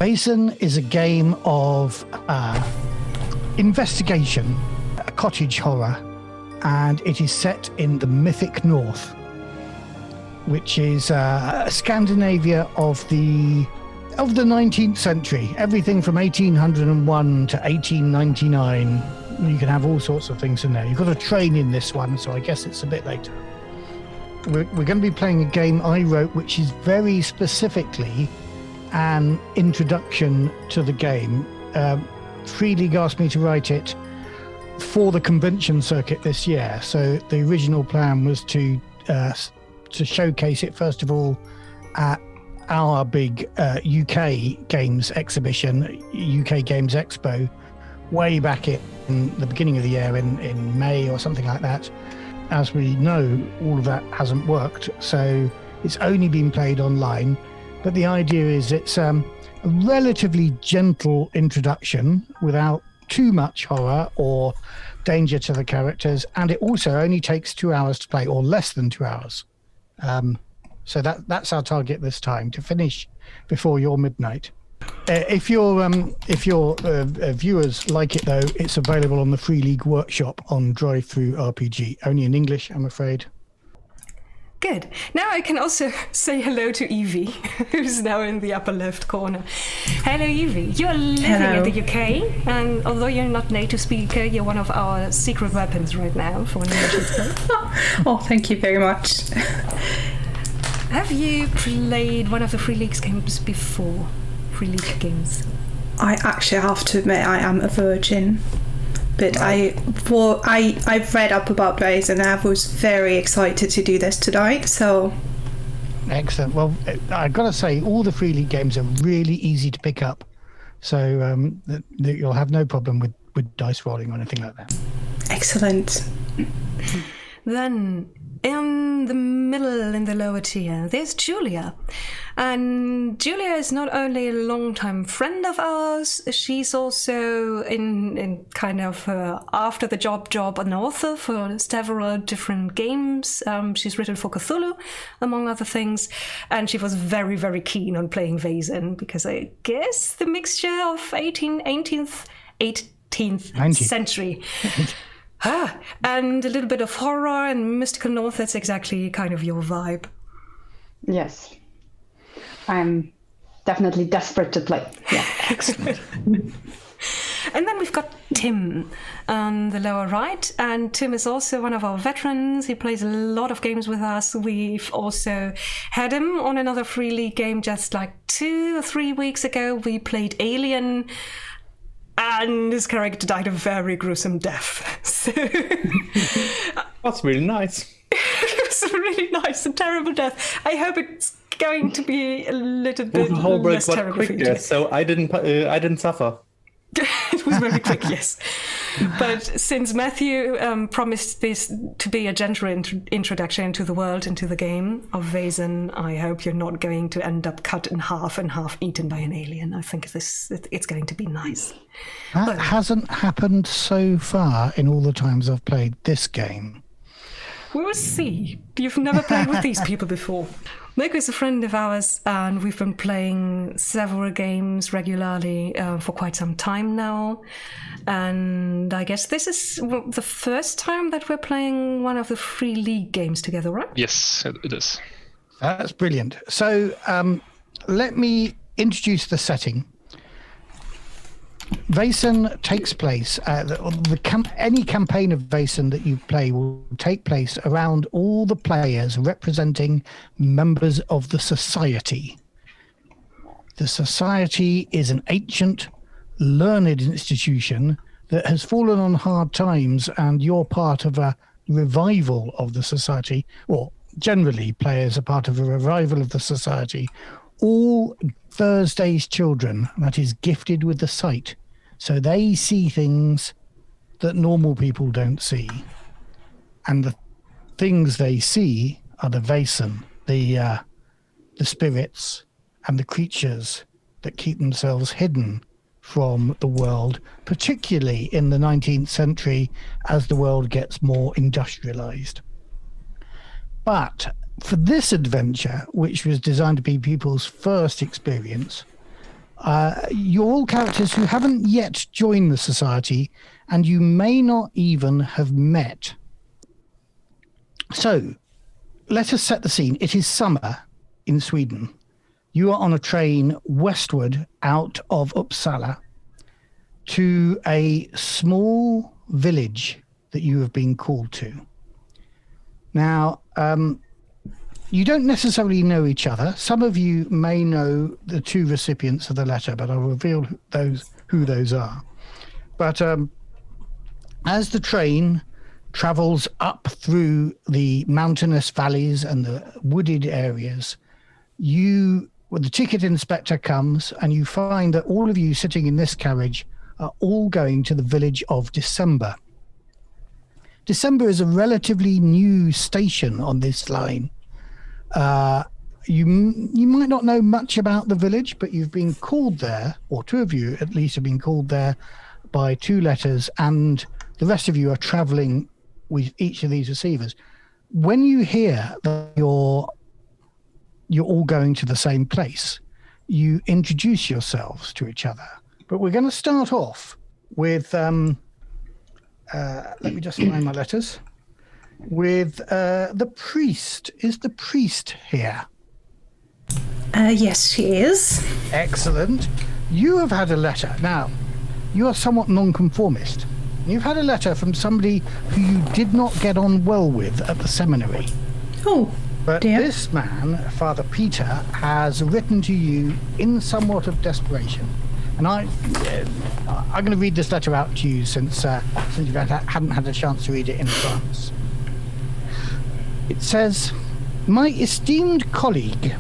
Vaesen is a game of investigation, a cottage horror, and it is set in the mythic North, which is Scandinavia of the 19th century. Everything from 1801 to 1899. You can have all sorts of things in there. You've got a train in this one, so I guess it's a bit later. We're going to be playing a game I wrote, which is very specifically an introduction to the game. Free League asked me to write it for the convention circuit this year. So the original plan was to showcase it first of all at our big UK Games exhibition, UK Games Expo, way back in the beginning of the year in May or something like that. As we know, all of that hasn't worked, so it's only been played online. But the idea is it's a relatively gentle introduction without too much horror or danger to the characters, and it also only takes 2 hours to play, or less than 2 hours. So that's our target this time, to finish before your midnight. If your viewers like it, though, it's available on the Free League Workshop on Drive-Thru RPG. Only in English, I'm afraid. Good. Now I can also say hello to Evie, who's now in the upper left corner. Hello, Evie. You're living in the UK, and although you're not native speaker, you're one of our secret weapons right now for English. Oh, thank you very much. Have you played one of the Free League's games before? Free League games? I actually have to admit I am a virgin. But I've read up about Vaesen and I was very excited to do this tonight, so... Excellent. Well, I've got to say, all the Free League games are really easy to pick up. So you'll have no problem with dice rolling or anything like that. Excellent. Then, in the middle, in the lower tier, there's Julia. And Julia is not only a long-time friend of ours, she's also in kind of after the job an author for several different games. She's written for Cthulhu, among other things, and she was very, very keen on playing Vaesen because I guess the mixture of 18th century and a little bit of horror and mystical North, that's exactly kind of your vibe. Yes. I'm definitely desperate to play. Yeah. Excellent. And then we've got Tim on the lower right, and Tim is also one of our veterans. He plays a lot of games with us. We've also had him on another Free League game just like 2 or 3 weeks ago. We played Alien, and his character died a very gruesome death. So that's really nice. It was a really nice and terrible death. I hope it's going to be a little bit less terrible for you. So I didn't suffer. It was very quick, yes. But since Matthew promised this to be a gentle introduction into the world, into the game of Vaesen, I hope you're not going to end up cut in half and half eaten by an alien. I think it's going to be nice. That hasn't happened so far in all the times I've played this game. We'll see. You've never played with these people before. Nick is a friend of ours, and we've been playing several games regularly for quite some time now. And I guess this is the first time that we're playing one of the Free League games together, right? Yes, it is. That's brilliant. So let me introduce the setting. Vaesen takes place, any campaign of Vaesen that you play will take place around all the players representing members of the Society. The Society is an ancient, learned institution that has fallen on hard times, and you're part of a revival of the Society, or generally players are part of a revival of the Society. All Thursday's children, that is, gifted with the sight. So they see things that normal people don't see. And the things they see are the Vaesen, the spirits and the creatures that keep themselves hidden from the world, particularly in the 19th century as the world gets more industrialized. But for this adventure, which was designed to be people's first experience, You're all characters who haven't yet joined the society, and you may not even have met. So, let us set the scene. It is summer in Sweden. You are on a train westward out of Uppsala to a small village that you have been called to. Now, you don't necessarily know each other. Some of you may know the two recipients of the letter, but I'll reveal who those are. But as the train travels up through the mountainous valleys and the wooded areas, the ticket inspector comes and you find that all of you sitting in this carriage are all going to the village of December. December is a relatively new station on this line. You might not know much about the village, but you've been called there, or two of you at least have been called there by two letters, and the rest of you are traveling with each of these receivers. When you hear that you're all going to the same place, you introduce yourselves to each other. But we're going to start off with, let me just find my letters, with the priest. Is the priest here? Yes, he is. Excellent. You have had a letter. Now, you are somewhat nonconformist. You've had a letter from somebody who you did not get on well with at the seminary. Oh, but dear. This man, Father Peter, has written to you in somewhat of desperation. And I'm going to read this letter out to you since you hadn't had a chance to read it in advance. It says, "My esteemed colleague,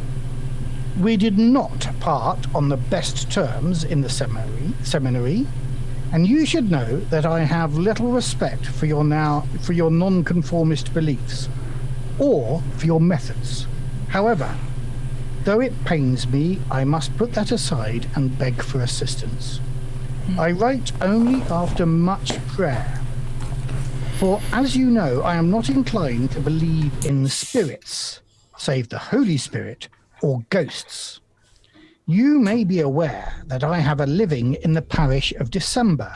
we did not part on the best terms in the seminary, and you should know that I have little respect for your nonconformist beliefs or for your methods. However, though it pains me, I must put that aside and beg for assistance. I write only after much prayer. For, as you know, I am not inclined to believe in spirits, save the Holy Spirit, or ghosts. You may be aware that I have a living in the parish of December,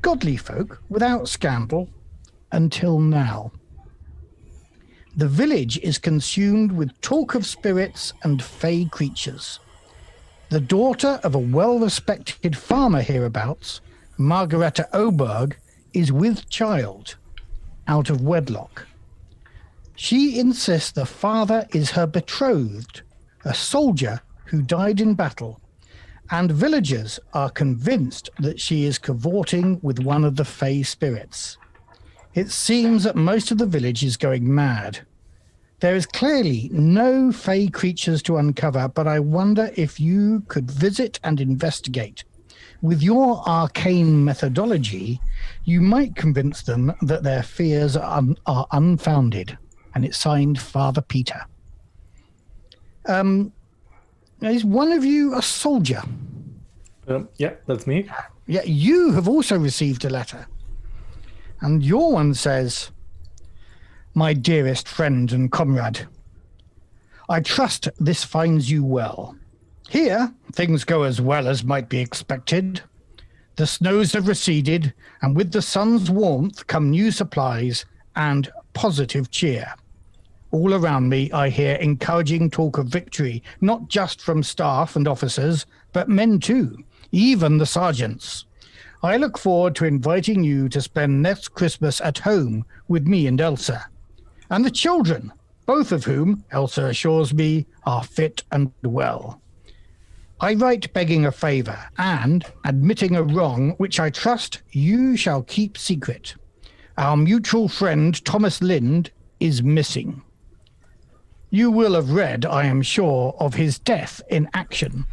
godly folk without scandal, until now. The village is consumed with talk of spirits and fey creatures. The daughter of a well-respected farmer hereabouts, Margareta Oberg, is with child, out of wedlock. She insists the father is her betrothed, a soldier who died in battle, and villagers are convinced that she is cavorting with one of the fey spirits. It seems that most of the village is going mad. There is clearly no fey creatures to uncover, but I wonder if you could visit and investigate. With your arcane methodology, you might convince them that their fears are unfounded." And it's signed Father Peter. Is one of you a soldier? Yeah, that's me. Yeah, you have also received a letter. And your one says, "My dearest friend and comrade, I trust this finds you well. Here, things go as well as might be expected. The snows have receded, and with the sun's warmth come new supplies and positive cheer. All around me, I hear encouraging talk of victory, not just from staff and officers, but men too, even the sergeants. I look forward to inviting you to spend next Christmas at home with me and Elsa. And the children, both of whom, Elsa assures me, are fit and well. I write begging a favour and admitting a wrong which I trust you shall keep secret. Our mutual friend Thomas Lind is missing. You will have read, I am sure, of his death in action.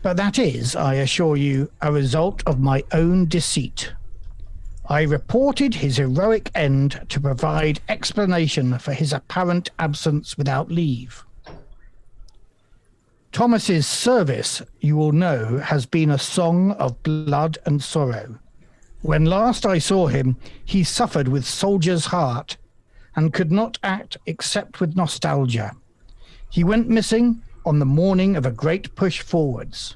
But that is, I assure you, a result of my own deceit. I reported his heroic end to provide explanation for his apparent absence without leave. Thomas's service, you will know, has been a song of blood and sorrow. When last I saw him, he suffered with soldier's heart and could not act except with nostalgia. He went missing on the morning of a great push forwards.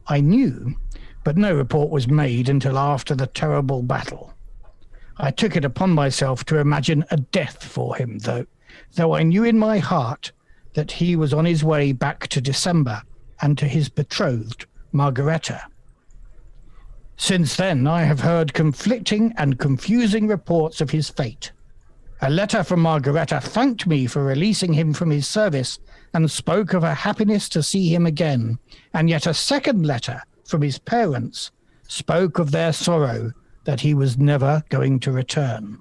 I knew, but no report was made until after the terrible battle. I took it upon myself to imagine a death for him, though I knew in my heart that he was on his way back to December and to his betrothed, Margareta. Since then, I have heard conflicting and confusing reports of his fate. A letter from Margareta thanked me for releasing him from his service and spoke of her happiness to see him again, and yet a second letter from his parents spoke of their sorrow that he was never going to return.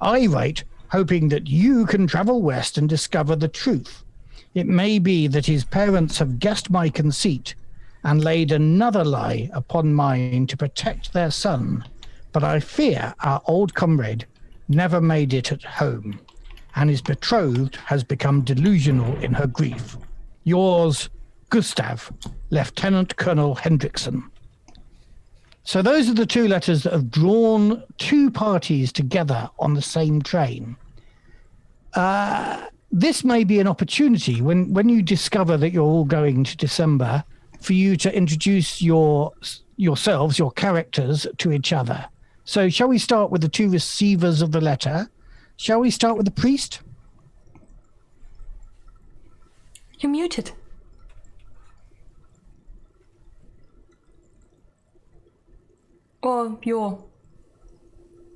I write, hoping that you can travel west and discover the truth. It may be that his parents have guessed my conceit and laid another lie upon mine to protect their son, but I fear our old comrade never made it at home, and his betrothed has become delusional in her grief. Yours, Gustav, Lieutenant Colonel Hendrickson. So those are the two letters that have drawn two parties together on the same train. This may be an opportunity when you discover that you're all going to December for you to introduce yourselves, your characters, to each other. So shall we start with the two receivers of the letter? Shall we start with the priest? You're muted. Or your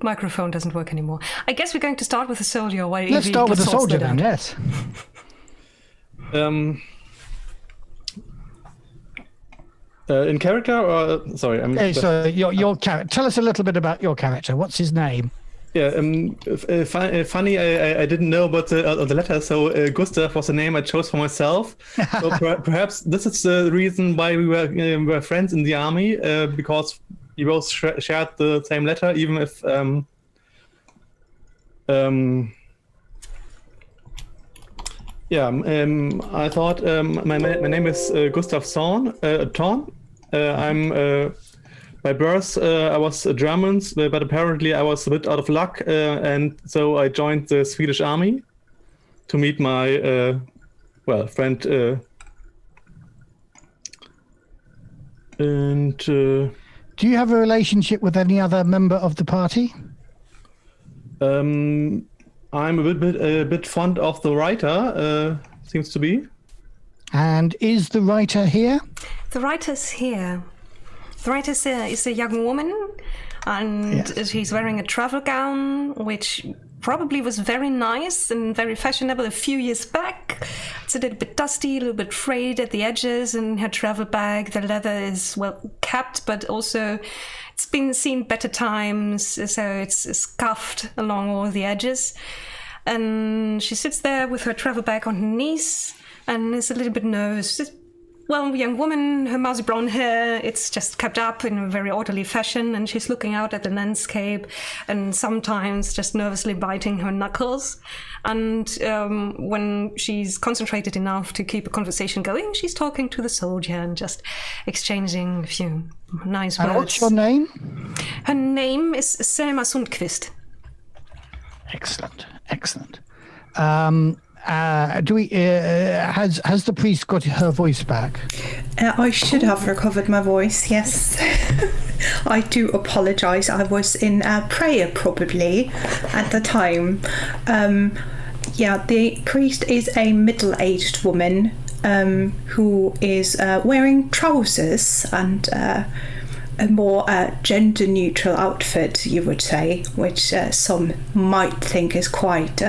microphone doesn't work anymore. I guess we're going to start with the soldier. Let's start with the soldier then, yes. In character, or sorry, So your character. Tell us a little bit about your character. What's his name? Yeah, funny. I didn't know about the letter. So Gustav was the name I chose for myself. So perhaps this is the reason why we were friends in the army, because we both shared the same letter, even if I thought my name is Gustav Thorn. I'm by birth I was German, but apparently I was a bit out of luck, and so I joined the Swedish army to meet my friend. Do you have a relationship with any other member of the party? I'm a bit fond of the writer, seems to be. And is the writer here? The writer's here. The writer is a young woman, and she's wearing a travel gown, which probably was very nice and very fashionable a few years back. It's a little bit dusty, a little bit frayed at the edges, and her travel bag, the leather is well kept, but also it's been seen better times, so it's scuffed along all the edges. And she sits there with her travel bag on her knees and is a little bit nervous. Well, young woman, her mousy brown hair, it's just kept up in a very orderly fashion, and she's looking out at the landscape and sometimes just nervously biting her knuckles. And when she's concentrated enough to keep a conversation going, she's talking to the soldier and just exchanging a few nice words. And what's your name? Her name is Selma Sundqvist. Excellent. Has the priest got her voice back? I should have recovered my voice, yes. I do apologise. I was in prayer probably at the time. The priest is a middle-aged woman who is wearing trousers and a more gender-neutral outfit, you would say, which some might think is quite...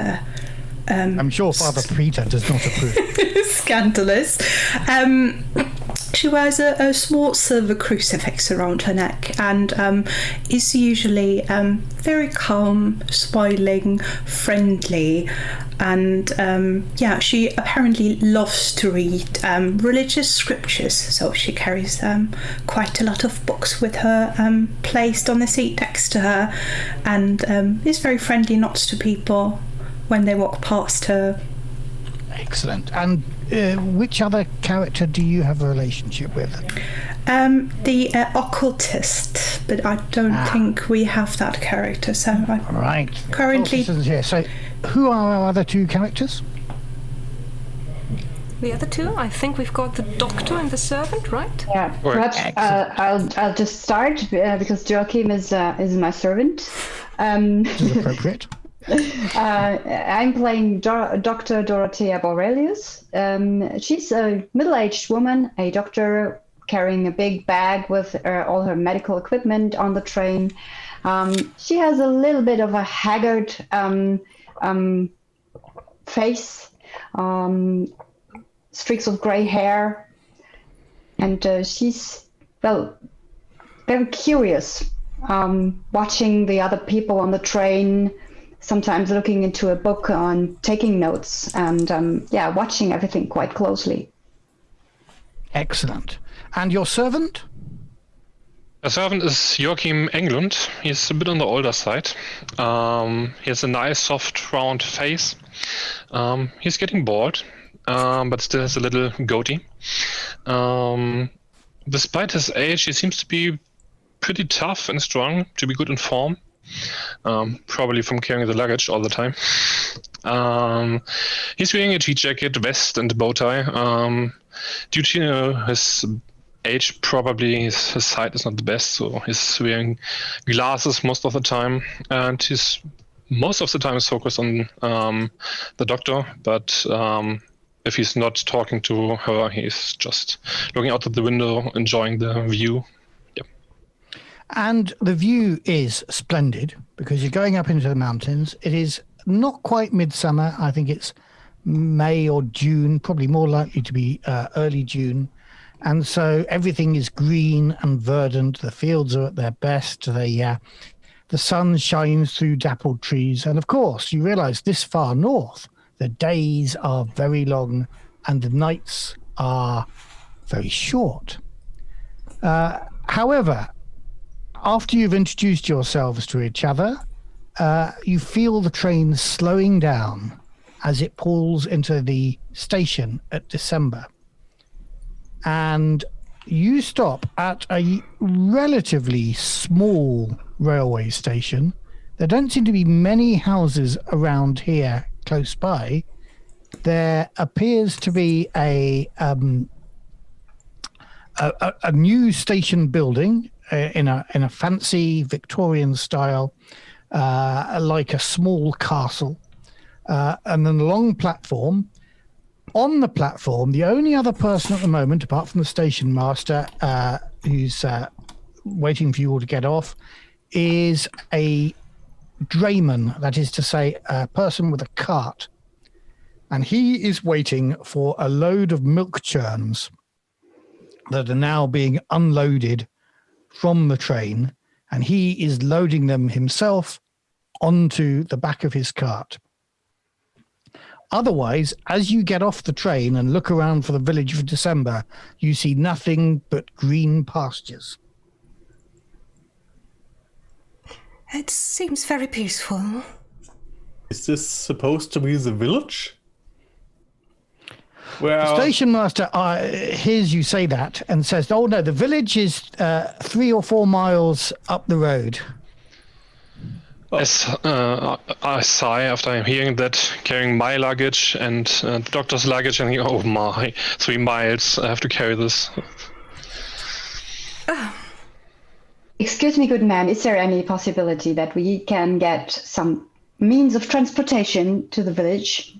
I'm sure Father Peter does not approve. Scandalous. She wears a small silver crucifix around her neck and is usually very calm, smiling, friendly, and she apparently loves to read religious scriptures, so she carries quite a lot of books with her placed on the seat next to her, and is very friendly, nods to people when they walk past her. Excellent. And which other character do you have a relationship with? The occultist, but I don't think we have that character, so right. Currently... Here. So who are our other two characters? the other two? I think we've got the doctor and the servant, right? Yeah, perhaps I'll just start because Joachim is my servant. This is appropriate. I'm playing Dr. Dorothea Borelius. She's a middle-aged woman, a doctor carrying a big bag with all her medical equipment on the train. She has a little bit of a haggard face, streaks of gray hair, and she's, very curious, watching the other people on the train, sometimes looking into a book on taking notes, and watching everything quite closely. Excellent. And your servant? The servant is Joachim Englund. He's a bit on the older side. He has a nice, soft, round face. He's getting bored, but still has a little goatee. Despite his age, he seems to be pretty tough and strong, to be good in form. Probably from carrying the luggage all the time. He's wearing a G-jacket, vest, and a bow tie. Due to his age, probably his sight is not the best, so he's wearing glasses most of the time, and he's most of the time is focused on the doctor, but if he's not talking to her, he's just looking out of the window, enjoying the view. Yep. And the view is splendid because you're going up into the mountains. It is not quite midsummer. I think it's May or June, probably more likely to be early June. And so everything is green and verdant. The fields are at their best. The sun shines through dappled trees. And of course, you realize this far north, the days are very long and the nights are very short. However, after you've introduced yourselves to each other, you feel the train slowing down as it pulls into the station at December. And you stop at a relatively small railway station. There don't seem to be many houses around here close by. There appears to be a new station building in a fancy Victorian style, like a small castle, and then a long platform. On the platform, the only other person at the moment, apart from the station master, who's waiting for you all to get off, is a drayman, that is to say, a person with a cart. And he is waiting for a load of milk churns that are now being unloaded from the train, and he is loading them himself onto the back of his cart. Otherwise, as you get off the train and look around for the village of December, you see nothing but green pastures. It seems very peaceful. Is this supposed to be the village? The station master hears you say that and says, "Oh no, the village is 3 or 4 miles up the road." As I sigh after I'm hearing that, carrying my luggage and the doctor's luggage, and oh my, 3 miles, I have to carry this. Excuse me, good man, is there any possibility that we can get some means of transportation to the village?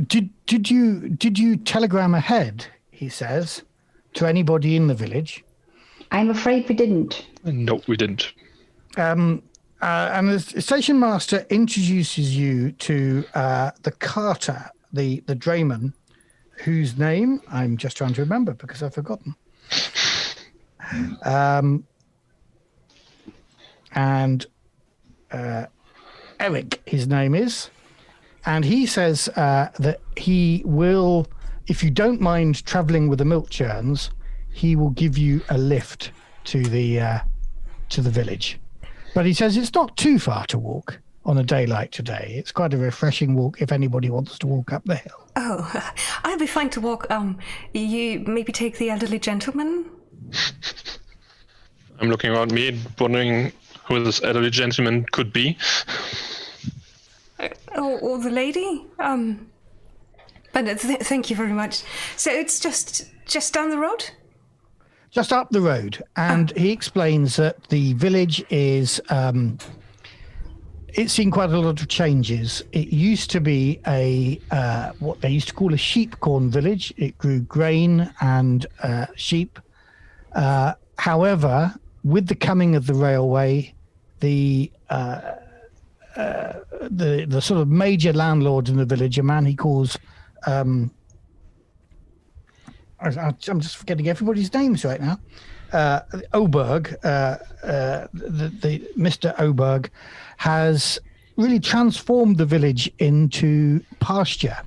Did you telegram ahead, he says, to anybody in the village? I'm afraid we didn't. No, we didn't. And the station master introduces you to the carter, the drayman, whose name I'm just trying to remember because I've forgotten. And Eric, his name is. And he says that he will, if you don't mind traveling with the milk churns, he will give you a lift to the village. But he says it's not too far to walk on a day like today. It's quite a refreshing walk if anybody wants to walk up the hill. Oh, I'll be fine to walk. You maybe take the elderly gentleman? I'm looking around me, wondering who this elderly gentleman could be. Or the lady? But thank you very much. So it's just down the road? Just up the road. And he explains that the village is... it's seen quite a lot of changes. It used to be what they used to call a sheep corn village. It grew grain and sheep. However, with the coming of the railway, the sort of major landlord in the village, a man he calls... I'm just forgetting everybody's names right now. Oberg, the Mr. Oberg, has really transformed the village into pasture.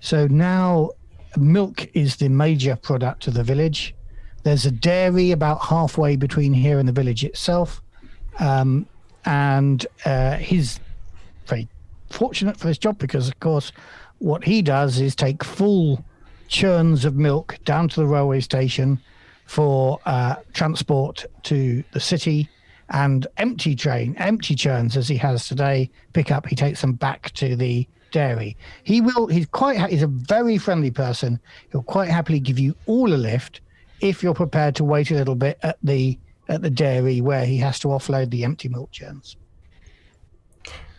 So now milk is the major product of the village. There's a dairy about halfway between here and the village itself. And he's very fortunate for this job because, of course, what he does is take full churns of milk down to the railway station for transport to the city, and empty churns as he has today he takes them back to the dairy. He's a very friendly person. He'll quite happily give you all a lift if you're prepared to wait a little bit at the dairy where he has to offload the empty milk churns.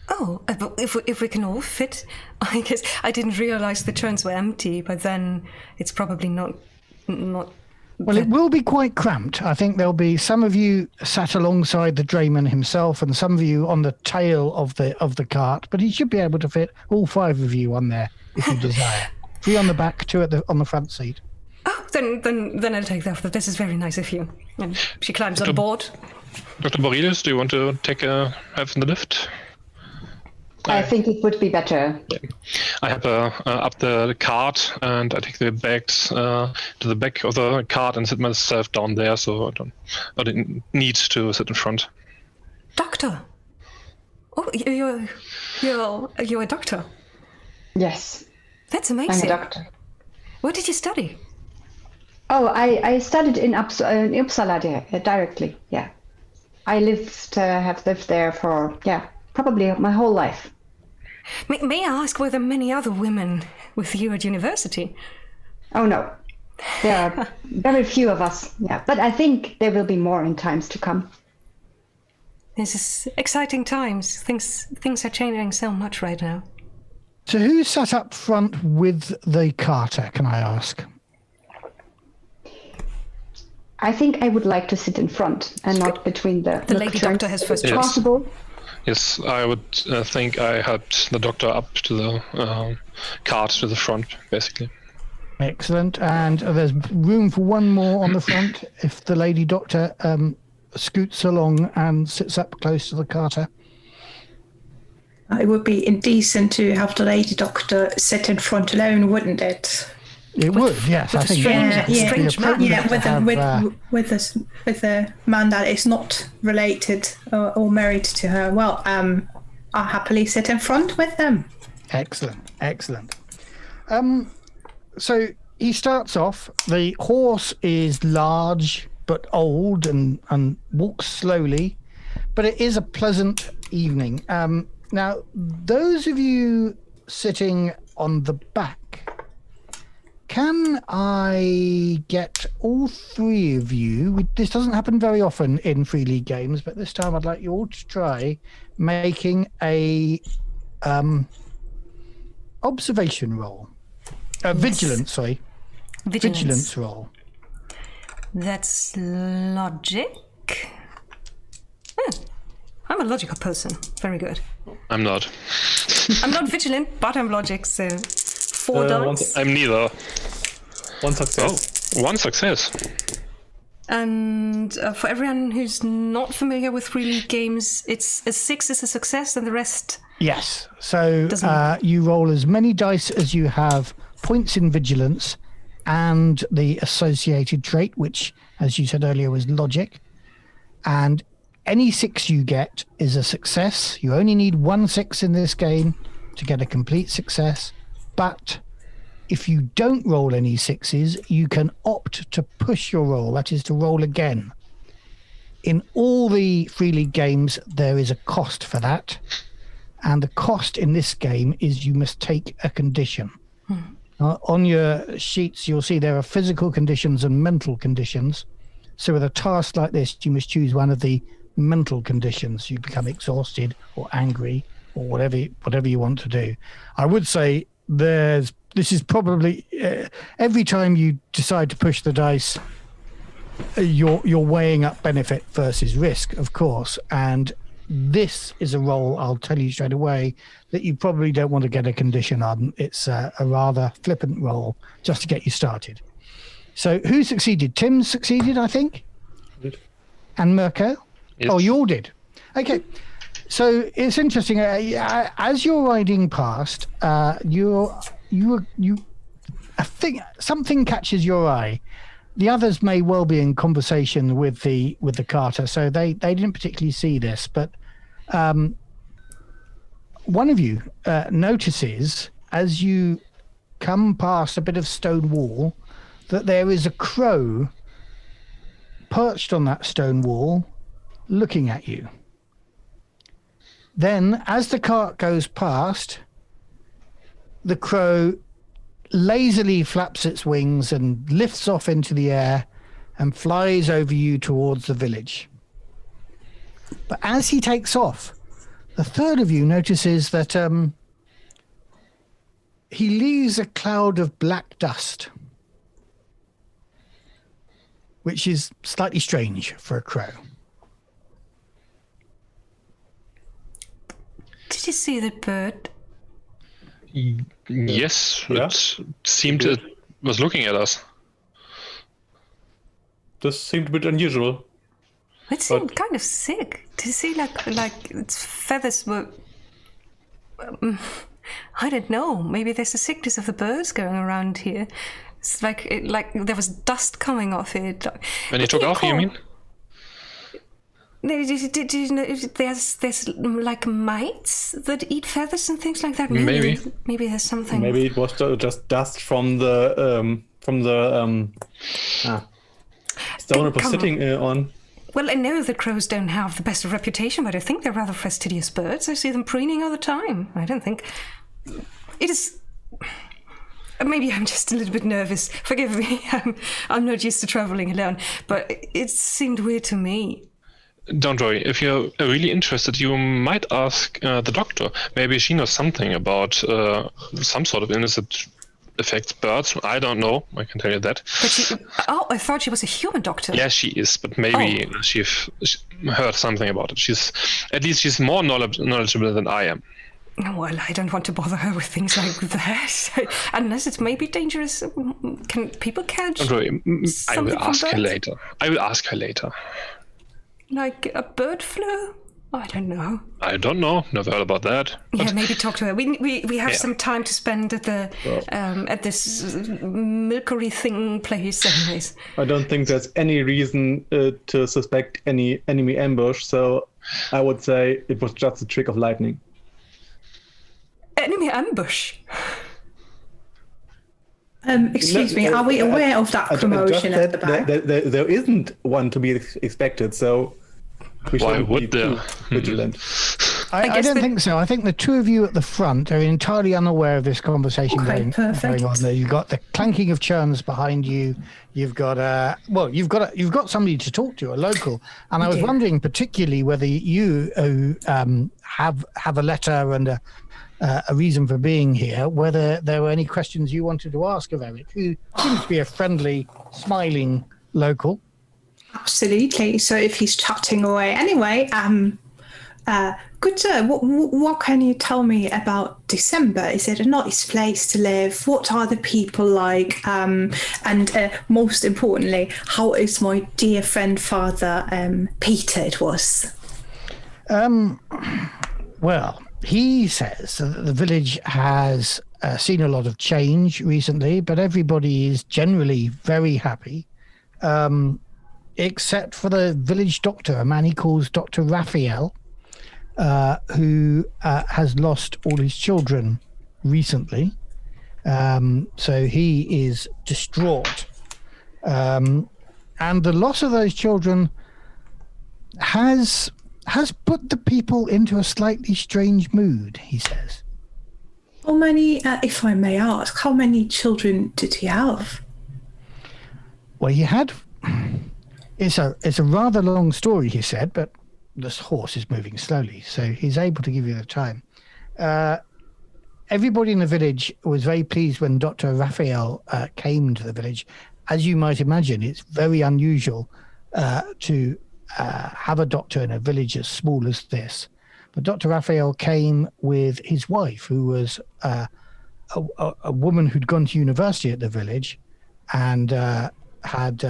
Oh, if we can all fit, I guess. I didn't realize the churns were empty, but then it's probably not. Well, it will be quite cramped. I think there'll be some of you sat alongside the drayman himself, and some of you on the tail of the cart. But he should be able to fit all 5 of you on there if you desire. 3 on the back, 2 on the front seat. Oh, then I'll take that. This is very nice of you. And she climbs on board. Dr. Borelis, do you want to have the lift? I think it would be better. I have up the cart, and I take the bags to the back of the cart and sit myself down there, so I didn't need to sit in front. Doctor. Oh, you're a doctor. Yes. That's amazing. I'm a doctor. What did you study? Oh, I studied in Uppsala directly. Yeah, I have lived there for probably my whole life. May I ask, were there many other women with you at university? Oh no, there are very few of us. Yeah, but I think there will be more in times to come. This is exciting times. Things are changing so much right now. So who sat up front with the carter, can I ask? I think I would like to sit in front and not between the lady doctor has first choice. Possible. Yes, I would think I had the doctor up to the cart to the front, basically. Excellent. And there's room for one more on the front if the lady doctor scoots along and sits up close to the carter. It would be indecent to have the lady doctor sit in front alone, wouldn't it? It would, yes. I think strange man. With a man that is not related or married to her. Well, I'll happily sit in front with them. Excellent. So he starts off. The horse is large but old and walks slowly, but it is a pleasant evening. Now, those of you sitting on the back, can I get all 3 of you? This doesn't happen very often in Free League games, but this time I'd like you all to try making a observation roll. Vigilance roll. That's logic. I'm a logical person. Very good. I'm not. I'm not vigilant, but I'm logic, so 4 dice. I'm neither. 1 success. Oh, 1 success. And for everyone who's not familiar with Free League games, it's a 6 is a success and the rest... Yes. So you roll as many dice as you have points in vigilance and the associated trait, which, as you said earlier, was logic. And any 6 you get is a success. You only need 1 6 in this game to get a complete success. But if you don't roll any 6s, you can opt to push your roll, that is to roll again. In all the Free League games, there is a cost for that. And the cost in this game is you must take a condition. On your sheets, you'll see there are physical conditions and mental conditions. So with a task like this, you must choose one of the mental conditions. You become exhausted or angry or whatever you want to do. I would say this is probably every time you decide to push the dice, you're weighing up benefit versus risk, of course, and this is a role, I'll tell you straight away, that you probably don't want to get a condition on. It's a rather flippant role just to get you started. So who succeeded? Tim succeeded, I think. Did. And Mirko? Yes. Oh, you all did. Okay. So it's interesting. As you're riding past, I think something catches your eye. The others may well be in conversation with the carter, so they didn't particularly see this. But one of you notices as you come past a bit of stone wall that there is a crow perched on that stone wall, looking at you. Then, as the cart goes past, the crow lazily flaps its wings and lifts off into the air and flies over you towards the village. But as he takes off, the third of you notices that he leaves a cloud of black dust, which is slightly strange for a crow. Did you see that bird? Yes, Yeah. it seemed it was looking at us. This seemed a bit unusual. It seemed kind of sick. To see like its feathers were. I don't know. Maybe there's a sickness of the birds going around here. It's like there was dust coming off it. When he took off, you mean? Did you know there's like mites that eat feathers and things like that? Maybe there's something. Maybe it was just dust from the stone it was sitting on. Well, I know that crows don't have the best reputation, but I think they're rather fastidious birds. I see them preening all the time. I don't think it is. Maybe I'm just a little bit nervous. Forgive me. I'm not used to traveling alone, but it seemed weird to me. Don't worry. If you're really interested, you might ask the doctor. Maybe she knows something about some sort of illness that affects birds. I don't know. I can tell you that. But I thought she was a human doctor. Yeah, she is, but maybe she heard something about it. She's more knowledgeable than I am. Well, I don't want to bother her with things like that, unless it may be dangerous. Can people catch? Don't worry. I something will from ask her birds? later. I will ask her later. Like a bird flu? I don't know. I don't know. Never heard about that. Yeah, maybe talk to her. We have Yeah. some time to spend at the at this milkery thing place, anyways. I don't think there's any reason to suspect any enemy ambush, so I would say it was just a trick of lightning. Enemy ambush. Excuse me, are we aware of that promotion I at the just back? said that there isn't one to be expected, so we Why shouldn't would be there? too vigilant. I guess don't think so. I think the two of you at the front are entirely unaware of this conversation Okay, going perfect. on there. You've got the clanking of churns behind you. You've got you've got somebody to talk to, a local. And I was do. wondering particularly whether you have a letter and a reason for being here, whether there were any questions you wanted to ask of Eric, who seems to be a friendly, smiling local. Absolutely. So if he's chatting away, anyway, good sir. What can you tell me about December? Is it a nice place to live? What are the people like? And most importantly, how is my dear friend Father Peter? It was. Well, he says that the village has seen a lot of change recently, but everybody is generally very happy, except for the village doctor, a man he calls Dr. Raphael, who has lost all his children recently. So he is distraught. And the loss of those children has put the people into a slightly strange mood, he says. How many, if I may ask, how many children did he have? Well, he had. It's a rather long story, he said, but this horse is moving slowly, so he's able to give you the time. Everybody in the village was very pleased when Dr. Raphael came to the village. As you might imagine, it's very unusual to have a doctor in a village as small as this. But Dr. Raphael came with his wife, who was a woman who'd gone to university at the village and had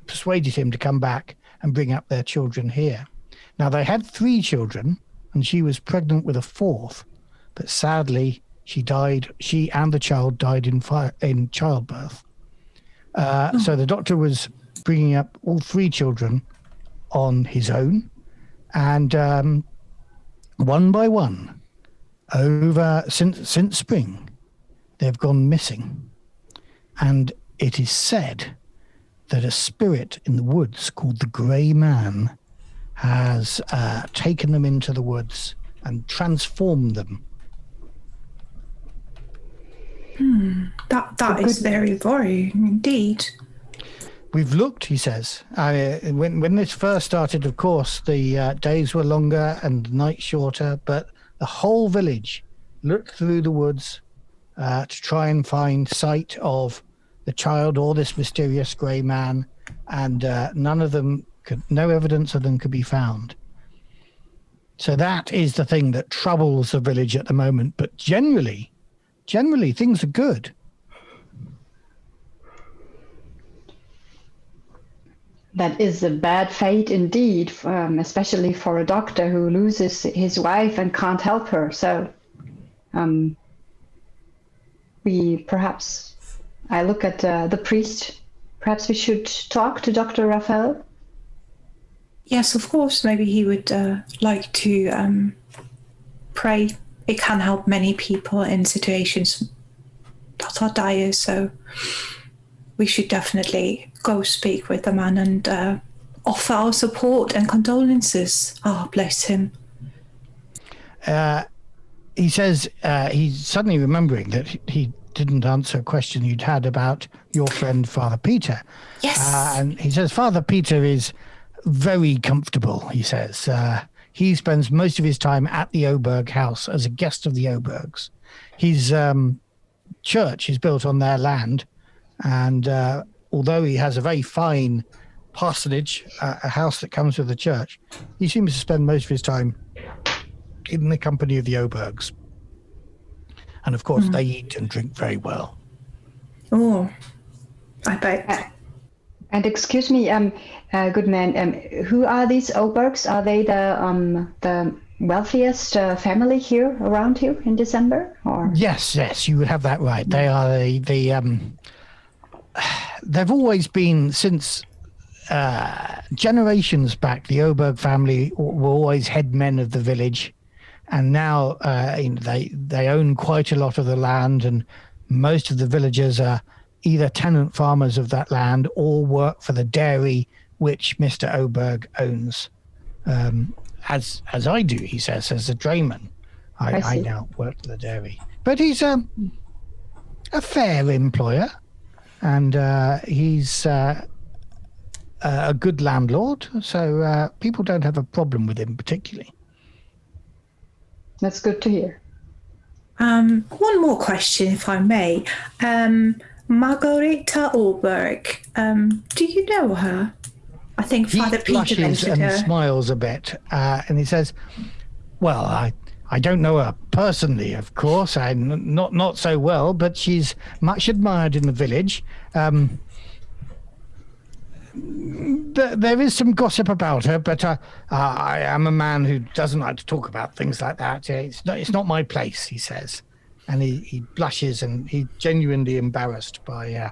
persuaded him to come back and bring up their children here. Now, they had 3 children, and she was pregnant with a 4th, but sadly, she died. She and the child died in childbirth. So the doctor was bringing up all 3 children on his own, and one by one, since spring, they've gone missing. And it is said that a spirit in the woods called the Grey Man has taken them into the woods and transformed them. That is very worrying indeed. We've looked, he says. When this first started, of course, the days were longer and the nights shorter, but the whole village looked through the woods to try and find sight of the child or this mysterious grey man, and no evidence of them could be found. So that is the thing that troubles the village at the moment. But generally, things are good. That is a bad fate indeed, especially for a doctor who loses his wife and can't help her. So I look at the priest. Perhaps we should talk to Dr. Raphael. Yes, of course. Maybe he would like to pray. It can help many people in situations that are dire, so we should definitely go speak with the man and offer our support and condolences. Oh, bless him. He says he's suddenly remembering that he didn't answer a question you'd had about your friend Father Peter. Yes. And he says Father Peter is very comfortable, he says. He spends most of his time at the Oberg house as a guest of the Obergs. His church is built on their land, and although he has a very fine parsonage, a house that comes with the church, he seems to spend most of his time in the company of the Obergs. And of course, they eat and drink very well. Oh, I bet. And excuse me, good man, who are these Obergs? Are they the wealthiest family here around here in December? Or Yes, you would have that right. They are they've always been, since generations back, the Oberg family were always headmen of the village, and now they own quite a lot of the land, and most of the villagers are either tenant farmers of that land or work for the dairy which Mr. Oberg owns. As I do, he says, as a drayman. I now work for the dairy. But he's a fair employer, and he's a good landlord, so people don't have a problem with him particularly. That's good to hear. One more question, if I may. Margareta Oberg, do you know her? I think Father Peter mentioned her. He blushes and smiles a bit, and he says, well, I don't know her personally, of course. Not so well, but she's much admired in the village. There is some gossip about her, but I am a man who doesn't like to talk about things like that. It's not my place, he says. And he blushes, and he's genuinely embarrassed by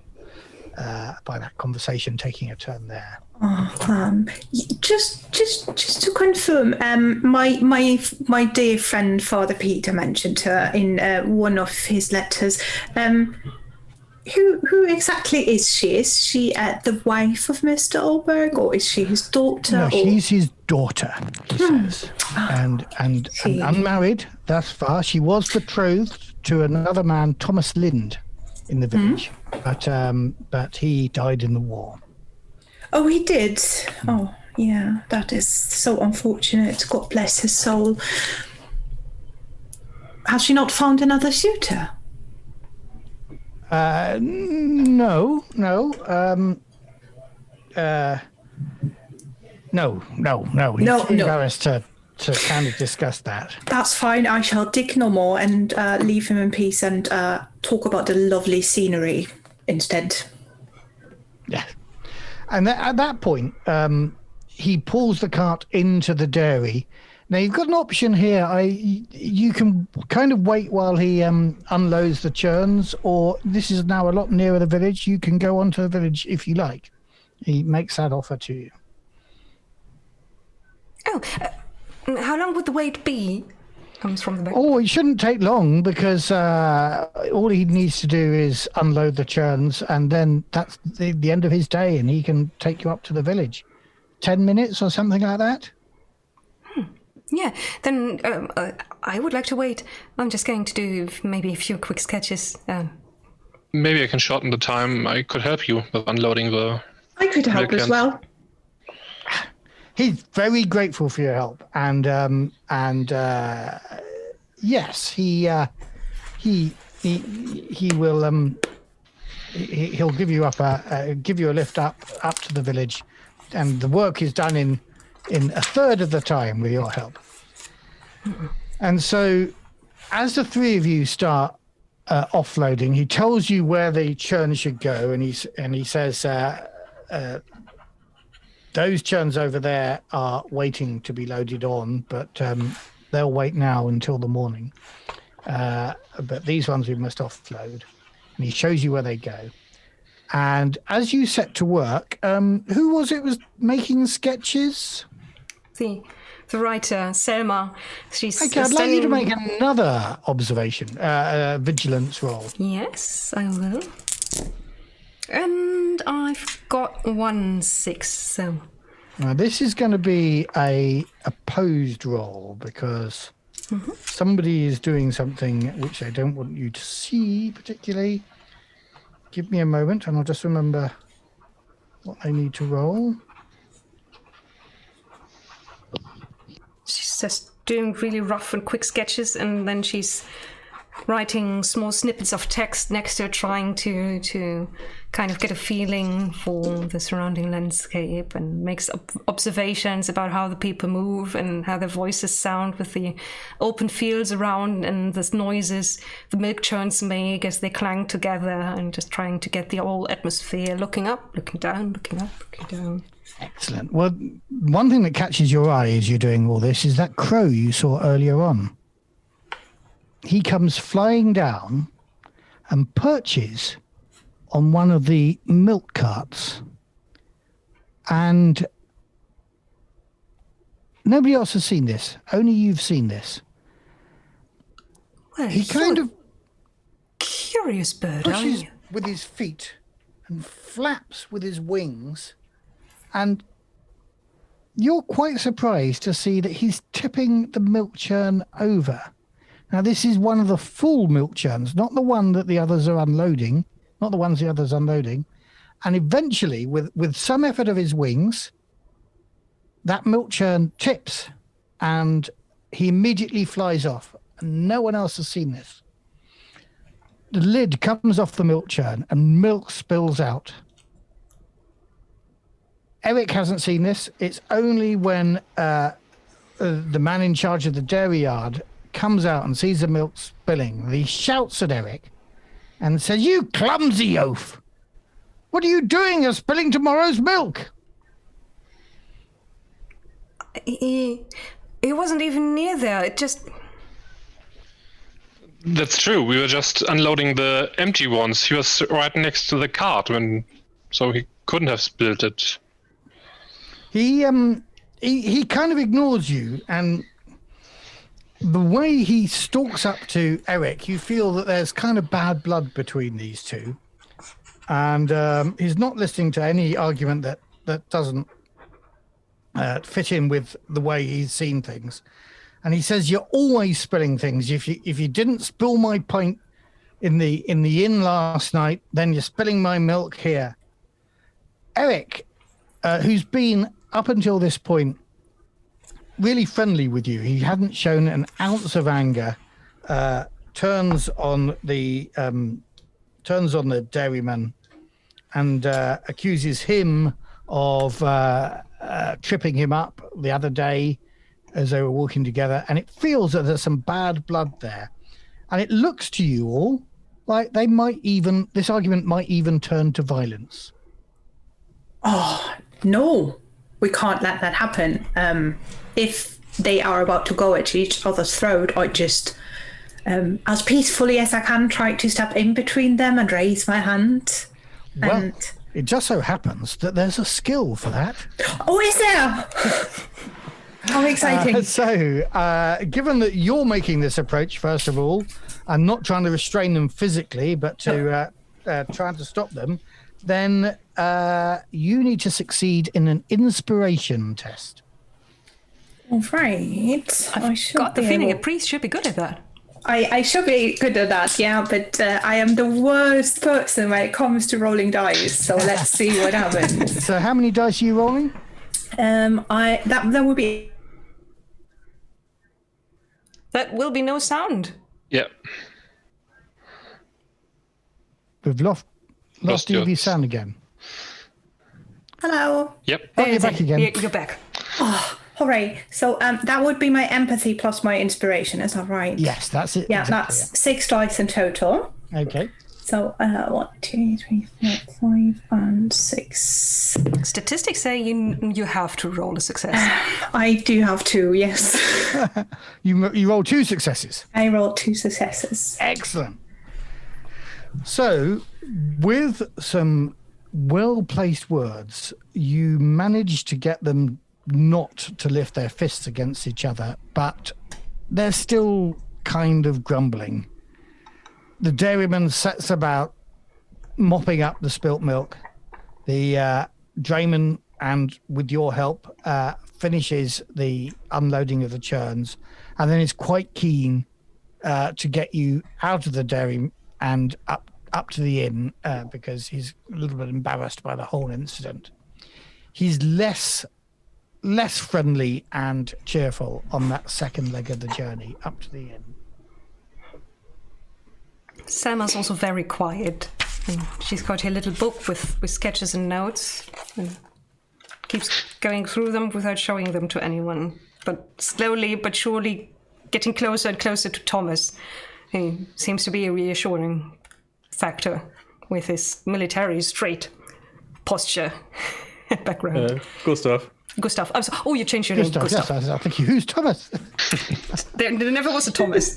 that conversation taking a turn there. Just to confirm, my dear friend Father Peter mentioned her in one of his letters. who exactly is she? Is she the wife of Mr. Olberg, or is she his daughter? No, or... she's his daughter, he says. And unmarried thus far. She was betrothed to another man, Thomas Lind, in the village. But he died in the war. Oh, he did? Oh, yeah, that is so unfortunate. God bless his soul. Has she not found another suitor? No. No. He's too embarrassed to kind of discuss that. That's fine. I shall dig no more and leave him in peace and talk about the lovely scenery instead. Yeah. And at that point, he pulls the cart into the dairy. Now, you've got an option here. You can kind of wait while he unloads the churns, or this is now a lot nearer the village. You can go onto the village if you like. He makes that offer to you. Oh, how long would the wait be? Comes from the back. Oh, it shouldn't take long because all he needs to do is unload the churns, and then that's the end of his day, and he can take you up to the village. 10 minutes or something like that? Yeah, then I would like to wait. I'm just going to do maybe a few quick sketches. Maybe I can shorten the time. I could help you with unloading the... I could help as well. He's very grateful for your help, and yes, he will he'll give you a lift up to the village, and the work is done in a third of the time with your help. And so, as the three of you start offloading, he tells you where the churn should go, and he says. Those churns over there are waiting to be loaded on, but they'll wait now until the morning. But these ones we must offload. And he shows you where they go. And as you set to work, who was making sketches? The writer, Selma. She's okay, I'd like you to make another observation, vigilance roll. Yes, I will. And I've got 1-6, so... Now, this is going to be a opposed roll because somebody is doing something which I don't want you to see particularly. Give me a moment and I'll just remember what I need to roll. She's just doing really rough and quick sketches, and then she's writing small snippets of text next to her, trying to kind of get a feeling for the surrounding landscape, and makes observations about how the people move and how their voices sound with the open fields around and the noises the milk churns make as they clang together, and just trying to get the whole atmosphere, looking up, looking down, looking up, looking down. Excellent. Well, one thing that catches your eye as you're doing all this is that crow you saw earlier on. He comes flying down and perches on one of the milk carts. And nobody else has seen this. Only you've seen this. Well, He kind of curious bird, aren't pushes you? with his feet and flaps with his wings. And you're quite surprised to see that he's tipping the milk churn over. Now, this is one of the full milk churns, not the one that the others are unloading, not the ones the others are unloading. And eventually, with some effort of his wings, that milk churn tips and he immediately flies off. And no one else has seen this. The lid comes off the milk churn and milk spills out. Eric hasn't seen this. It's only when the man in charge of the dairy yard comes out and sees the milk spilling. He shouts at Eric and says, "You clumsy oaf! What are you doing? You're spilling tomorrow's milk!" He wasn't even near there. It just... That's true. We were just unloading the empty ones. He was right next to the cart, so he couldn't have spilled it. He kind of ignores you, and the way he stalks up to Eric, you feel that there's kind of bad blood between these two. and he's not listening to any argument that doesn't fit in with the way he's seen things. And he says, "You're always spilling things. If you didn't spill my pint in the inn last night, then you're spilling my milk here." Eric, who's been up until this point really friendly with you, he hadn't shown an ounce of anger, turns on the dairyman and accuses him of tripping him up the other day as they were walking together, and it feels that there's some bad blood there, and it looks to you all like this argument might even turn to violence. Oh, no, we can't let that happen. If they are about to go at each other's throat, I just, as peacefully as I can, try to step in between them and raise my hand. Well, it just so happens that there's a skill for that. Oh, is there? How exciting. Given that you're making this approach, first of all, and not trying to restrain them physically, but to trying to stop them, then you need to succeed in an inspiration test. All right. I've got the feeling a priest should be good at that. I should be good at that, yeah, but I am the worst person when it comes to rolling dice, so let's see what happens. So how many dice are you rolling? That would be... That will be no sound. Yeah. We've lost DV sound again. Hello. Yep. Oh, you're back again. You're back. Oh, hooray. So that would be my empathy plus my inspiration, is that right? Yes, that's it. Yeah, exactly, that's 6 dice in total. Okay. So 1, 2, 3, 4, 5, and 6. Statistics say you have to roll a success. I do have 2, yes. You roll 2 successes. I rolled 2 successes. Excellent. So, with some well-placed words, you manage to get them not to lift their fists against each other, but they're still kind of grumbling. The dairyman sets about mopping up the spilt milk. The drayman, and with your help, finishes the unloading of the churns, and then is quite keen to get you out of the dairy and up to the inn because he's a little bit embarrassed by the whole incident. He's less friendly and cheerful on that second leg of the journey up to the inn. Selma's also very quiet. And she's got her little book with sketches and notes, and keeps going through them without showing them to anyone. But slowly but surely getting closer and closer to Thomas. He seems to be a reassuring factor with his military straight posture and background. Gustav. Gustav. Oh, you changed your name, Gustav. Yes, I think who's Thomas? There never was a Thomas.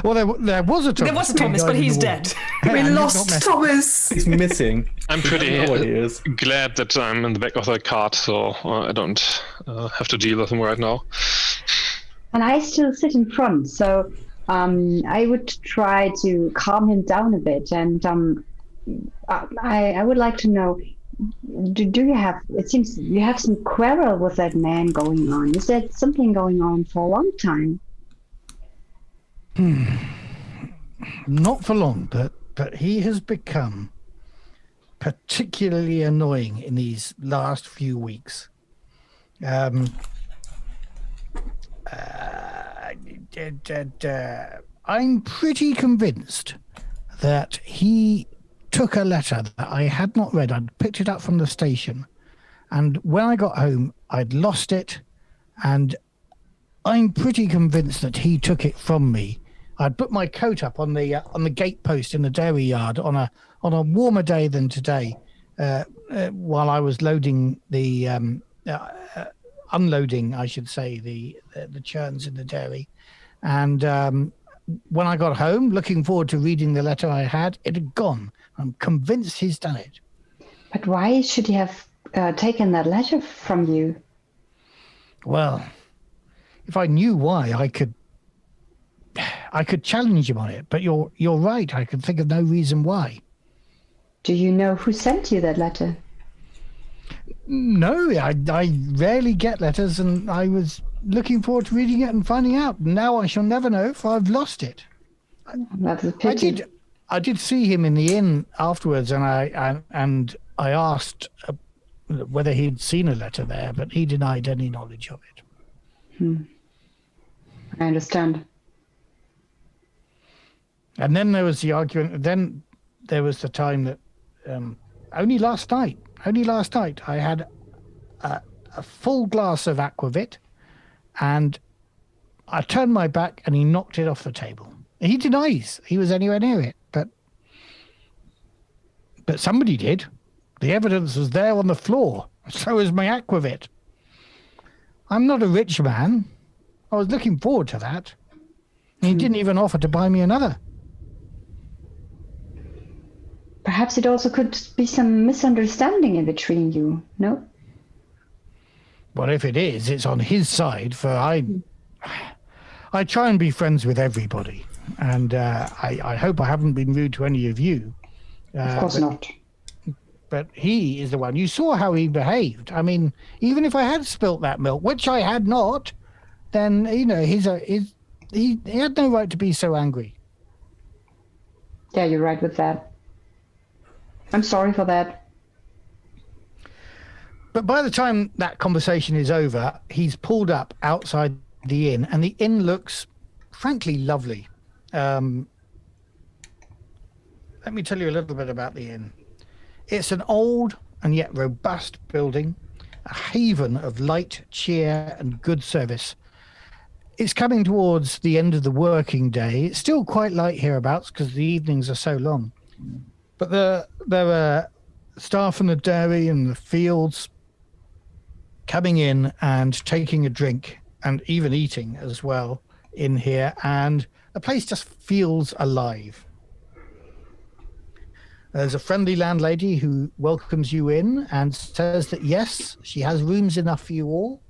Well, there was a Thomas. There was a Thomas, but he's dead. We lost Thomas. He's missing. I'm pretty I don't know what he is. glad that I'm in the back of that cart, so I don't have to deal with him right now. And I still sit in front, so I would try to calm him down a bit. And I would like to know, do you have, it seems you have some quarrel with that man going on. Is there something going on for a long time? Not for long, but he has become particularly annoying in these last few weeks. I'm pretty convinced that he took a letter that I had not read. I'd picked it up from the station, and when I got home, I'd lost it, and I'm pretty convinced that he took it from me. I'd put my coat up on the gate post in the dairy yard on a warmer day than today, while I was loading the unloading, I should say, the churns in the dairy, and when I got home, looking forward to reading the letter I had, it had gone. I'm convinced he's done it. But why should he have taken that letter from you? Well, if I knew why, I could challenge him on it. But you're right. I could think of no reason why. Do you know who sent you that letter? No, I rarely get letters, and I was looking forward to reading it and finding out. Now I shall never know, for I've lost it. That's a pity. I did see him in the inn afterwards, and I asked whether he'd seen a letter there, but he denied any knowledge of it. I understand. And then there was the argument. Then there was the time that only last night I had a full glass of aquavit, and I turned my back and he knocked it off the table. He denies he was anywhere near it, but somebody did. The evidence was there on the floor. So is my aquavit. I'm not a rich man. I was looking forward to that. He didn't even offer to buy me another. Perhaps it also could be some misunderstanding in between you, no? Well, if it is, it's on his side, for I try and be friends with everybody. And I hope I haven't been rude to any of you. Of course not. But he is the one. You saw how he behaved. I mean, even if I had spilt that milk, which I had not, then, you know, he had no right to be so angry. Yeah, you're right with that. I'm sorry for that. But by the time that conversation is over, he's pulled up outside the inn, and the inn looks, frankly, lovely. Let me tell you a little bit about the inn. It's an old and yet robust building, a haven of light, cheer, and good service. It's coming towards the end of the working day. It's still quite light hereabouts because the evenings are so long. But there are staff from the dairy and the fields coming in and taking a drink and even eating as well in here. And the place just feels alive. There's a friendly landlady who welcomes you in and says that, yes, she has rooms enough for you all.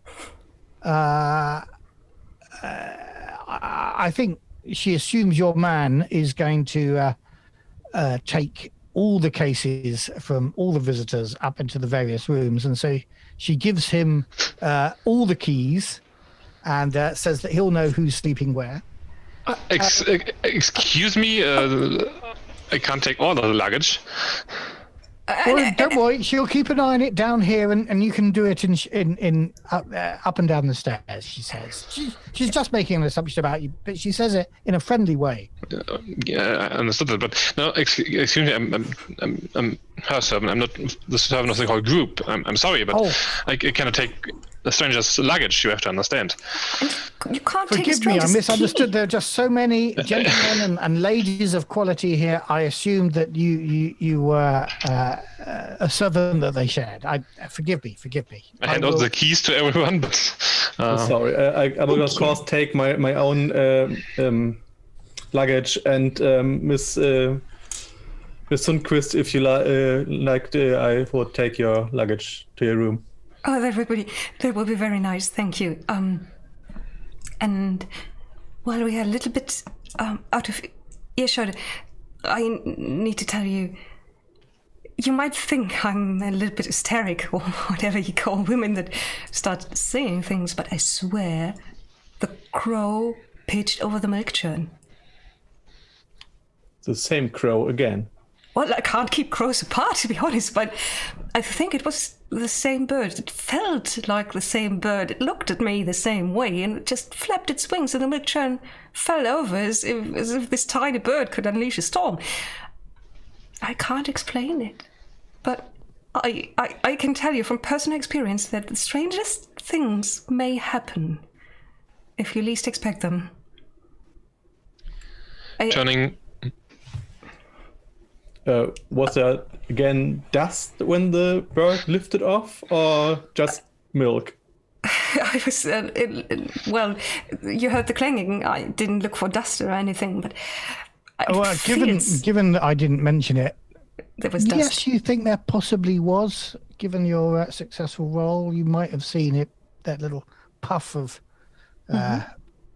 I think she assumes your man is going to take all the cases from all the visitors up into the various rooms. And so she gives him all the keys and says that he'll know who's sleeping where. Excuse me, I can't take all the luggage. Well, don't worry, she'll keep an eye on it down here, and you can do it in up and down the stairs. She says she's just making an assumption about you, but she says it in a friendly way. Yeah, I understood that, but no, excuse me, I'm her servant. I'm not the servant of the whole group. I'm sorry, but I cannot take the stranger's luggage. You have to understand. You can't take a Forgive me, I stranger's misunderstood. key. There are just so many gentlemen and ladies of quality here. I assumed that you were a servant that they shared. Forgive me. I hand out the keys to everyone, but Sorry, I will of course take my own luggage, and Miss Sundquist, if you liked, I would take your luggage to your room. Oh, that will be very nice. Thank you. And while we are a little bit out of earshot, I need to tell you, you might think I'm a little bit hysteric or whatever you call women that start saying things, but I swear the crow pitched over the milk churn. The same crow again. Well, I can't keep crows apart, to be honest, but I think it was the same bird. It felt like the same bird. It looked at me the same way, and it just flapped its wings, and the milk churn fell over as if this tiny bird could unleash a storm. I can't explain it, but I can tell you from personal experience that the strangest things may happen if you least expect them. turning. Was there again dust when the bird lifted off, or just milk? I was, well, you heard the clanging. I didn't look for dust or anything, but given that I didn't mention it, there was dust. Yes, you think there possibly was. Given your successful role, you might have seen it. That little puff of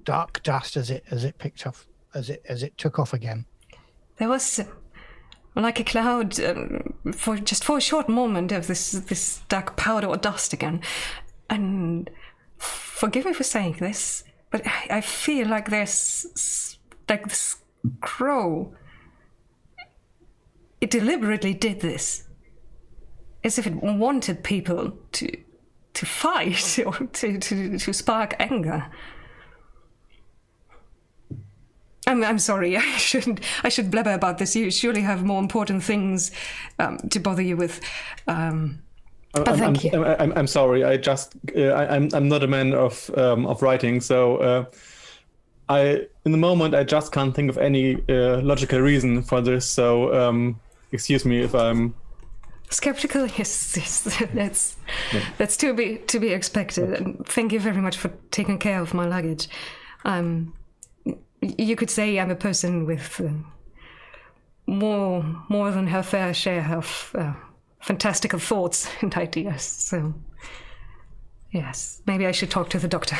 dark dust as it picked off, as it took off again. There was like a cloud for a short moment of this dark powder or dust again. And forgive me for saying this, but I feel like there's like this crow. It deliberately did this, as if it wanted people to fight or to spark anger. I'm sorry. I should blabber about this. You surely have more important things to bother you with. But thank you. I'm sorry. I'm not a man of writing, so in the moment I just can't think of any logical reason for this. So excuse me if I'm skeptical. Yes, that's to be expected. And thank you very much for taking care of my luggage. You could say I'm a person with more than her fair share of fantastical thoughts and ideas. So, yes, maybe I should talk to the doctor.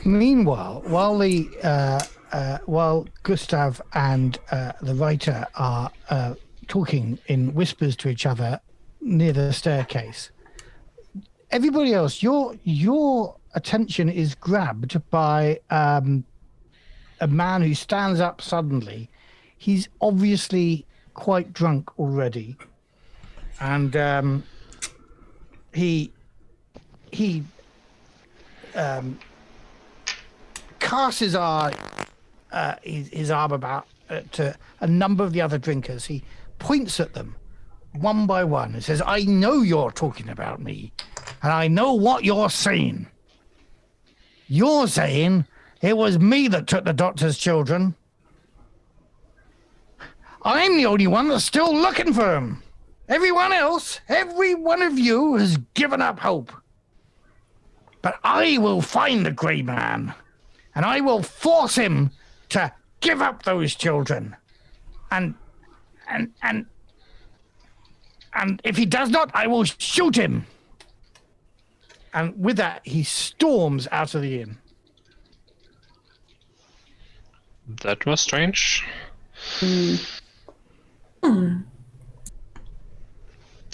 Meanwhile, while Gustav and the writer are talking in whispers to each other near the staircase, everybody else, your attention is grabbed by a man who stands up suddenly. He's obviously quite drunk already, and he casts his arm about to a number of the other drinkers. He points at them one by one and says, "I know you're talking about me, and I know what you're saying. You're saying it was me that took the doctor's children. I'm the only one that's still looking for him. Everyone else, every one of you has given up hope. But I will find the Grey Man, and I will force him to give up those children. And if he does not, I will shoot him." And with that, he storms out of the inn. That was strange.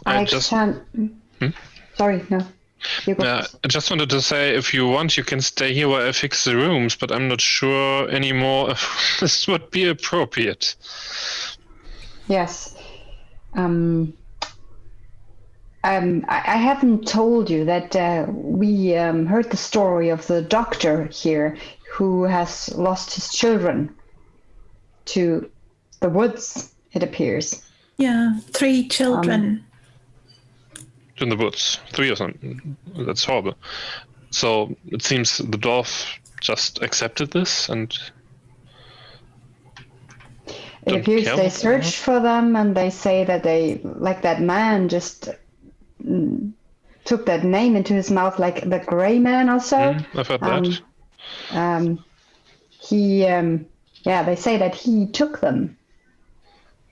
I just can't. Sorry, no. You go. I just wanted to say, if you want, you can stay here while I fix the rooms, but I'm not sure anymore if this would be appropriate. Yes. I haven't told you that we heard the story of the doctor here who has lost his children to the woods, it appears. Yeah, 3 children. In the woods, 3 or something. That's horrible. So it seems the dwarf just accepted this and It appears they searched for them, and they say that they, like that man, just took that name into his mouth, like the Grey Man or so. I've heard that. They say that he took them.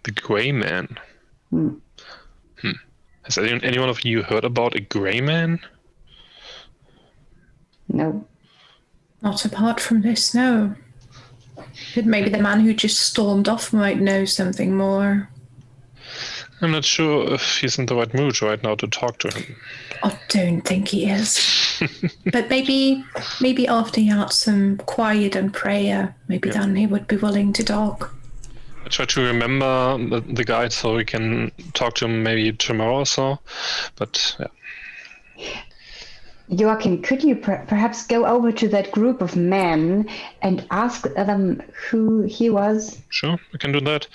The Grey Man. Has anyone of you heard about a Grey Man? No. Not apart from this, no. But maybe the man who just stormed off might know something more. I'm not sure if he's in the right mood right now to talk to him. I don't think he is. But maybe after he had some quiet and prayer, then he would be willing to talk. I try to remember the guide so we can talk to him maybe tomorrow or so. But yeah. Joachim, could you perhaps go over to that group of men and ask them who he was? Sure, I can do that.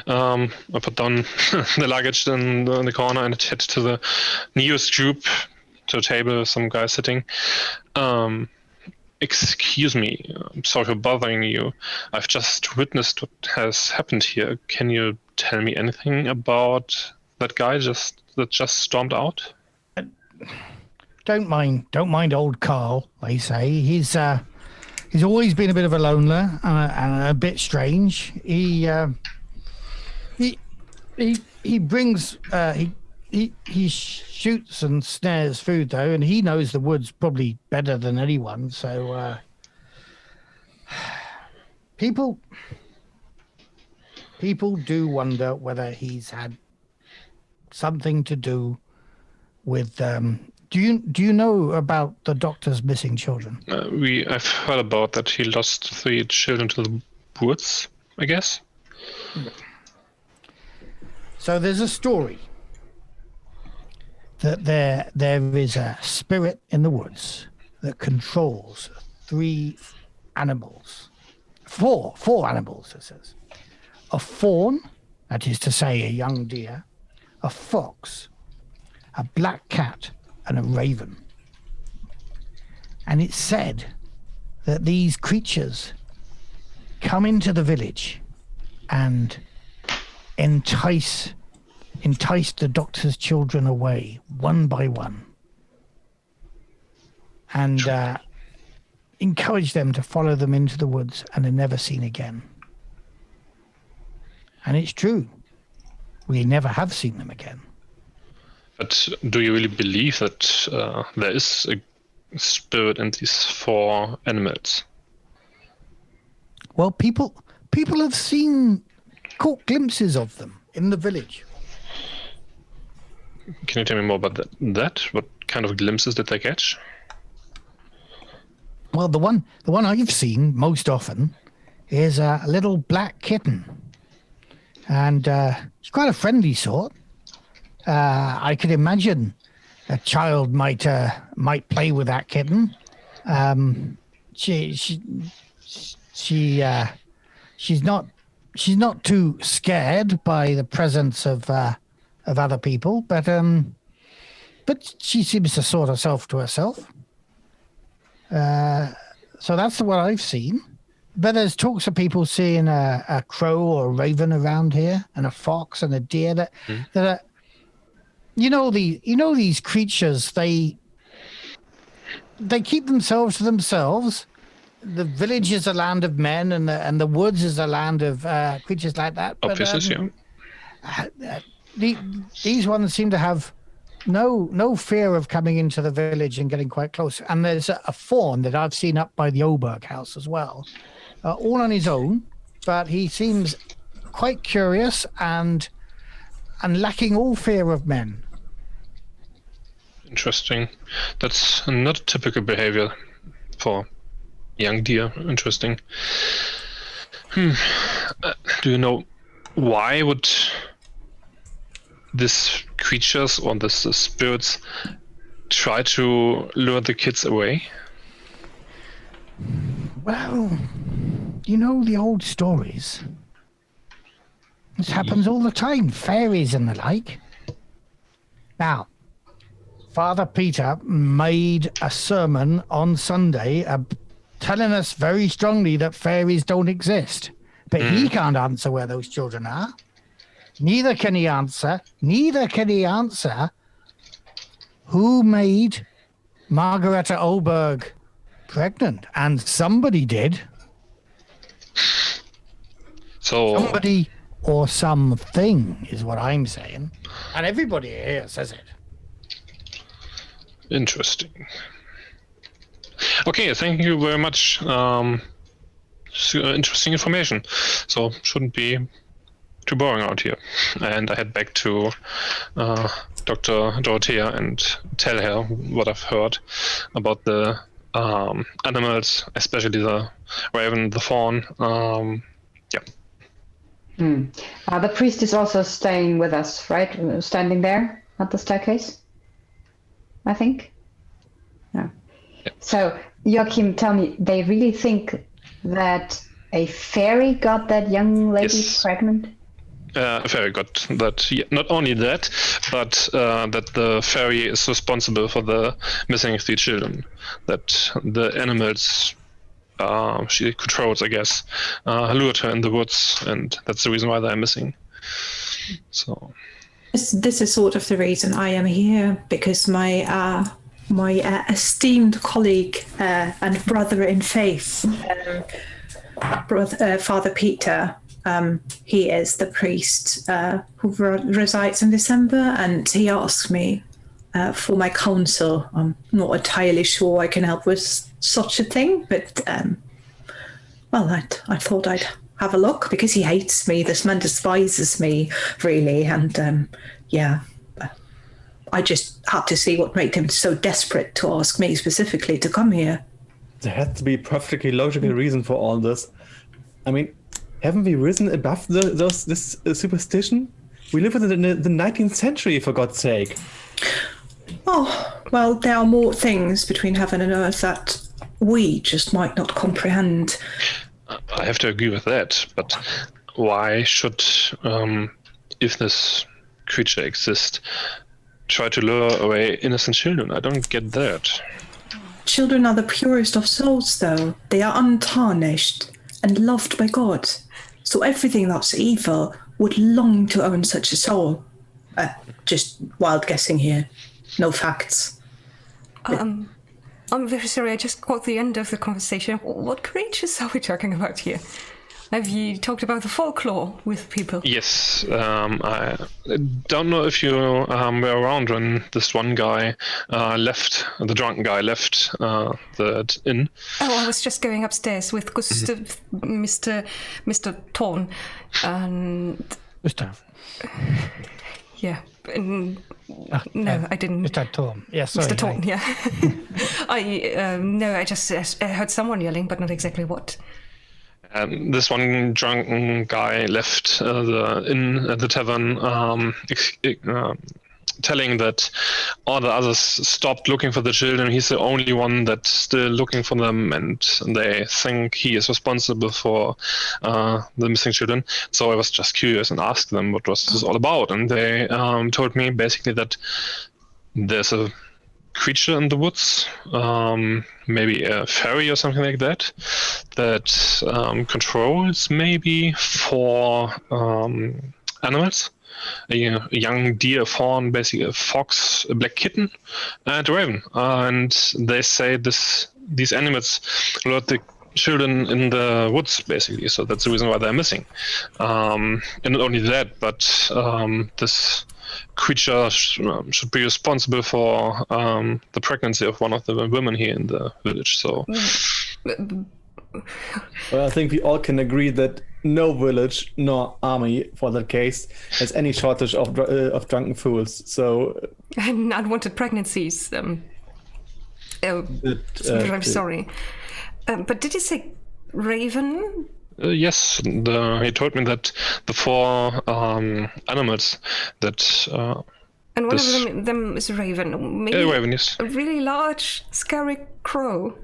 I put down the luggage in the corner and head to the nearest group, to a table with some guy sitting. Excuse me, I'm sorry for bothering you. I've just witnessed what has happened here. Can you tell me anything about that guy that just stormed out? Don't mind old Carl, they say. He's always been a bit of a loner and a bit strange. He brings he shoots and snares food though, and he knows the woods probably better than anyone. So people people do wonder whether he's had something to do with. Do you know about the doctor's missing children? I've heard about that. He lost 3 children to the woods, I guess. So there's a story that there is a spirit in the woods that controls 3 animals, four animals, it says. A fawn, that is to say a young deer, a fox, a black cat, and a raven. And it's said that these creatures come into the village and entice the doctor's children away one by one and encourage them to follow them into the woods, and they're never seen again. And it's true. We never have seen them again. But do you really believe that there is a spirit in these 4 animals? Well, people have caught glimpses of them in the village. Can you tell me more about that? What kind of glimpses did they catch? Well, the one I've seen most often is a little black kitten, and it's quite a friendly sort. I could imagine a child might play with that kitten. She's not too scared by the presence of other people, but she seems to sort herself to herself. So that's what I've seen. But there's talks of people seeing a crow or a raven around here, and a fox and a deer that are, these creatures, they keep themselves to themselves. The village is a land of men, and the woods is a land of creatures like that. Obviously, these ones seem to have no fear of coming into the village and getting quite close. And there's a fawn that I've seen up by the Oberg house as well, all on his own, but he seems quite curious and lacking all fear of men. Interesting. That's not typical behavior for young deer. Interesting. Do you know why would these creatures or these spirits try to lure the kids away? Well, you know the old stories. This happens all the time, fairies and the like. Now, Father Peter made a sermon on Sunday telling us very strongly that fairies don't exist. But he can't answer where those children are. Neither can he answer who made Margareta Oberg pregnant. And somebody did. So somebody or something is what I'm saying. And everybody here says it. Interesting. Okay, thank you very much. Interesting information. So shouldn't be too boring out here. And I head back to Dr. Dorothea and tell her what I've heard about the animals, especially the raven, the fawn. The priest is also staying with us, right? Standing there at the staircase, I think. Yeah. So, Joachim, tell me, they really think that a fairy got that young lady pregnant? A fairy got that. Yeah, not only that, but that the fairy is responsible for the missing 3 children. That the animals she controls, I guess, lured her in the woods, and that's the reason why they're missing. So this is sort of the reason I am here, because my esteemed colleague and brother in faith, Father Peter, he is the priest who resides in December, and he asked me for my counsel. I'm not entirely sure I can help with such a thing, but I thought I'd have a look? Because he hates me. This man despises me, really. And I just had to see what made him so desperate to ask me specifically to come here. There has to be a perfectly logical reason for all this. I mean, haven't we risen above this superstition? We live in the 19th century, for God's sake. Oh, well, there are more things between heaven and earth that we just might not comprehend. I have to agree with that, but why should, if this creature exists, try to lure away innocent children? I don't get that. Children are the purest of souls, though. They are untarnished and loved by God. So everything that's evil would long to own such a soul. Just wild guessing here. No facts. I'm very sorry, I just caught the end of the conversation. What creatures are we talking about here? Have you talked about the folklore with people? Yes, I don't know if you were around when this one guy left, the drunken guy left the inn. Oh, I was just going upstairs with Gustav, Mr. Torn, and... Gustav. Yeah, and... No, I didn't. Mr. Torn. Yeah, sorry. Mr. Torn, yeah. I just heard someone yelling, but not exactly what. This one drunken guy left the inn at the tavern, telling that all the others stopped looking for the children. He's the only one that's still looking for them, and they think he is responsible for the missing children. So I was just curious and asked them what was this all about, and they told me basically that there's a creature in the woods, maybe a fairy or something like that, that controls maybe 4 animals. A young deer, a fawn, basically a fox, a black kitten, and a raven. And they say these animals lure the children in the woods, basically. So that's the reason why they're missing. And not only that, but this creature should be responsible for the pregnancy of one of the women here in the village. So, well, I think we all can agree that no village nor army, for that case, has any shortage of drunken fools. So, And unwanted pregnancies. I'm sorry. But did you say raven? Yes, he told me that the 4 animals that... and one of them is a raven. Maybe a raven, yes. A really large, scary crow.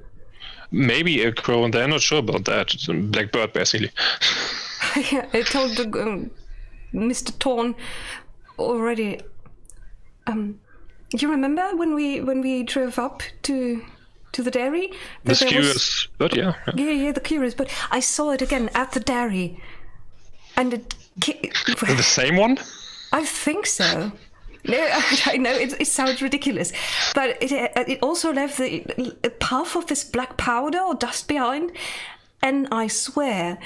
Maybe a crow, and they're not sure about that. It's a black bird, basically. Yeah, I told Mr. Torn already. You remember when we drove up to the dairy? The curious bird, yeah. Yeah, the curious bird. I saw it again at the dairy, and The same one? I think so. No, I know it sounds ridiculous, but it also left a puff of this black powder or dust behind, and I swear,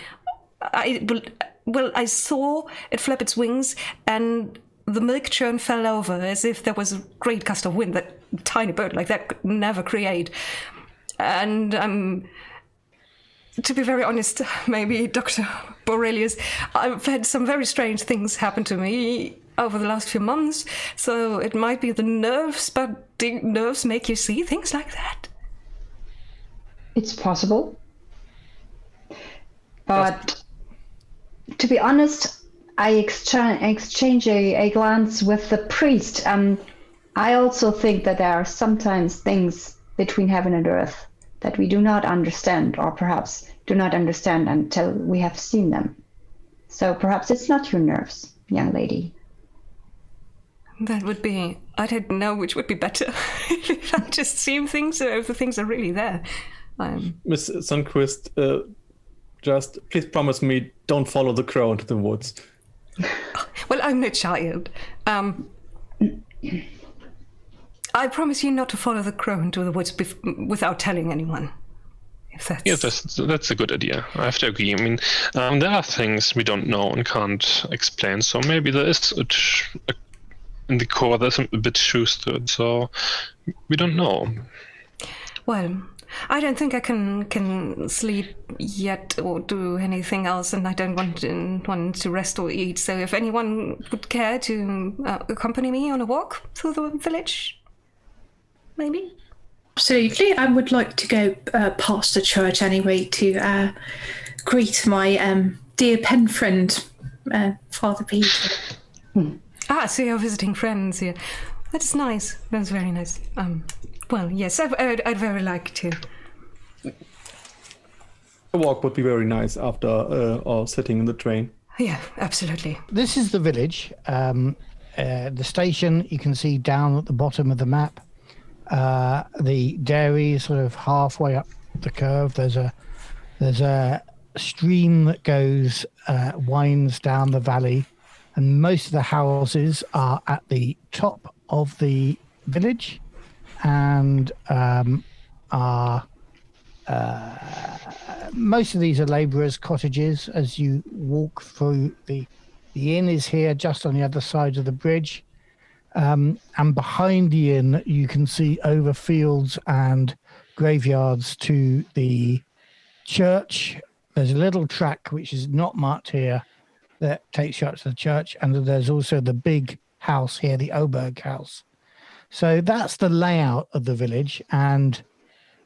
I saw it flap its wings, and the milk churn fell over as if there was a great gust of wind that a tiny bird like that could never create. And to be very honest, maybe Dr. Borelius, I've had some very strange things happen to me over the last few months, so it might be the nerves, but do nerves make you see things like that? It's possible. But to be honest, I exchange a glance with the priest. I also think that there are sometimes things between heaven and earth that we do not understand, or perhaps do not understand until we have seen them. So perhaps it's not your nerves, young lady. That would be... I don't know which would be better. If I just assume things, or if the things are really there. Miss Sundquist, just please promise me don't follow the crow into the woods. Well, I'm no child. I promise you not to follow the crow into the woods without telling anyone. If that's... Yeah, that's a good idea. I have to agree. I mean, there are things we don't know and can't explain, so maybe there is in the core there's a bit truth to it, so we don't know. Well, I don't think I can sleep yet or do anything else, and I don't want to rest or eat. So if anyone would care to accompany me on a walk through the village, maybe? Absolutely. I would like to go past the church anyway to greet my dear pen friend, Father Peter. So you're visiting friends here. That's nice. That's very nice. Well, yes, I'd very like to. A walk would be very nice after or sitting in the train. Yeah, absolutely. This is the village. The station you can see down at the bottom of the map. The dairy is sort of halfway up the curve. There's a stream that goes winds down the valley, and most of the houses are at the top of the village, and most of these are labourers' cottages. As you walk through, the inn is here just on the other side of the bridge. And behind the inn, you can see over fields and graveyards to the church. There's a little track, which is not marked here, that takes you up to the church. And there's also the big house here, the Oberg house. So that's the layout of the village. And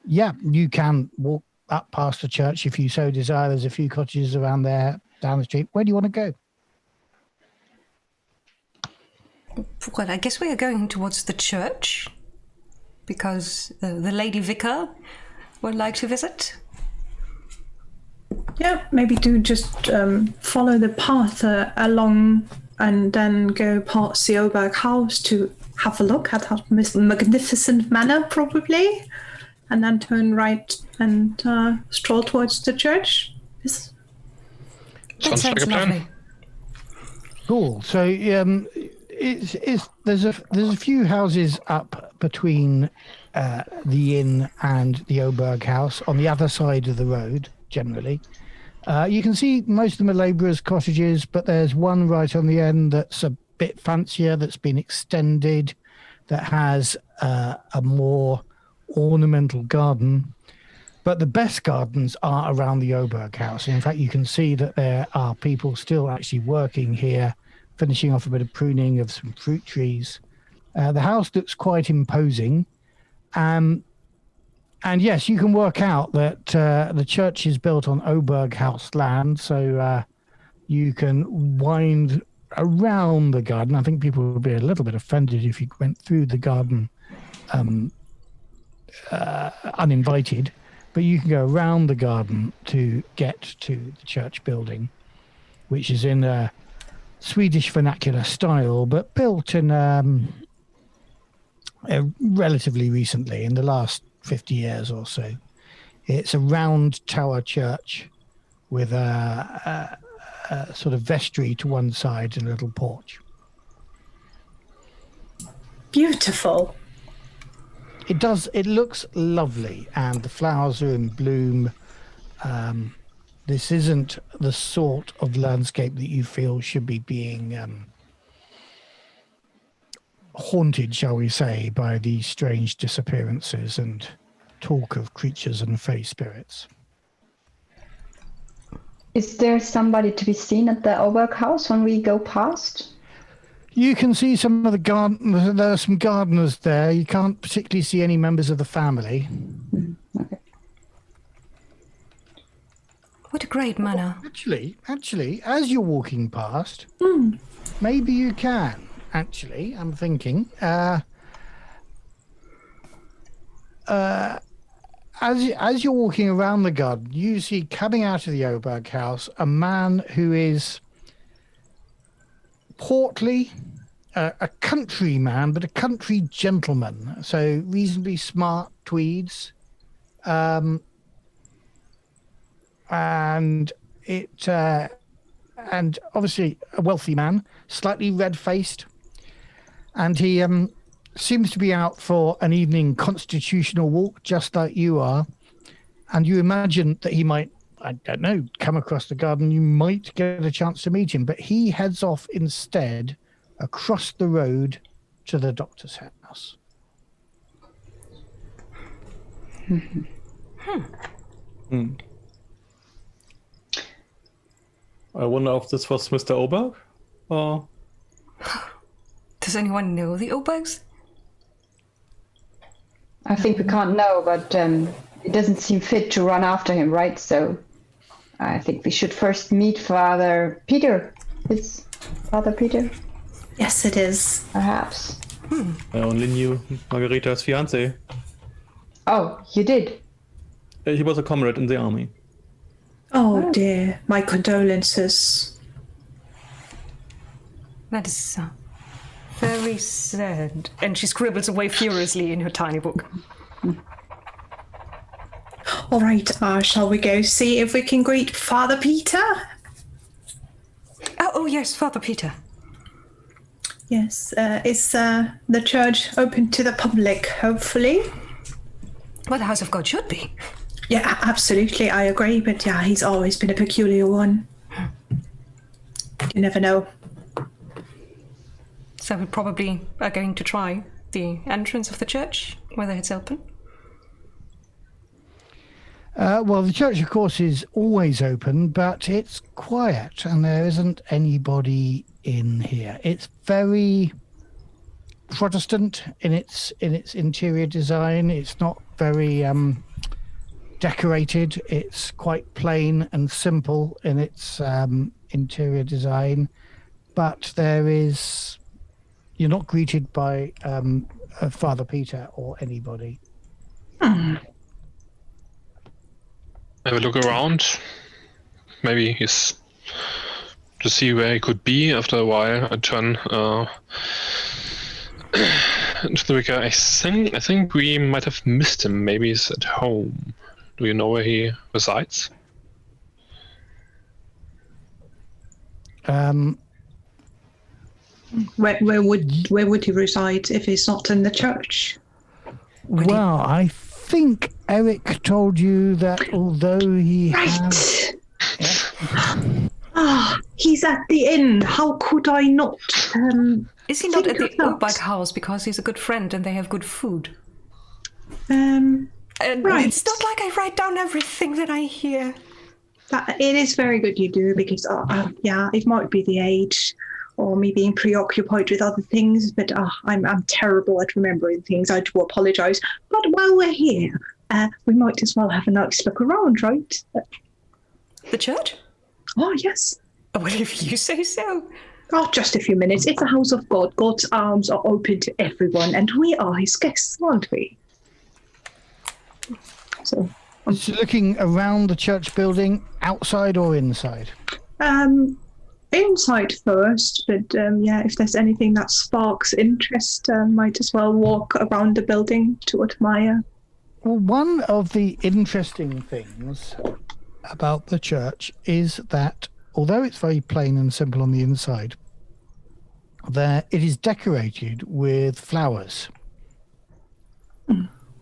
yeah, you can walk up past the church if you so desire. There's a few cottages around there down the street. Where do you want to go? Well, I guess we are going towards the church because the Lady Vicar would like to visit. Yeah, maybe do just follow the path along and then go past the Oberg house to have a look at that magnificent manor, probably, and then turn right and stroll towards the church. Sounds like a plan. Lovely. Cool. So there's a few houses up between the inn and the Oberg house on the other side of the road. Generally, you can see most of them are labourers' cottages, but there's one right on the end that's a bit fancier, that's been extended, that has a more ornamental garden. But the best gardens are around the Oberg house. In fact, you can see that there are people still actually working here, finishing off a bit of pruning of some fruit trees. The house looks quite imposing. And yes, you can work out that the church is built on Oberg house land, so you can wind around the garden. I think people would be a little bit offended if you went through the garden uninvited, but you can go around the garden to get to the church building, which is in a Swedish vernacular style, but built in relatively recently, in the last 50 years or so. It's a round tower church with a sort of vestry to one side and a little porch. Beautiful. It looks lovely, and the flowers are in bloom. This isn't the sort of landscape that you feel should be being haunted, shall we say, by these strange disappearances and talk of creatures and fey spirits. Is there somebody to be seen at the Oberg house when we go past? You can see some of the garden. There are some gardeners there. You can't particularly see any members of the family. Okay. What a great manor. Actually, as you're walking past, maybe you can. Actually, I'm thinking. As you're walking around the garden, you see coming out of the Oberg house a man who is portly, a country man, but a country gentleman. So reasonably smart tweeds, and obviously a wealthy man, slightly red-faced, and he seems to be out for an evening constitutional walk, just like you are. And you imagine that he might, I don't know, come across the garden. You might get a chance to meet him, but he heads off instead across the road to the doctor's house. I wonder if this was Mr. Oberg? Or... Does anyone know the Obergs? I think we can't know, but it doesn't seem fit to run after him, right? So I think we should first meet Father Peter. It's Father Peter? Yes, it is. Perhaps. I only knew Margarita's fiancé. Oh, you did? He was a comrade in the army. Oh dear, my condolences. That is very sad. And she scribbles away furiously in her tiny book. All right, shall we go see if we can greet Father Peter? Oh yes, Father Peter. Yes, is the church open to the public, hopefully? Well, the House of God should be. Yeah, absolutely, I agree, but yeah, he's always been a peculiar one. You never know. So we probably are going to try the entrance of the church, whether it's open. Well, the church, of course, is always open, but it's quiet and there isn't anybody in here. It's very Protestant in its interior design. It's not very decorated. It's quite plain and simple in its interior design. But you're not greeted by Father Peter or anybody. Have a look around. Maybe he's to see where he could be. After a while, I turn into the vicar. I think we might have missed him. Maybe he's at home. Do you know where he resides? Where would he reside if he's not in the church? Well, I think Eric told you that although he Right. He's at the inn. How could I not? Is he not think at the of that. Oberg house because he's a good friend and they have good food? Right. It's not like I write down everything that I hear. It is very good you do because, yeah, it might be the age or me being preoccupied with other things, but I'm terrible at remembering things. I do apologise. But while we're here, we might as well have a nice look around, right? The church? Oh, yes. Well, if you say so. Oh, just a few minutes. It's the house of God. God's arms are open to everyone, and we are his guests, aren't we? So, looking around the church building, outside or inside? Inside first, but yeah, if there's anything that sparks interest, might as well walk around the building to admire. Well, one of the interesting things about the church is that although it's very plain and simple on the inside, it is decorated with flowers.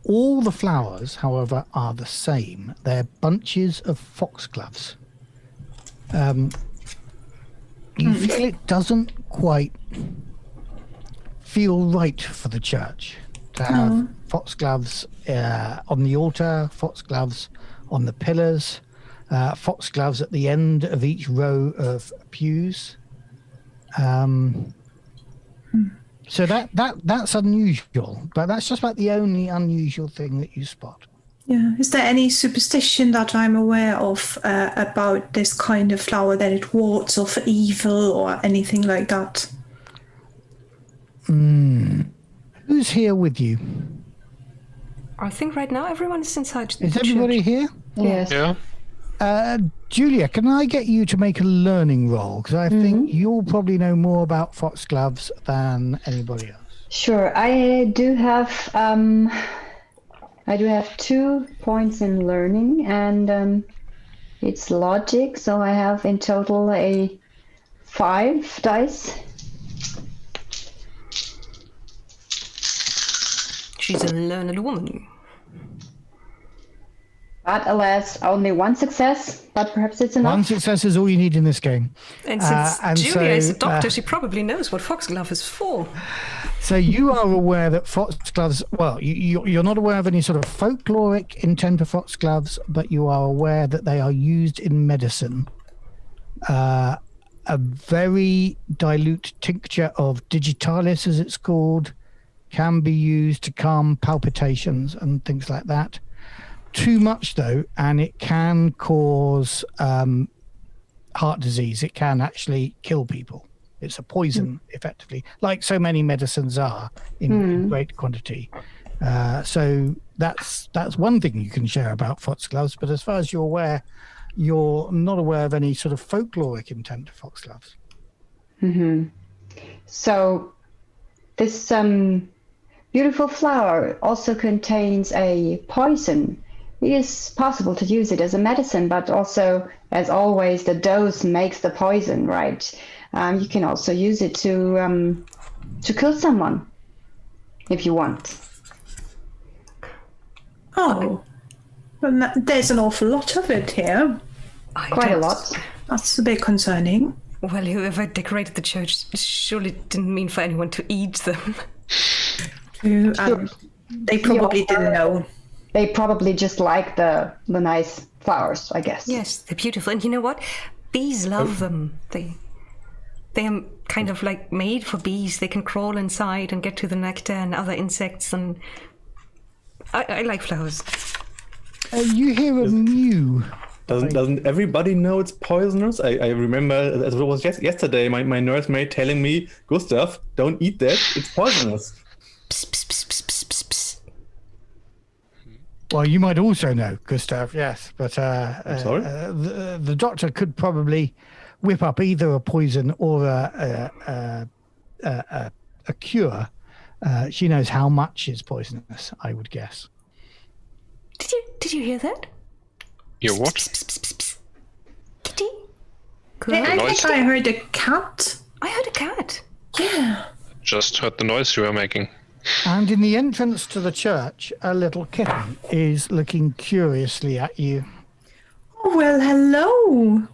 All the flowers, however, are the same. They're bunches of foxgloves. You feel it doesn't quite feel right for the church to have foxgloves on the altar, foxgloves on the pillars, foxgloves at the end of each row of pews. So that's unusual, but that's just about the only unusual thing that you spot. Yeah. Is there any superstition that I'm aware of about this kind of flower, that it wards off evil or anything like that? Who's here with you? I think right now everyone is inside the Is church. everybody here? Yes. Yeah. Julia, can I get you to make a learning roll? Because I think you'll probably know more about foxgloves than anybody else. Sure. I do have 2 points in learning, and it's logic. So I have in total a 5 dice. She's a learned woman. But alas, only 1 success. But perhaps it's enough. 1 success is all you need in this game. And since and Julia is a so, doctor, she probably knows what foxglove is for. So you are aware that foxgloves, well, you're not aware of any sort of folkloric intent of foxgloves, but you are aware that they are used in medicine. A very dilute tincture of digitalis, as it's called, can be used to calm palpitations and things like that. Too much, though, and it can cause heart disease. It can actually kill people. It's a poison, effectively, like so many medicines are in great quantity. So that's one thing you can share about foxgloves. But as far as you're aware, you're not aware of any sort of folkloric intent of foxgloves. So this beautiful flower also contains a poison. It is possible to use it as a medicine, but also, as always, the dose makes the poison, right? You can also use it to kill someone if you want. Oh, well, there's an awful lot of it here. Quite a lot. That's a bit concerning. Well, whoever decorated the church surely didn't mean for anyone to eat them. They probably didn't know. They probably just like the nice flowers, I guess. Yes, they're beautiful. And you know what? Bees love them. They are kind of like made for bees. They can crawl inside and get to the nectar and other insects. And I like flowers. You hear a mew. Doesn't everybody know it's poisonous? I remember, as it was yesterday, my nursemaid telling me, Gustav, don't eat that, it's poisonous. Psst, psst, psst, psst, psst, psst, psst. Well, you might also know, Gustav, yes. But I'm sorry? The doctor could probably whip up either a poison or a cure. She knows how much is poisonous, I would guess. Did you hear that? Hear what? Kitty? I think I heard a cat. I heard a cat. Yeah. Just heard the noise you were making. And in the entrance to the church, a little kitten is looking curiously at you. Oh, well, hello.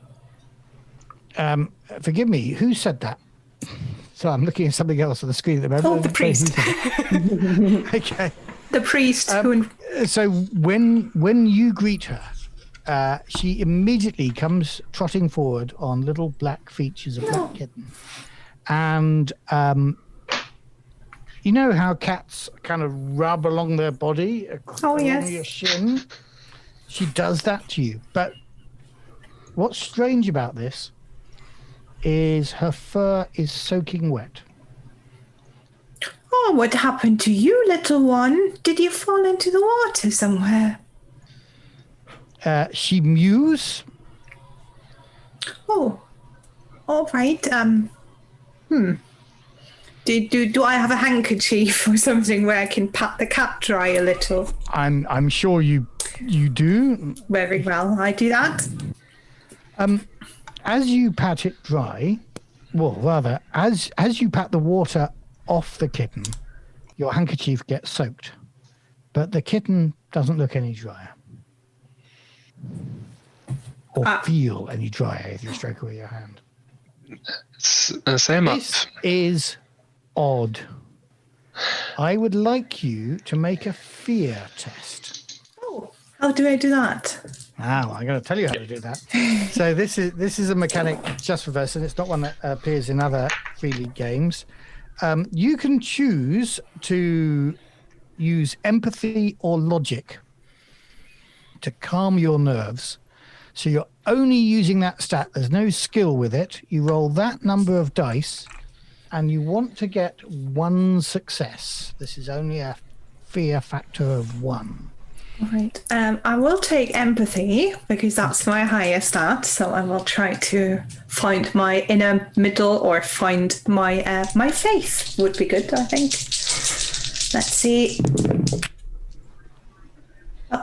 Forgive me, who said that? So I'm looking at something else on the screen at the moment. Oh, the priest. Okay. The priest So when you greet her, she immediately comes trotting forward on little black feet. She's a black kitten. And you know how cats kind of rub along their body, along your shin? She does that to you. But what's strange about this is her fur is soaking wet. Oh, what happened to you, little one? Did you fall into the water somewhere? She mews. Oh, all right. Do I have a handkerchief or something where I can pat the cat dry a little? I'm sure you do. Very well, I do that. As you pat it dry, well, rather, as you pat the water off the kitten, your handkerchief gets soaked, but the kitten doesn't look any drier or feel any drier if you stroke away your hand. Same up. This is odd. I would like you to make a fear test. Oh, how do I do that? Now I'm going to tell you how to do that. So this is a mechanic just for Vaesen. It's not one that appears in other Free League games. You can choose to use empathy or logic to calm your nerves. So you're only using that stat. There's no skill with it. You roll that number of dice, and you want to get one success. This is only a fear factor of 1. Right. I will take empathy because that's my highest stat. So I will try to find my inner middle or find my my faith would be good, I think. Let's see.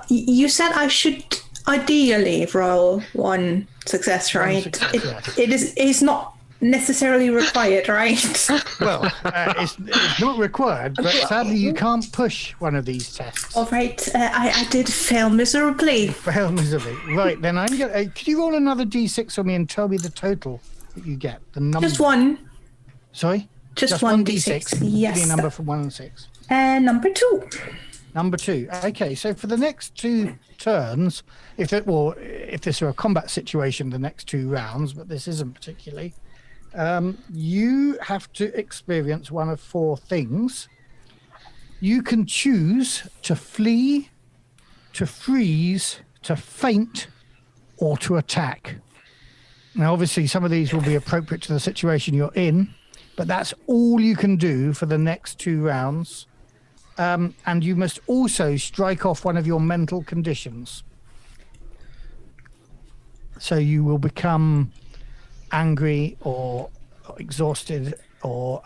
You said I should ideally roll one success, right? It's not necessarily required, right? Well, it's not required, but sadly you can't push one of these tests. All right, I did fail miserably. Fail miserably. Right, then I'm going to... could you roll another d6 for me and tell me the total that you get? The number. Just one. Sorry? Just 1d6. Yes. Any number from 1 and 6. And number 2. Number 2. Okay, so for the next 2 turns, if this were a combat situation, the next 2 rounds, but this isn't particularly, you have to experience one of 4 things. You can choose to flee, to freeze, to faint, or to attack. Now, obviously, some of these will be appropriate to the situation you're in, but that's all you can do for the next 2 rounds. And you must also strike off one of your mental conditions. So you will become angry or exhausted or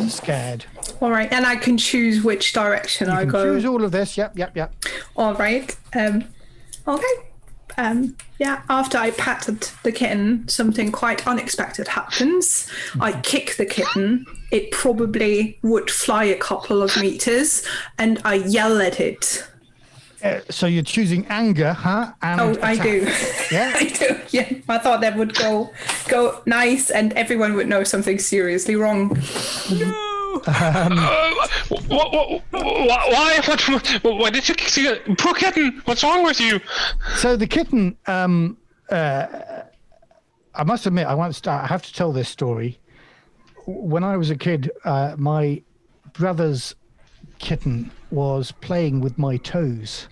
scared. All right, and I can choose which direction I go. Choose all of this. Yep. All right. Okay. Yeah, after I patted the kitten, something quite unexpected happens. I kick the kitten. It probably would fly a couple of meters, and I yell at it. So you're choosing anger, huh? And I do. Yeah? I do. Yeah, I thought that would go nice, and everyone would know something seriously wrong. Why? Why did you kick the poor kitten? What's wrong with you? So the kitten, I must admit, I have to tell this story. When I was a kid, my brother's kitten was playing with my toes,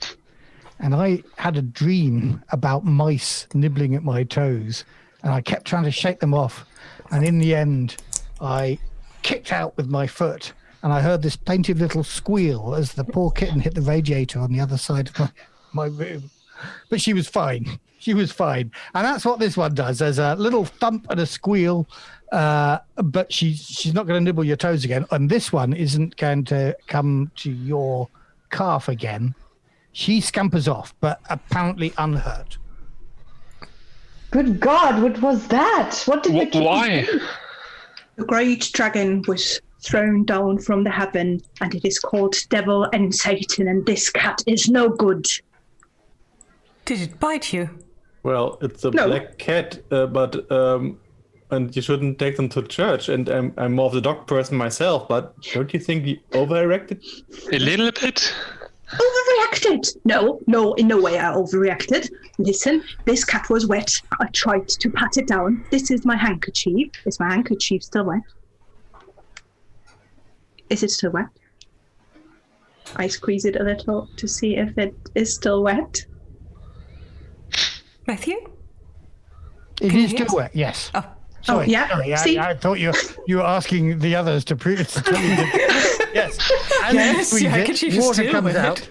and I had a dream about mice nibbling at my toes, and I kept trying to shake them off, and in the end, I kicked out with my foot, and I heard this plaintive little squeal as the poor kitten hit the radiator on the other side of my room. But she was fine. She was fine. And that's what this one does. There's a little thump and a squeal, but she's not going to nibble your toes again. And this one isn't going to come to your calf again. She scampers off, but apparently unhurt. Good God, what was that? What did the kitten Why? do? The great dragon was thrown down from the heaven, and it is called Devil and Satan, and this cat is no good. Did it bite you? Well, it's a No. black cat, and you shouldn't take them to church. And I'm more of the dog person myself, but don't you think we overreacted? A little bit? Overreacted? No, in no way I overreacted. Listen, this cat was wet. I tried to pat it down. This is my handkerchief. Is my handkerchief still wet? Is it still wet? I squeeze it a little to see if it is still wet. Matthew? It Can is you hear still us? wet, yes. Oh. Sorry, yeah. sorry. See? I thought you were asking the others to prove it. To tell you that, yes. As you Yes, squeeze your it, handkerchief is water still comes wet. out.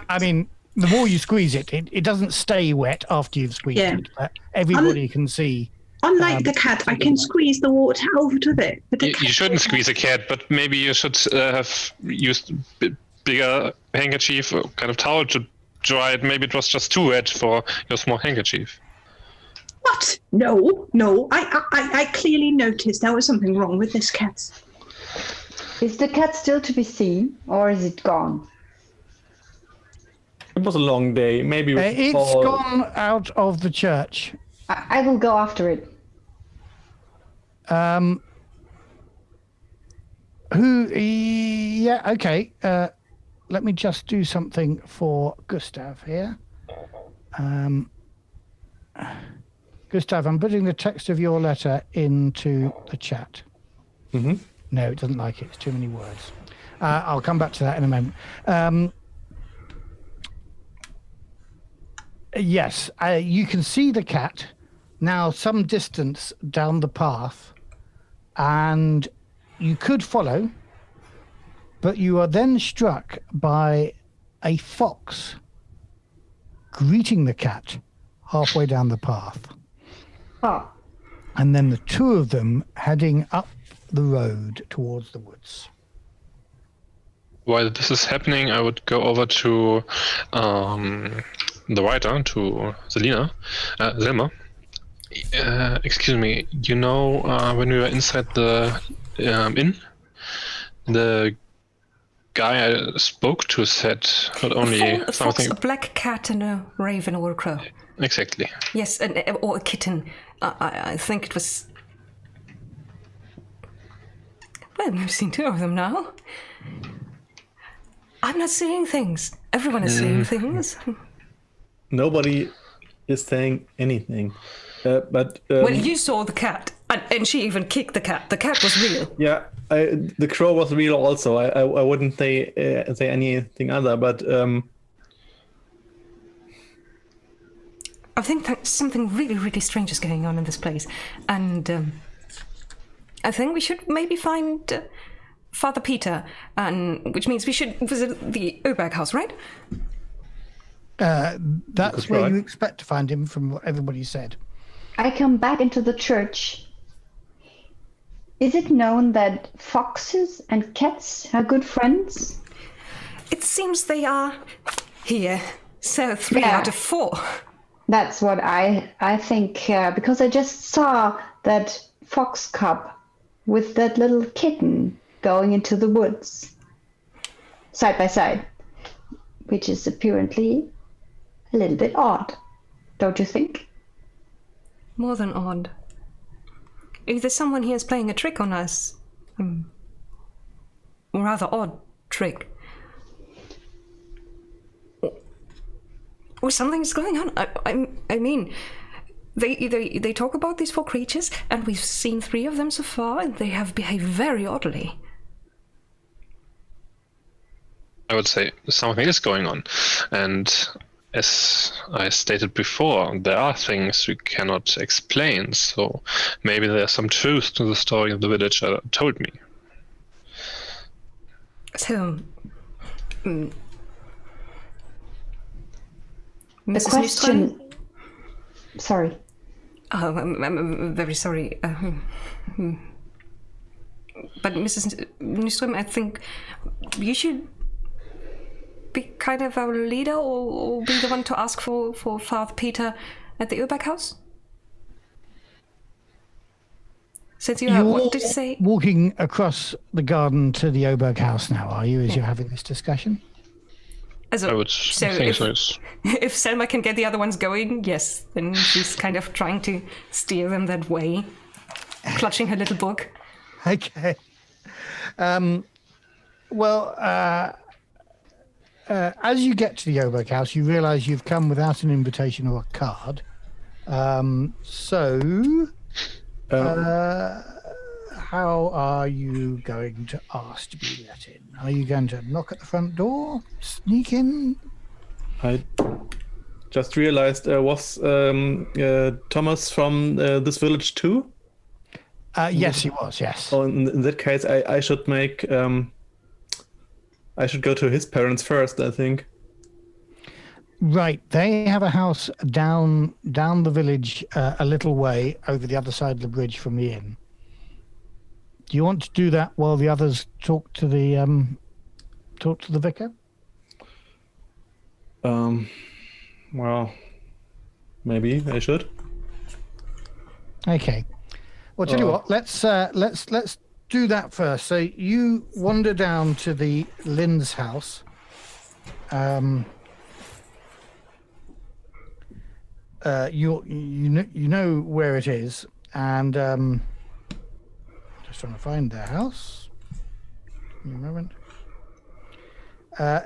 I mean, the more you squeeze it, it doesn't stay wet after you've squeezed Yeah. it. But everybody can see. Unlike the cat, I can squeeze the water out of it. But the You cat shouldn't squeeze a cat, but maybe you should have used bigger handkerchief or kind of towel to dry it. Maybe it was just too wet for your small handkerchief. What? No. I clearly noticed there was something wrong with this cat. Is the cat still to be seen, or is it gone? It was a long day. Maybe It's gone out of the church. I will go after it. Yeah, okay. Let me just do something for Gustav here. Gustav, I'm putting the text of your letter into the chat. Mm-hmm. No, it doesn't like it. It's too many words. I'll come back to that in a moment. Yes, you can see the cat now some distance down the path, and you could follow, but you are then struck by a fox greeting the cat halfway down the path. Oh, And then the two of them heading up the road towards the woods. While this is happening, I would go over to the writer, to Selina, excuse me, you know, when we were inside the inn, the guy I spoke to said not only A something... fox, a black cat, and a raven or a crow. Exactly. Yes, or a kitten. I think it was... Well, I've seen 2 of them now. I'm not seeing things. Everyone is seeing things. Nobody is saying anything. But Well, you saw the cat, and she even kicked the cat. The cat was real. yeah, the crow was real also. I wouldn't say anything other, but I think that something really, really strange is going on in this place, and I think we should maybe find Father Peter, and which means we should visit the Oberg house, right? That's where you expect to find him from what everybody said. I come back into the church. Is it known that foxes and cats are good friends? It seems they are here. So 3 Yeah. out of 4. That's what I think, because I just saw that fox cub with that little kitten going into the woods, side by side, which is apparently a little bit odd, don't you think? More than odd. Either someone here is playing a trick on us. A rather odd trick. Or something's going on. I mean, they talk about these 4 creatures, and we've seen 3 of them so far, and they have behaved very oddly. I would say something is going on, and as I stated before, there are things we cannot explain, so maybe there's some truth to the story the villager told me. So, The Mrs. question. Nyström? Sorry. Oh, I'm very sorry. But Mrs. Nyström, I think you should be kind of our leader, or be the one to ask for Father Peter at the Oberg house? Since you are, what did you say? Walking across the garden to the Oberg house now, are you, as you're having this discussion? I would think so. If Selma can get the other ones going, yes, then she's kind of trying to steer them that way, clutching her little book. Okay. As you get to the Oberg house, you realise you've come without an invitation or a card. How are you going to ask to be let in? Are you going to knock at the front door? Sneak in? I just realized, was Thomas from this village too? Yes, he was, yes. Oh, in that case, I should make... I should go to his parents first, I think. Right, they have a house down the village a little way over the other side of the bridge from the inn. Do you want to do that while the others talk to the vicar? Well, maybe I should. Okay. Well, tell you what, let's do that first. So you wander down to the Lynn's house. You know where it is, and just trying to find their house. Give me a moment.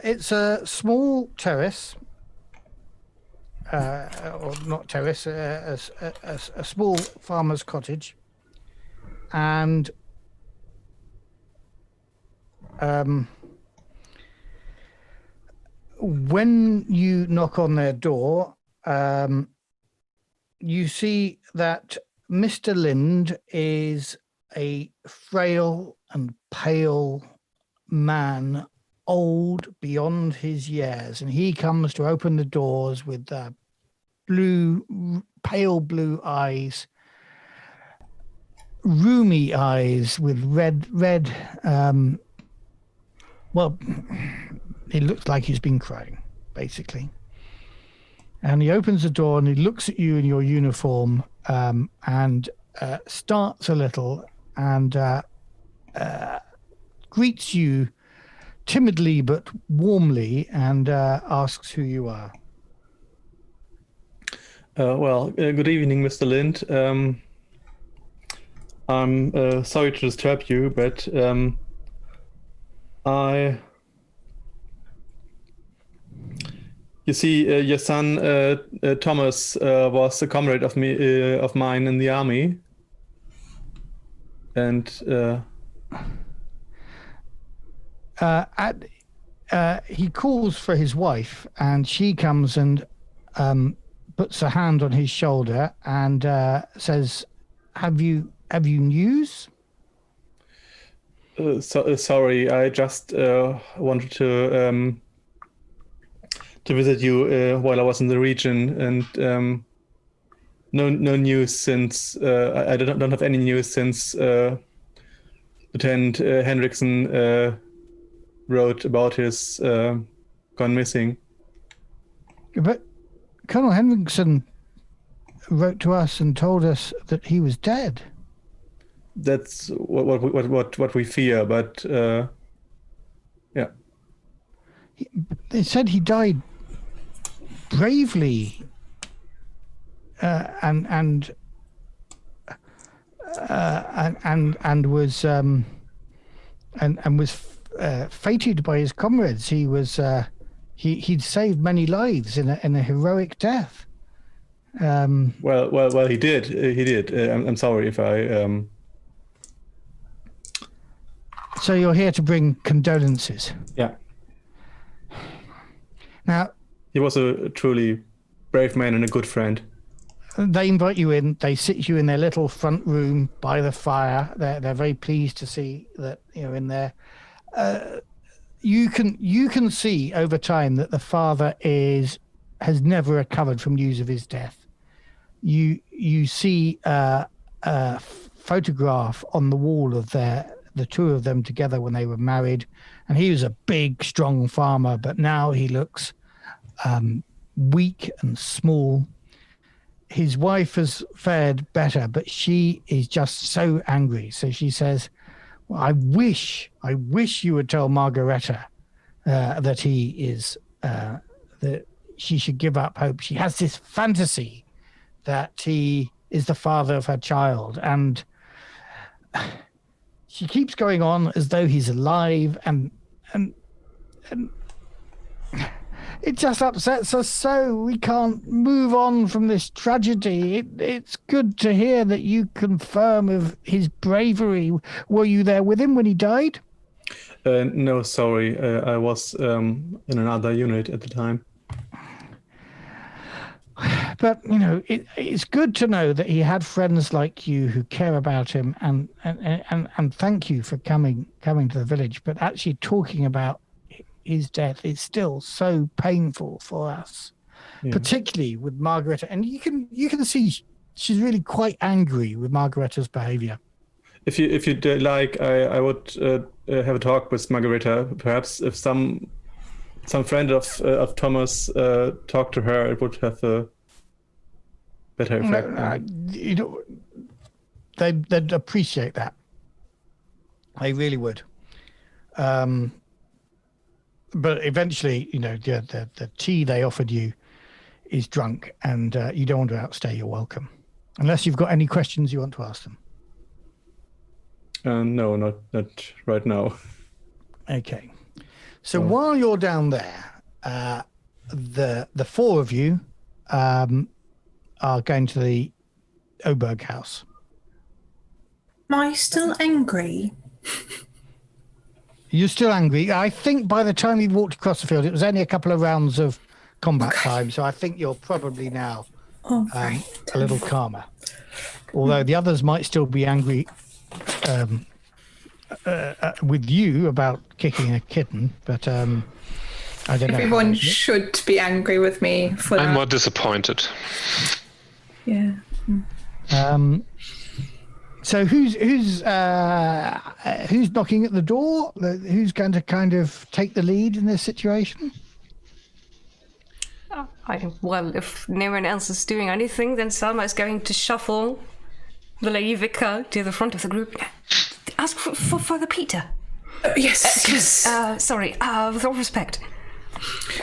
It's a small terrace, or not terrace, a small farmer's cottage, and when you knock on their door, you see that Mr. Lind is a frail and pale man, old beyond his years, and he comes to open the doors with pale blue eyes, roomy eyes with red. Well, it looks like he's been crying, basically. And he opens the door and he looks at you in your uniform, and starts a little and greets you timidly but warmly, and asks who you are. Good evening, Mr. Lind. I'm sorry to disturb you, but you see, your son Thomas was a comrade of mine in the army, and he calls for his wife, and she comes and puts a hand on his shoulder and says, "Have you news?" Sorry, I just wanted to visit you while I was in the region, and no news since I don't have any news since Lieutenant Henriksen wrote about his gone missing. But Colonel Henriksen wrote to us and told us that he was dead. That's what we fear, but yeah. They said he died bravely, and was fated by his comrades. He was he'd saved many lives in a heroic death. Well, he did. I'm sorry if I. So you're here to bring condolences. Yeah. Now, he was a truly brave man and a good friend. They invite you in. They sit you in their little front room by the fire. They're very pleased to see that you're in there. You can see over time that the father has never recovered from news of his death. You see a photograph on the wall of the two of them together when they were married, and he was a big, strong farmer, but now he looks weak and small. His wife has fared better, but she is just so angry. So she says, well, I wish you would tell Margareta that he is, that she should give up hope. She has this fantasy that he is the father of her child, and she keeps going on as though he's alive, and it just upsets us so. We can't move on from this tragedy. It's good to hear that you confirm of his bravery. Were you there with him when he died? No, sorry. I was in another unit at the time. But, it's good to know that he had friends like you who care about him, and thank you for coming to the village. But actually talking about his death is still so painful for us, particularly with Margareta. And you can see she's really quite angry with Margareta's behavior. If you'd like, I would have a talk with Margareta. Perhaps if some friend of Thomas talked to her, it would have a better effect. They'd appreciate that. They really would. But eventually, the tea they offered you is drunk, and you don't want to outstay your welcome. Unless you've got any questions you want to ask them. No, not right now. Okay. So while you're down there, the four of you are going to the Oberg house. Am I still angry? You're still angry. I think by the time you walked across the field, it was only a couple of rounds of combat time, so I think you're probably now a little calmer. Although the others might still be angry with you about kicking a kitten, but I don't know. Everyone should be angry with me for that. I'm more disappointed. Yeah. So who's knocking at the door? Who's going to kind of take the lead in this situation? Well, if no one else is doing anything, then Selma is going to shuffle the lady vicar to the front of the group. Ask for Father Peter. Yes. Sorry, with all respect.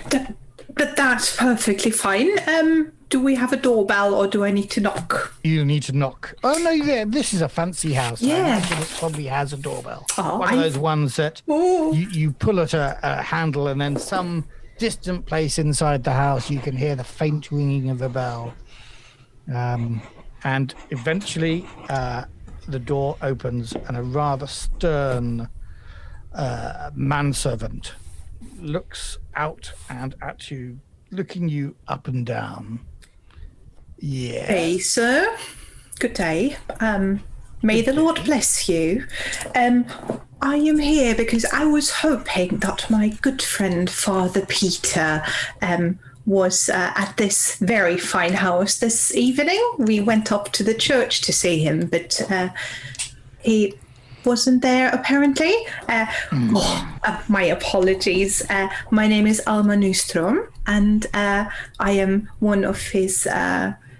But that's perfectly fine. do we have a doorbell or do I need to knock? You need to knock. Oh no, yeah, this is a fancy house. Yeah. I imagine it probably has a doorbell. Oh, One of those ones that Oh. you pull at a handle, and then some distant place inside the house you can hear the faint ringing of a bell. And eventually the door opens, and a rather stern manservant looks out and at you, looking you up and down. Yeah. Hey, sir. Good day. May the Lord bless you. I am here because I was hoping that my good friend Father Peter was at this very fine house this evening. We went up to the church to see him, but he wasn't there apparently. My apologies. My name is Alma Nystrom, and I am one of his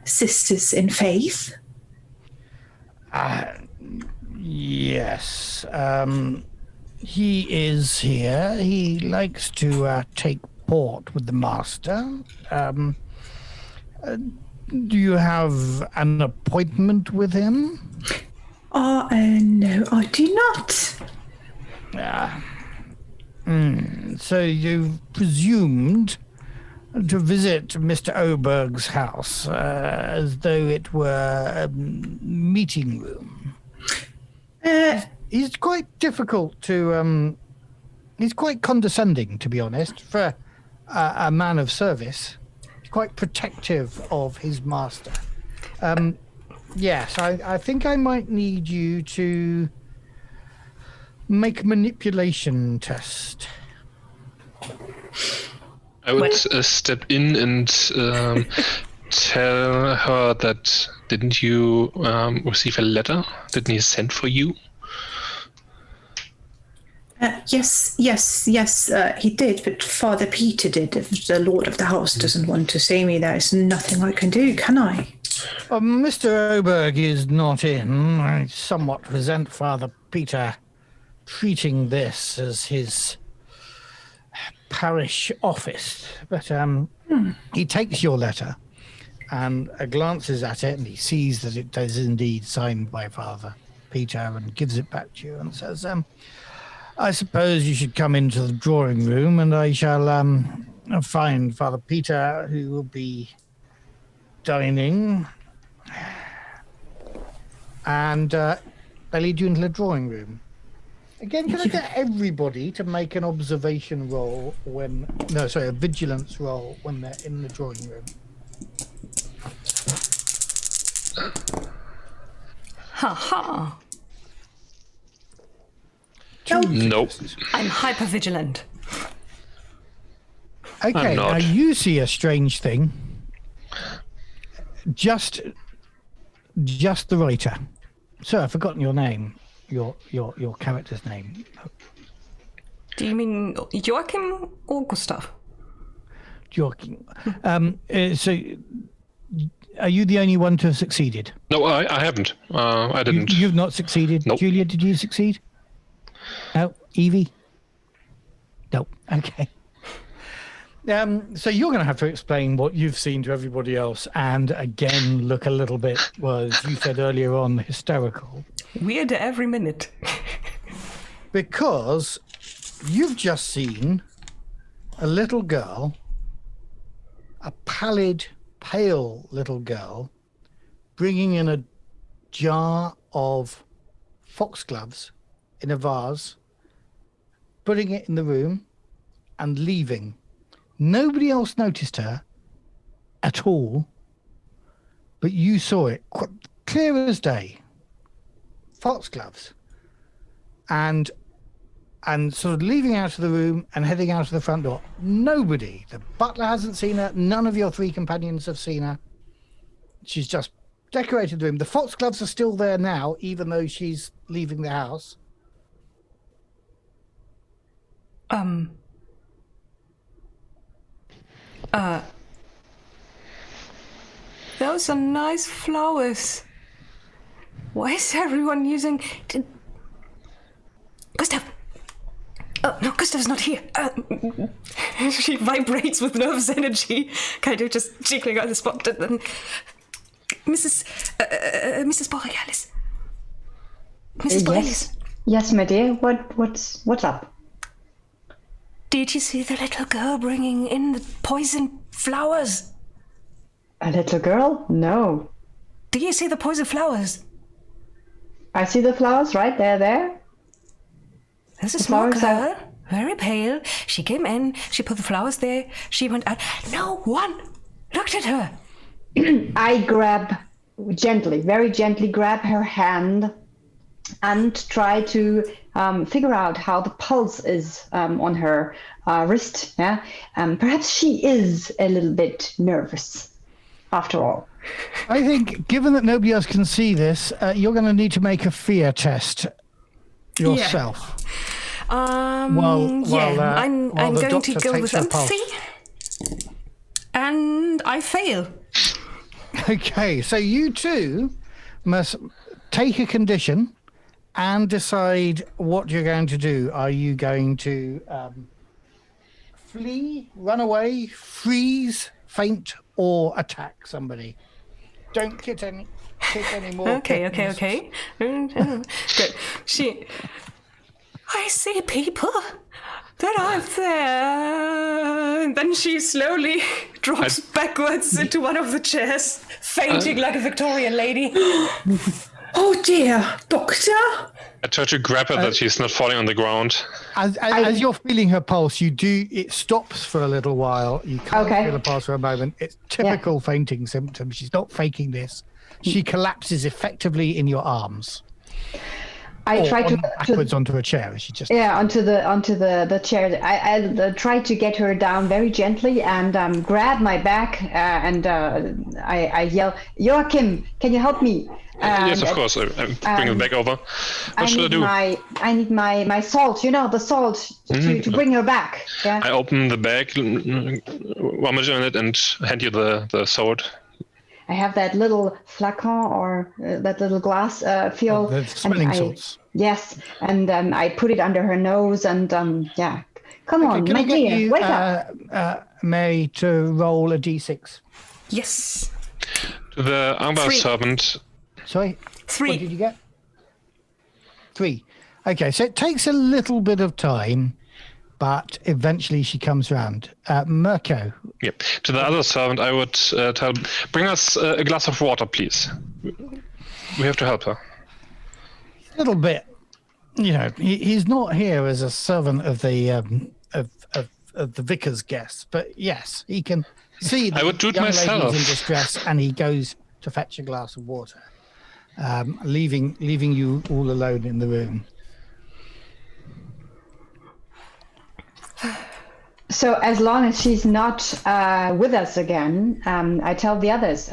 sisters in faith. Yes. He is here. He likes to take port with the master. Do you have an appointment with him? No, I do not. So you've presumed to visit Mr. Oberg's house as though it were a meeting room. He's quite difficult to... he's quite condescending, to be honest, for a man of service. He's quite protective of his master. Yes, I think I might need you to make a manipulation test. I would step in and tell her that didn't you receive a letter? Didn't he send for you? Yes, he did, but Father Peter did. If the Lord of the house doesn't want to see me, there's nothing I can do, can I? Mr. Oberg is not in. I somewhat resent Father Peter treating this as his parish office, but he takes your letter and glances at it, and he sees that it is indeed signed by Father Peter, and gives it back to you and says, I suppose you should come into the drawing room, and I shall find Father Peter, who will be dining, and they lead you into the drawing room. Again, can I get everybody to make an observation roll a vigilance roll when they're in the drawing room? Ha. Nope. I'm hypervigilant. Okay, I'm not. now you see a strange thing. Just the writer. Sir, I've forgotten your name. Your character's name. Do you mean Joachim or Gustav? Joachim. So, are you the only one to have succeeded? No, I haven't. I didn't. You've not succeeded. Nope. Julia, did you succeed? No. Evie? No. Okay. So you're going to have to explain what you've seen to everybody else, and again look a little bit, as you said earlier on, hysterical. Weird every minute. Because you've just seen a little girl, a pallid, pale little girl, bringing in a jar of foxgloves in a vase, putting it in the room, and leaving. Nobody else noticed her at all, but you saw it clear as day. Foxgloves. And sort of leaving out of the room and heading out of the front door. Nobody. The butler hasn't seen her. None of your three companions have seen her. She's just decorated the room. The foxgloves are still there now, even though she's leaving the house. Those are nice flowers. Why is everyone using... Gustav! Oh, no, Gustav's not here. She vibrates with nervous energy, kind of just jiggling on the spot. And then, Mrs. Borealis. Mrs. Borealis. Yes, my dear. What's up? Did you see the little girl bringing in the poison flowers? A little girl? No. Do you see the poison flowers? I see the flowers right there. There's a The small flowers girl, very pale. She came in, she put the flowers there, she went out. No one looked at her. I very gently grab her hand and try to figure out how the pulse is on her wrist. Yeah, perhaps she is a little bit nervous, after all. I think, given that nobody else can see this, you're going to need to make a fear test yourself. I'm while the going to doctor go takes with her pulse. empathy. And I fail. Okay, so you two must take a condition and decide what you're going to do. Are you going to flee, run away, freeze, faint, or attack somebody? Don't kick any more. Okay. kittens. Good. I see people that are there. And then she slowly drops backwards into one of the chairs, fainting like a Victorian lady. Oh dear, Doctor! I try to grab her that she's not falling on the ground. As you're feeling her pulse, it stops for a little while. You can't feel her pulse for a moment. It's typical fainting symptoms. She's not faking this. She collapses effectively in your arms. I try to backwards onto a chair. She just onto the chair. I try to get her down very gently and grab my back and I yell, Joachim, can you help me? Yes, of course. I'm bringing it back over. What should I do? I need my salt. The salt to bring her back. Yeah. I open the bag, rummage in it, and hand you the sword. I have that little flacon or that little glass feel. The smelling salts. Yes, and I put it under her nose and Come on, can my I get dear, you, wake up. May, to roll a d6. Yes. To the Angbar 3. servant. Sorry? 3. What did you get? 3. Okay, so it takes a little bit of time, but eventually she comes round. Mirko. Yep. To the other servant, I would tell, bring us a glass of water, please. We have to help her. A little bit. He's not here as a servant of the of the vicar's guests, but yes, he can see that I would do it young myself. lady's in distress, and he goes to fetch a glass of water, leaving you all alone in the room. So as long as she's not with us again, I tell the others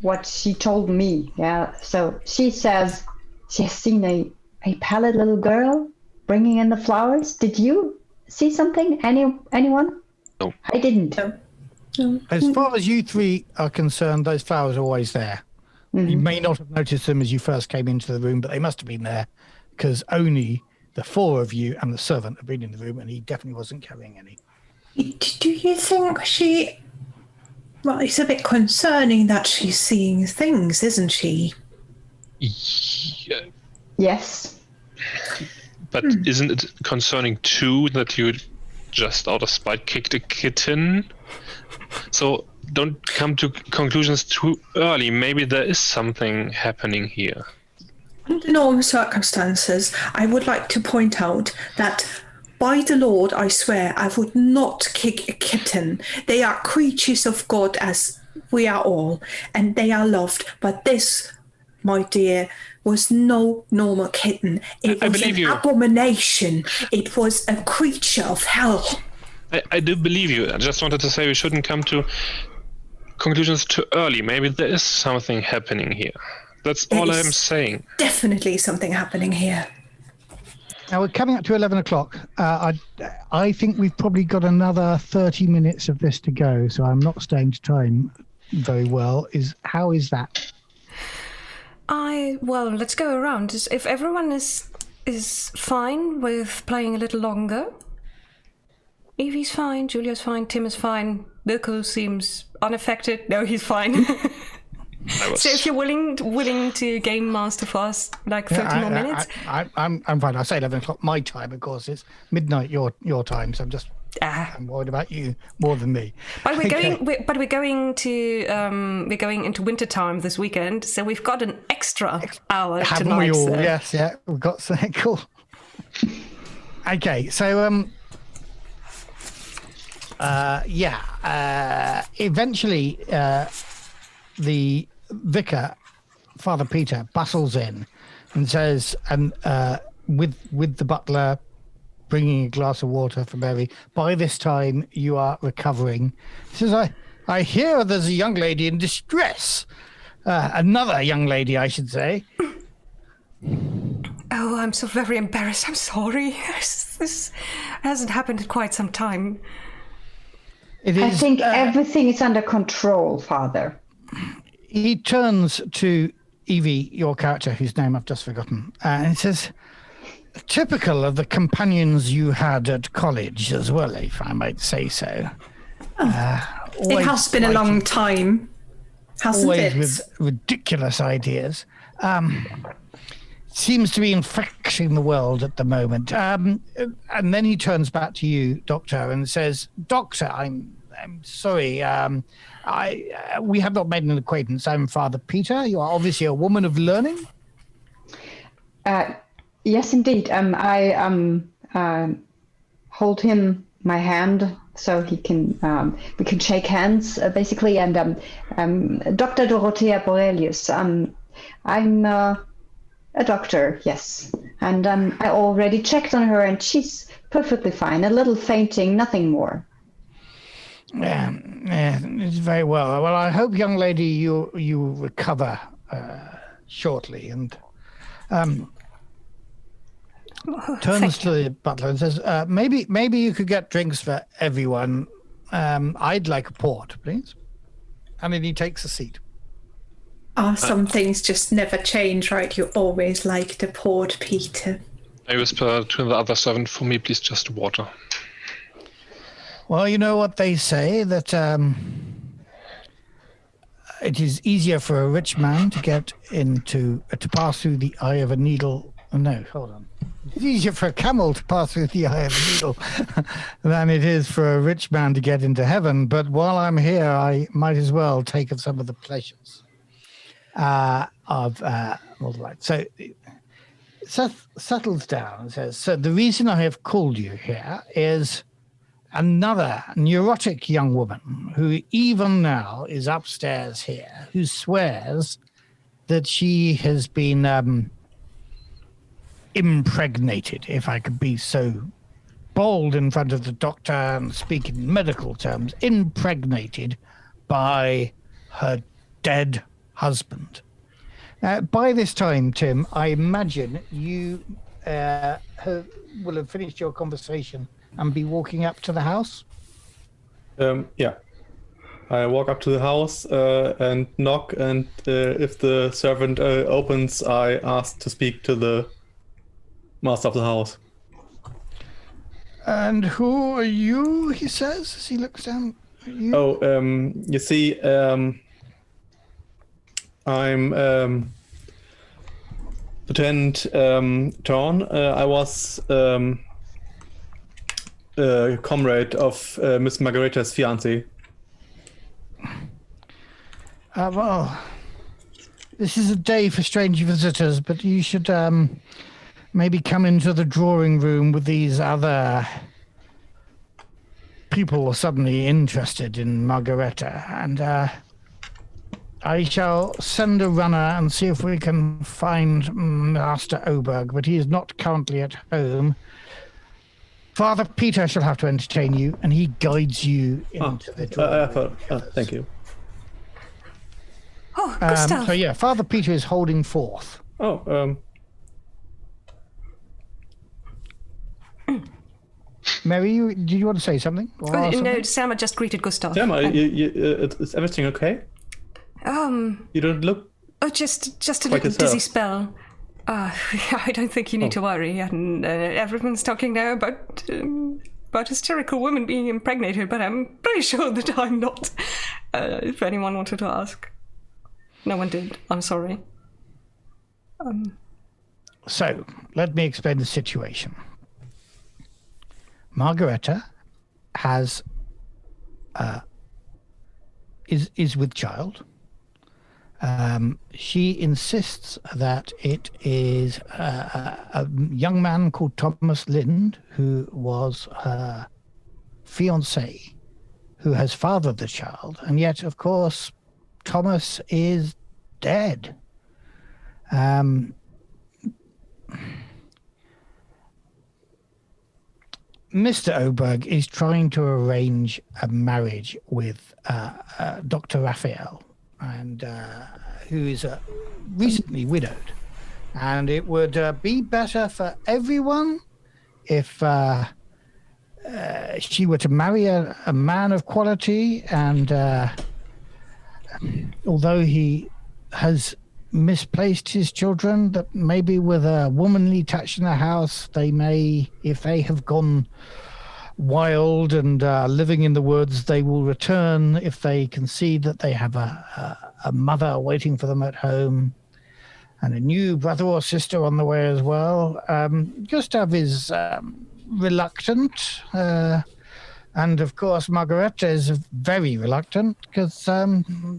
what she told me. Yeah. So she says she has seen a pallid little girl bringing in the flowers. Did you see something? Anyone? No. I didn't. No. As far as you three are concerned, those flowers are always there. Mm-hmm. You may not have noticed them as you first came into the room, but they must have been there because only the 4 of you and the servant have been in the room, and he definitely wasn't carrying any. Do you think she... Well, it's a bit concerning that she's seeing things, isn't she? Yeah. Yes. But isn't it concerning too that you just out of spite kicked a kitten? So don't come to conclusions too early. Maybe there is something happening here. Under normal circumstances, I would like to point out that by the Lord, I swear, I would not kick a kitten. They are creatures of God as we are all, and they are loved. But this, my dear, was no normal kitten. It was an abomination. It was a creature of hell. I do believe you. I just wanted to say we shouldn't come to conclusions too early. Maybe there is something happening here. That's all I'm saying. Definitely something happening here. Now we're coming up to 11 o'clock. I think we've probably got another 30 minutes of this to go, so I'm not staying to time very well. How is that? Well, let's go around. If everyone is fine with playing a little longer, Evie's fine, Julia's fine, Tim is fine, Wilco seems unaffected. No, he's fine. So if you're willing to game master for us, like 30 more minutes. I'm fine. I say 11 o'clock my time, of course. It's midnight your time, so I'm worried about you more than me. But we're going into winter time this weekend, so we've got an extra hour Haven't tonight. we all? So. Yes, yeah, we've got something cool. Okay, so eventually the vicar, Father Peter, bustles in and says, and with the butler bringing a glass of water for Mary, by this time you are recovering. He says, I hear there's a young lady in distress. Another young lady, I should say. Oh, I'm so very embarrassed. I'm sorry. This hasn't happened in quite some time. I think everything is under control, Father. He turns to Evie, your character, whose name I've just forgotten, and he says, typical of the companions you had at college as well, if I might say so. It has been a long time, hasn't always it? With ridiculous ideas. Seems to be infecting the world at the moment. And then he turns back to you, Doctor, and says, Doctor, I'm sorry. We have not made an acquaintance. I'm Father Peter. You are obviously a woman of learning. Yes, indeed. I hold him my hand so he can we can shake hands basically. And Dr. Dorothea Borelius. I'm a doctor, yes, and I already checked on her, and she's perfectly fine. A little fainting, nothing more. Yeah, it's very well. Well, I hope, young lady, you recover shortly. And turns to the butler and says, "Maybe you could get drinks for everyone. I'd like a port, please." And then he takes a seat. Some things just never change, right? You always like the port, Peter. I whisper to the other servant, for me, please, just water. Well, you know what they say, that it is easier for a rich man to get to pass through the eye of a needle. No, hold on. It's easier for a camel to pass through the eye of a needle than it is for a rich man to get into heaven. But while I'm here, I might as well take of some of the pleasures of all the light. So Seth settles down and says, so the reason I have called you here is another neurotic young woman who even now is upstairs here, who swears that she has been impregnated, if I could be so bold in front of the doctor and speak in medical terms, impregnated by her dead husband. By this time, Tim, I imagine you will have finished your conversation and be walking up to the house? Yeah. I walk up to the house and knock, and if the servant opens, I ask to speak to the master of the house. And who are you, he says, as he looks down at you? Oh, you see, I'm Lieutenant Thorn. I was a comrade of Miss Margareta's fiancé. Well, this is a day for strange visitors, but you should maybe come into the drawing room with these other people suddenly interested in Margareta, and I shall send a runner and see if we can find Master Oberg, but he is not currently at home. Father Peter shall have to entertain you, and he guides you into the drawing room. Thank you. Oh, Gustav. So yeah, Father Peter is holding forth. Mary, did you want to say something? No, Sam had just greeted Gustav. Sam, is everything okay? You don't look. Oh, just a little dizzy spell. I don't think you need to worry. And everyone's talking now about about hysterical women being impregnated, but I'm pretty sure that I'm not. If anyone wanted to ask. No one did. I'm sorry. So, let me explain the situation. Margareta has is with child. She insists that it is a young man called Thomas Lind, who was her fiancé, who has fathered the child, and yet, of course, Thomas is dead. Mr. Oberg is trying to arrange a marriage with Dr. Raphael, and who is recently widowed. And it would be better for everyone if she were to marry a man of quality, and although he has misplaced his children, that maybe with a womanly touch in the house, they may, if they have gone wild and living in the woods, they will return if they can see that they have a mother waiting for them at home and a new brother or sister on the way as well. Gustav is reluctant, and of course Margareta is very reluctant because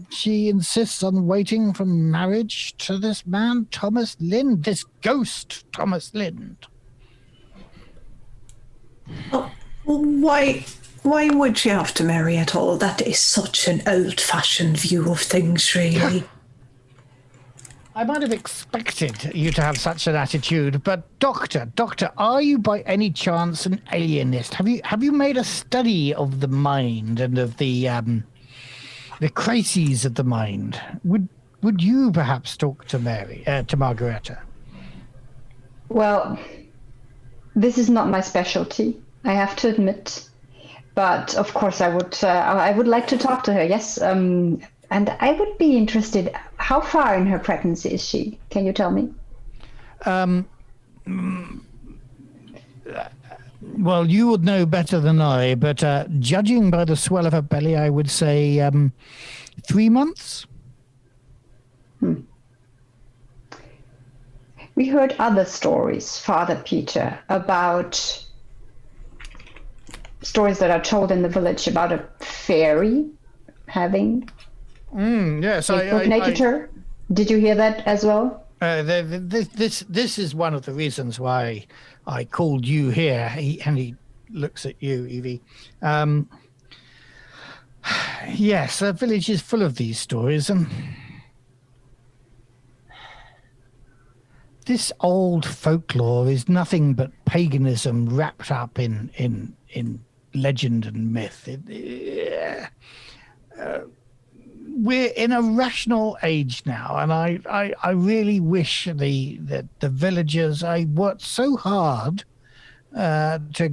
she insists on waiting for marriage to this man, Thomas Lind, this ghost Thomas Lind. Oh, why would she have to marry at all? That is such an old-fashioned view of things, really. I might have expected you to have such an attitude, but Doctor, are you by any chance an alienist? Have you made a study of the mind and of the crises of the mind? Would you perhaps talk to Margareta? Well, this is not my specialty, I have to admit. But of course, I would like to talk to her. Yes, and I would be interested. How far in her pregnancy is she? Can you tell me? Well, you would know better than I, but judging by the swell of her belly, I would say 3 months. We heard other stories, Father Peter, about stories that are told in the village about a fairy having yes, impregnated her. Did you hear that as well? This is one of the reasons why I called you here. He looks at you, Evie. Yes, the village is full of these stories, and this old folklore is nothing but paganism wrapped up in legend and myth. We're in a rational age now, and I really wish the villagers, I worked so hard to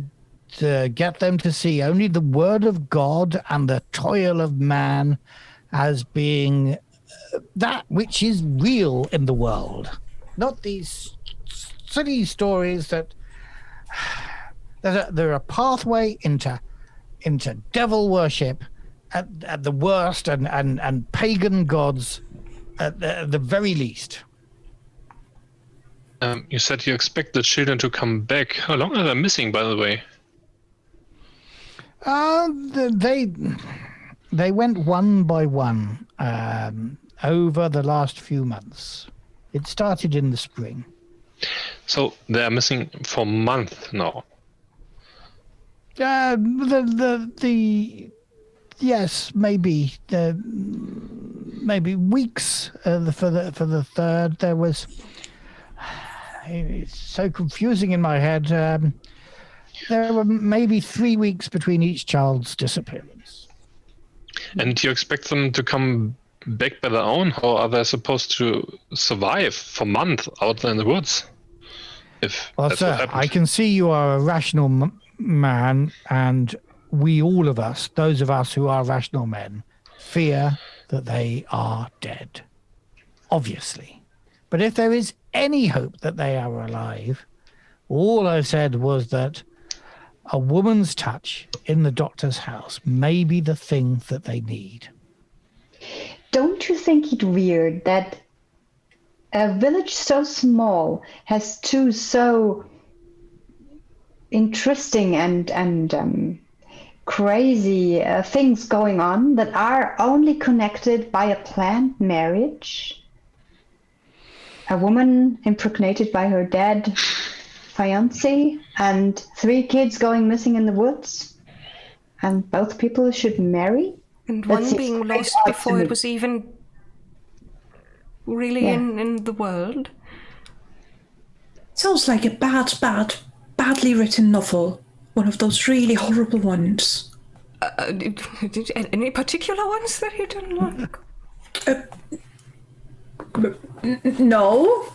get them to see only the word of God and the toil of man as being that which is real in the world, not these silly stories that they're a pathway into devil worship at the worst, and pagan gods at the very least. You said you expect the children to come back. How long are they missing, by the way? They went one by one over the last few months. It started in the spring. So they are missing for months now. Yes, maybe weeks for the third. There was. It's so confusing in my head. There were maybe 3 weeks between each child's disappearance. And do you expect them to come back by their own, or are they supposed to survive for months out there in the woods? Well, sir, I can see you are a rational man, and we, all of us, those of us who are rational men, fear that they are dead, obviously. But if there is any hope that they are alive, all I said was that a woman's touch in the doctor's house may be the thing that they need. Don't you think it weird that a village so small has two so interesting and crazy things going on that are only connected by a planned marriage? A woman impregnated by her dead fiancé and 3 kids going missing in the woods, and both people should marry? And That one seems being very lost odd to before me. it was even really Yeah. in the world. Sounds like a badly written novel. One of those really horrible ones. Any particular ones that you don't like? No,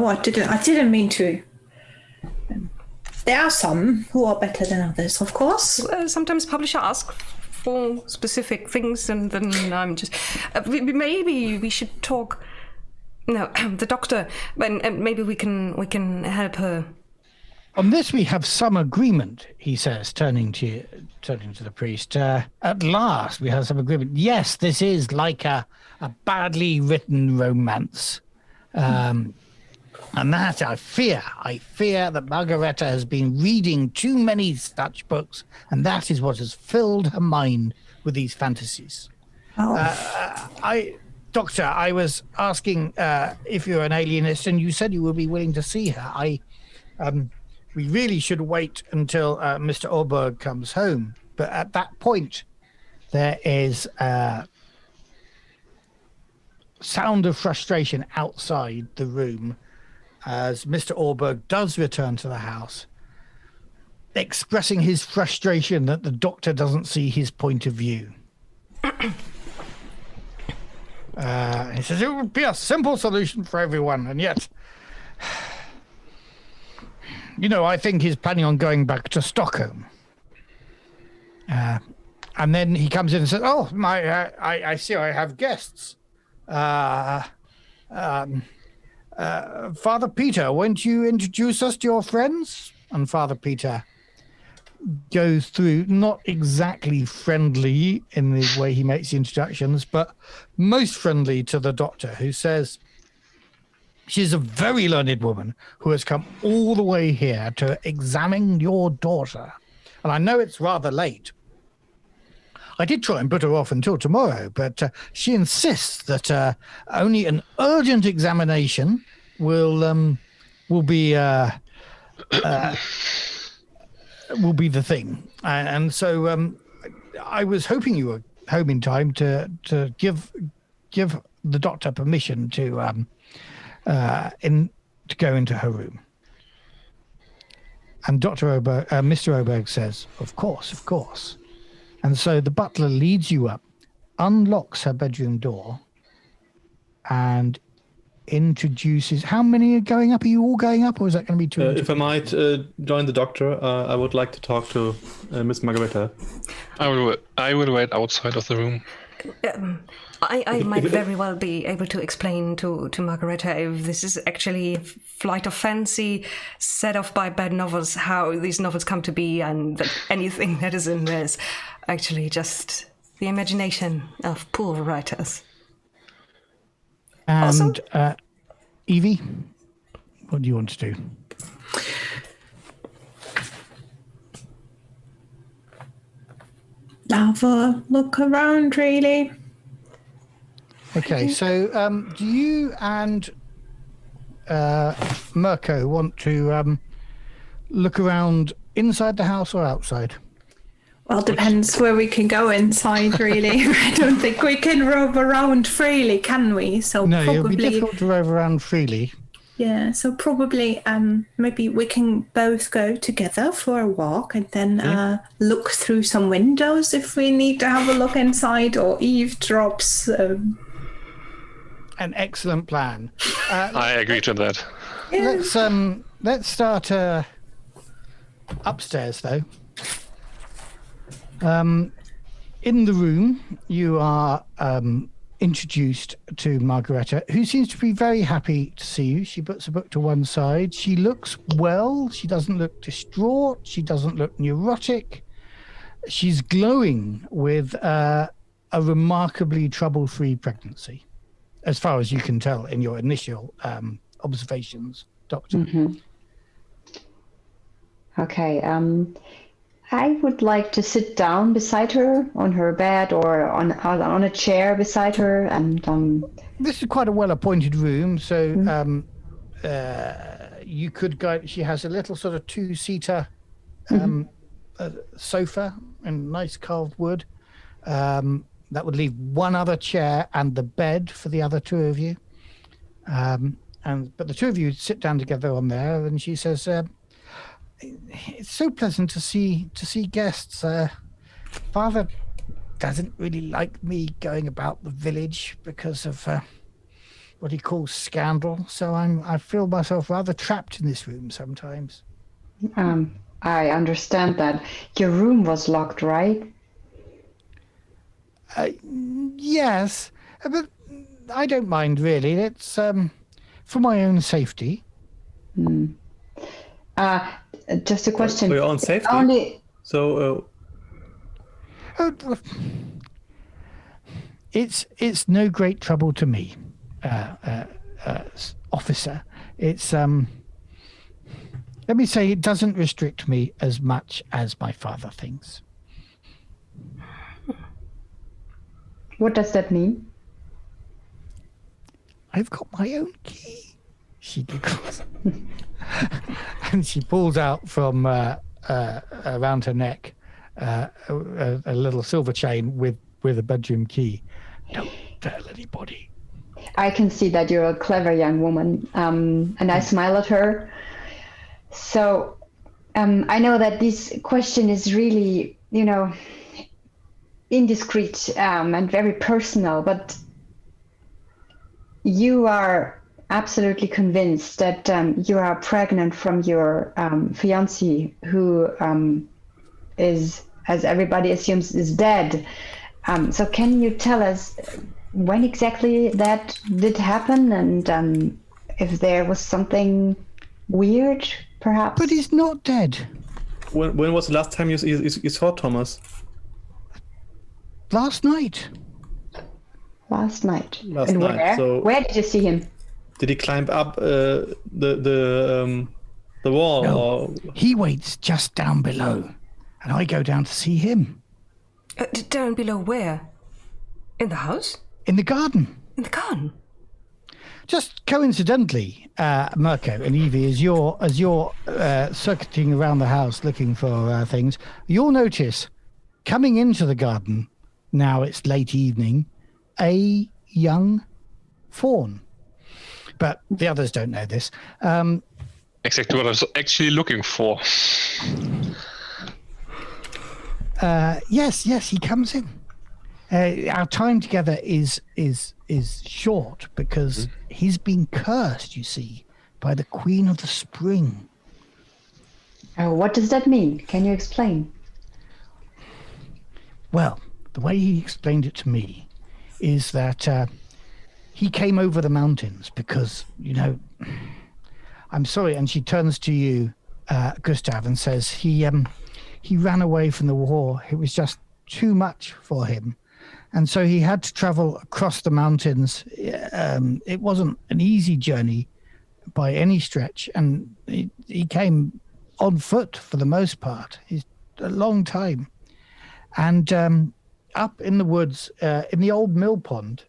I didn't mean to. There are some who are better than others, of course. Sometimes publishers ask for specific things, and then I'm just... maybe we should talk... No, the doctor, and maybe we can help her. On this we have some agreement, he says, turning to the priest. At last we have some agreement. Yes, this is like a badly written romance. And that I fear that Margareta has been reading too many such books, and that is what has filled her mind with these fantasies. Doctor, I was asking if you're an alienist, and you said you would be willing to see her. We really should wait until Mr. Orberg comes home. But at that point, there is a sound of frustration outside the room as Mr. Orberg does return to the house, expressing his frustration that the doctor doesn't see his point of view. He says it would be a simple solution for everyone, and yet... I think he's planning on going back to Stockholm. And then he comes in and says, "Oh, I see I have guests. Father Peter, won't you introduce us to your friends?" And Father Peter goes through, not exactly friendly in the way he makes the introductions, but most friendly to the doctor, who says, "She's a very learned woman who has come all the way here to examine your daughter. And I know it's rather late. I did try and put her off until tomorrow, but she insists that only an urgent examination will be the thing. And so I was hoping you were home in time to give the doctor permission to go into her room." And Mr. Oberg says, of course. And so the butler leads you up, unlocks her bedroom door, and introduces... How many are going up? Are you all going up, or is that going to be two? If I might join the doctor, I would like to talk to Miss Margareta. I will wait outside of the room. I might very well be able to explain to Margareta if this is actually flight of fancy set off by bad novels, how these novels come to be, and that anything that is in there is actually just the imagination of poor writers. And Evie, what do you want to do? Have a look around, really. Okay, so do you and Mirko want to look around inside the house or outside? Well, depends where we can go inside, really. I don't think we can rove around freely, can we? So No, probably, it'll be difficult to rove around freely. Yeah, so probably maybe we can both go together for a walk and then look through some windows if we need to have a look inside, or eavesdrops. An excellent plan. I agree to that. Let's start upstairs, though. In the room, you are introduced to Margareta, who seems to be very happy to see you. She puts a book to one side. She looks well. She doesn't look distraught. She doesn't look neurotic. She's glowing with a remarkably trouble-free pregnancy, as far as you can tell in your initial observations, Doctor. Mm-hmm. Okay. I would like to sit down beside her on her bed or on a chair beside her, and This is quite a well-appointed room, so you could go. She has a little sort of two-seater sofa and nice carved wood. That would leave one other chair and the bed for the other two of you. But the two of you sit down together on there, and she says, "It's so pleasant to see guests. Father doesn't really like me going about the village because of what he calls scandal. So I feel myself rather trapped in this room sometimes." I understand that. Your room was locked, right? Yes, but I don't mind really. It's for my own safety. Just a question. For your own safety? Only So, It's no great trouble to me, officer. It's let me say, it doesn't restrict me as much as my father thinks. what does that mean? I've got my own key, she giggles. And she pulls out from around her neck a little silver chain with a bedroom key. Don't tell anybody. I can see that you're a clever young woman, and I smile at her. So I know that this question is really, indiscreet and very personal, but you are absolutely convinced that you are pregnant from your fiancé, who is, as everybody assumes, is dead. So can you tell us when exactly that did happen, and if there was something weird, perhaps? But he's not dead. when was the last time you saw Thomas? Last night. Last night. Last and night, where? so- Where did you see him? Did he climb up the wall? No, Or... he waits just down below, and I go down to see him. Down below where? In the house? In the garden. In the garden? Just coincidentally, Mirko and Evie, as you're circuiting around the house looking for things, you'll notice coming into the garden, now it's late evening, a young fawn. But the others don't know this. Exactly what I was actually looking for. Yes, he comes in. Our time together is short because he's been cursed, you see, by the Queen of the Spring. Oh, what does that mean? Can you explain? Well, the way he explained it to me is that he came over the mountains because, I'm sorry, and she turns to you, Gustav, and says he ran away from the war. It was just too much for him. And so he had to travel across the mountains. It wasn't an easy journey by any stretch. And he came on foot for the most part. It's a long time. And up in the woods, in the old mill pond,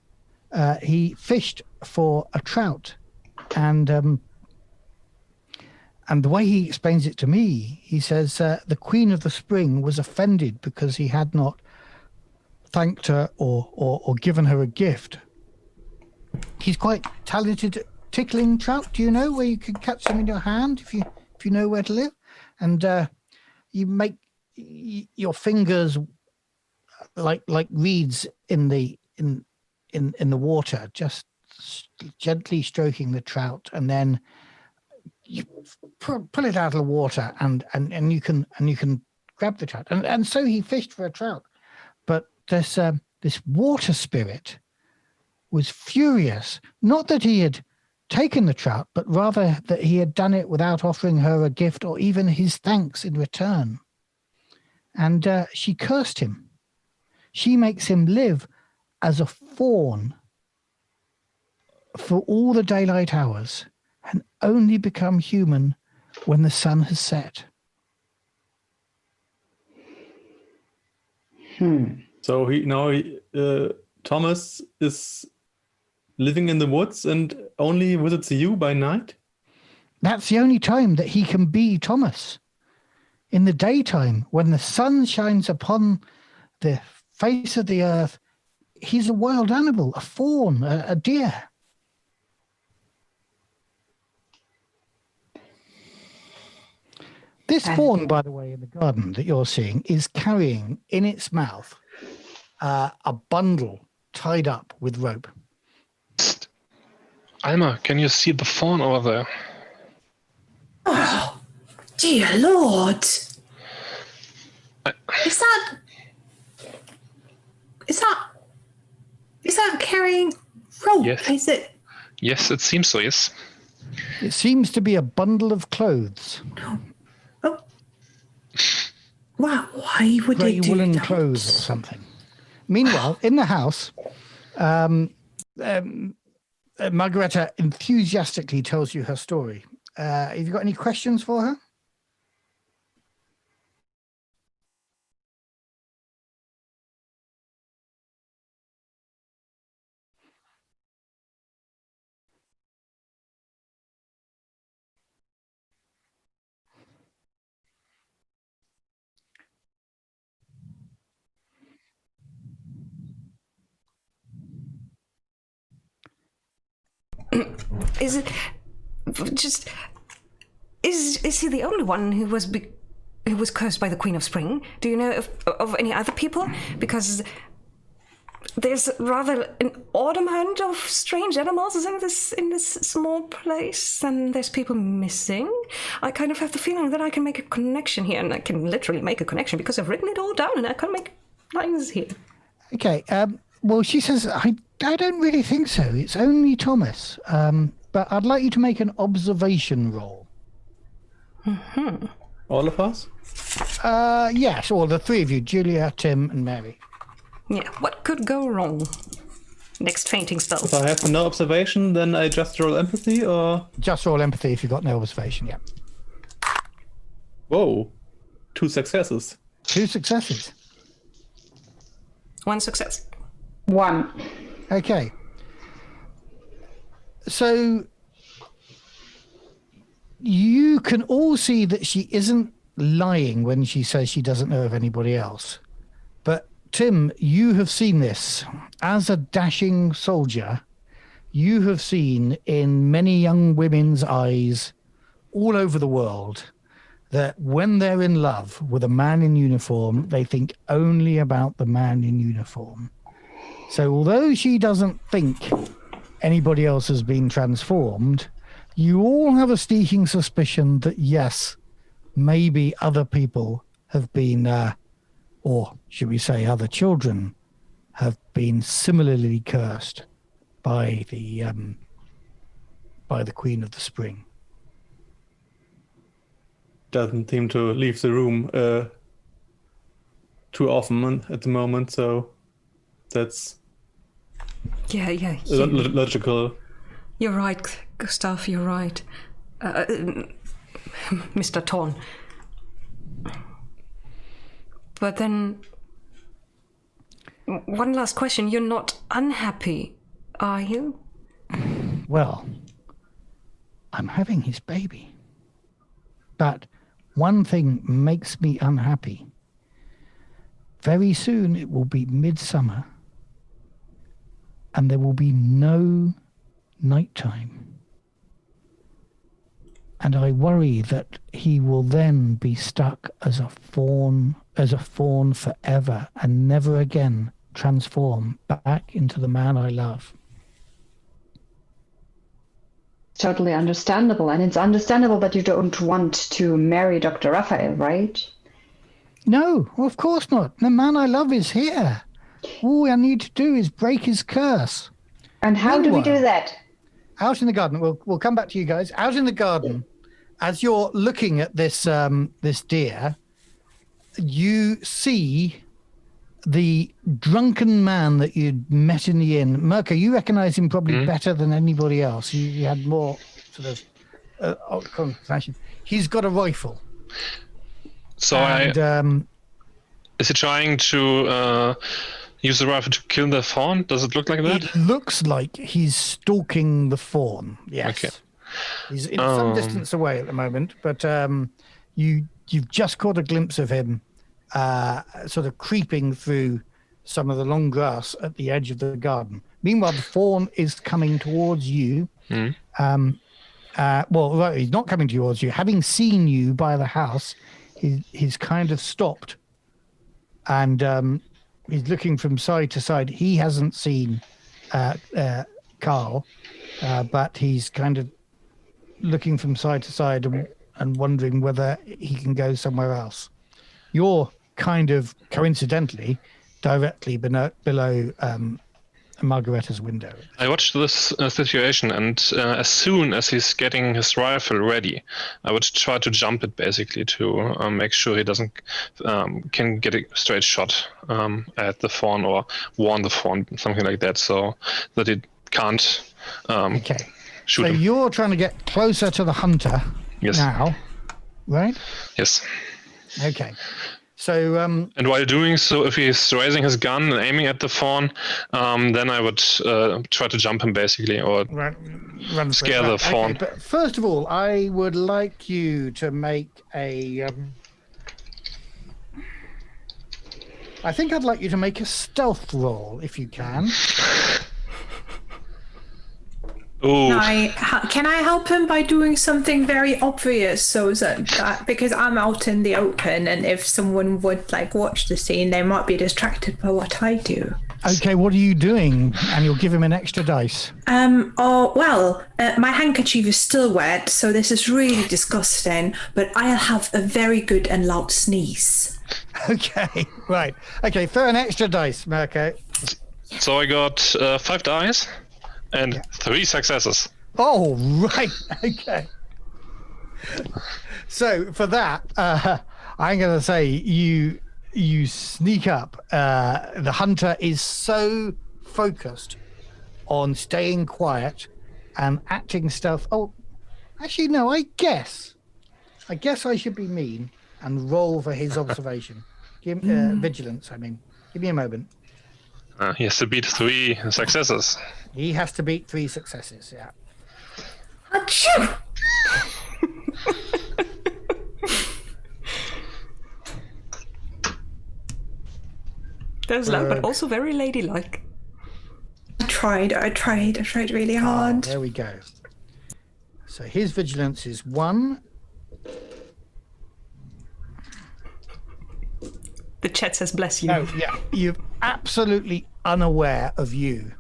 he fished for a trout. And the way he explains it to me, he says the Queen of the Spring was offended because he had not thanked her or given her a gift. He's quite talented at tickling trout. Do you know where you can catch them in your hand if you know where to live? And you make your fingers like reeds in the water, just gently stroking the trout, and then you pull it out of the water, and you can grab the trout. And so he fished for a trout. But this water spirit was furious, not that he had taken the trout, but rather that he had done it without offering her a gift or even his thanks in return. And she cursed him. She makes him live as a fawn for all the daylight hours and only become human when the sun has set. So Thomas is living in the woods and only visits you by night? That's the only time that he can be Thomas. In the daytime, when the sun shines upon the face of the earth, he's a wild animal, a fawn, a deer. This fawn, by the way, in the garden that you're seeing is carrying in its mouth a bundle tied up with rope. Psst. Alma, can you see the fawn over there? Oh, dear Lord. Is that carrying rope? Yes. Is it? Yes, it seems so, yes. It seems to be a bundle of clothes. Oh. Wow, why would Grey they do woolen that? clothes or something. Meanwhile, in the house, Margareta enthusiastically tells you her story. Have you got any questions for her? Is it just? Is he the only one who was cursed by the Queen of Spring? Do you know of any other people? Because there's rather an odd amount of strange animals in this small place, and there's people missing. I kind of have the feeling that I can make a connection here, and I can literally make a connection because I've written it all down, and I can make lines here. Okay. Well, she says, I don't really think so. It's only Thomas. But I'd like you to make an observation roll. Mm-hmm. All of us? Yes, all the three of you, Julia, Tim, and Mary. Yeah, what could go wrong? Next fainting spell. If I have no observation, then I just roll empathy, or... Just roll empathy if you've got no observation, yeah. Whoa. 2 successes. 2 successes. 1 success. 1. Okay. So you can all see that she isn't lying when she says she doesn't know of anybody else. But Tim, you have seen this. As a dashing soldier, you have seen in many young women's eyes all over the world that when they're in love with a man in uniform, they think only about the man in uniform. So although she doesn't think anybody else has been transformed, you all have a sneaking suspicion that, yes, maybe other people have been, or should we say other children, have been similarly cursed by the Queen of the Spring. Doesn't seem to leave the room too often at the moment, so that's Yeah. logical. You're right, Gustav, you're right. Mr. Torn. But then, one last question. You're not unhappy, are you? Well, I'm having his baby. But one thing makes me unhappy. Very soon it will be midsummer, and there will be no nighttime. And I worry that he will then be stuck as a fawn forever and never again transform back into the man I love. Totally understandable. And it's understandable that you don't want to marry Dr. Raphael, right? No, of course not. The man I love is here. All I need to do is break his curse. And how do we do Meanwhile, that? Out in the garden, we'll come back to you guys. Out in the garden, as you're looking at this this deer, you see the drunken man that you'd met in the inn. Mirko, you recognize him probably better than anybody else. You had more sort of conversation. He's got a rifle. So And, is he trying to use the rifle to kill the fawn? Does it look like that? it looks like he's stalking the fawn. Yes. Okay. He's in some distance away at the moment, but you've just caught a glimpse of him sort of creeping through some of the long grass at the edge of the garden. Meanwhile, the fawn is coming towards you. Well, he's not coming towards you. Having seen you by the house, he's kind of stopped. And he's looking from side to side. He hasn't seen Carl, but he's kind of looking from side to side and wondering whether he can go somewhere else. You're kind of coincidentally directly below Margaretta's window. I watched this situation, and as soon as he's getting his rifle ready, I would try to jump it basically to make sure he doesn't can get a straight shot at the fawn or warn the fawn, something like that, so that it can't Okay. shoot So him. you're trying to get closer to the hunter Yes. now, right? Yes. Okay. So And while doing so, if he's raising his gun and aiming at the fawn, then I would try to jump him basically, or run Scare the fawn. Okay, but first of all, I would like you to make a. I think I'd like you to make a stealth roll if you can. ooh, Can I help him by doing something very obvious so that because I'm out in the open, and if someone would like watch the scene, they might be distracted by what I do. Okay, what are you doing? And you'll give him an extra dice. My handkerchief is still wet, so this is really disgusting, but I'll have a very good and loud sneeze. Okay, right. Okay, throw an extra dice, Mirko. so I got 5 dice and 3 successes. Oh, right. Okay. So for that, I'm going to say you sneak up. The hunter is so focused on staying quiet and acting stealth. Oh, actually, no. I guess I should be mean and roll for his observation. Give vigilance. I mean, give me a moment. He has to beat 3 successes. He has to beat 3 successes. Yeah. Achoo! That was loud, but also very ladylike. I tried really Oh, hard. there we go. So his vigilance is 1. The chat says bless you. No, yeah, you're absolutely unaware of you,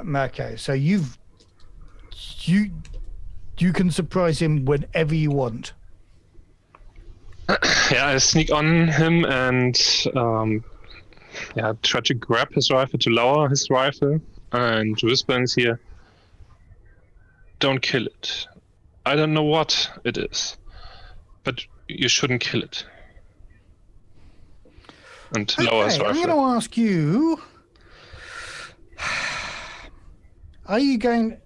Mirko. So you can surprise him whenever you want. Yeah, I sneak on him and try to grab his rifle, to lower his rifle, and whisper in his ear, "Don't kill it. I don't know what it is, but you shouldn't kill it." And lower his Okay, I'm rifle. going to ask you: Are you going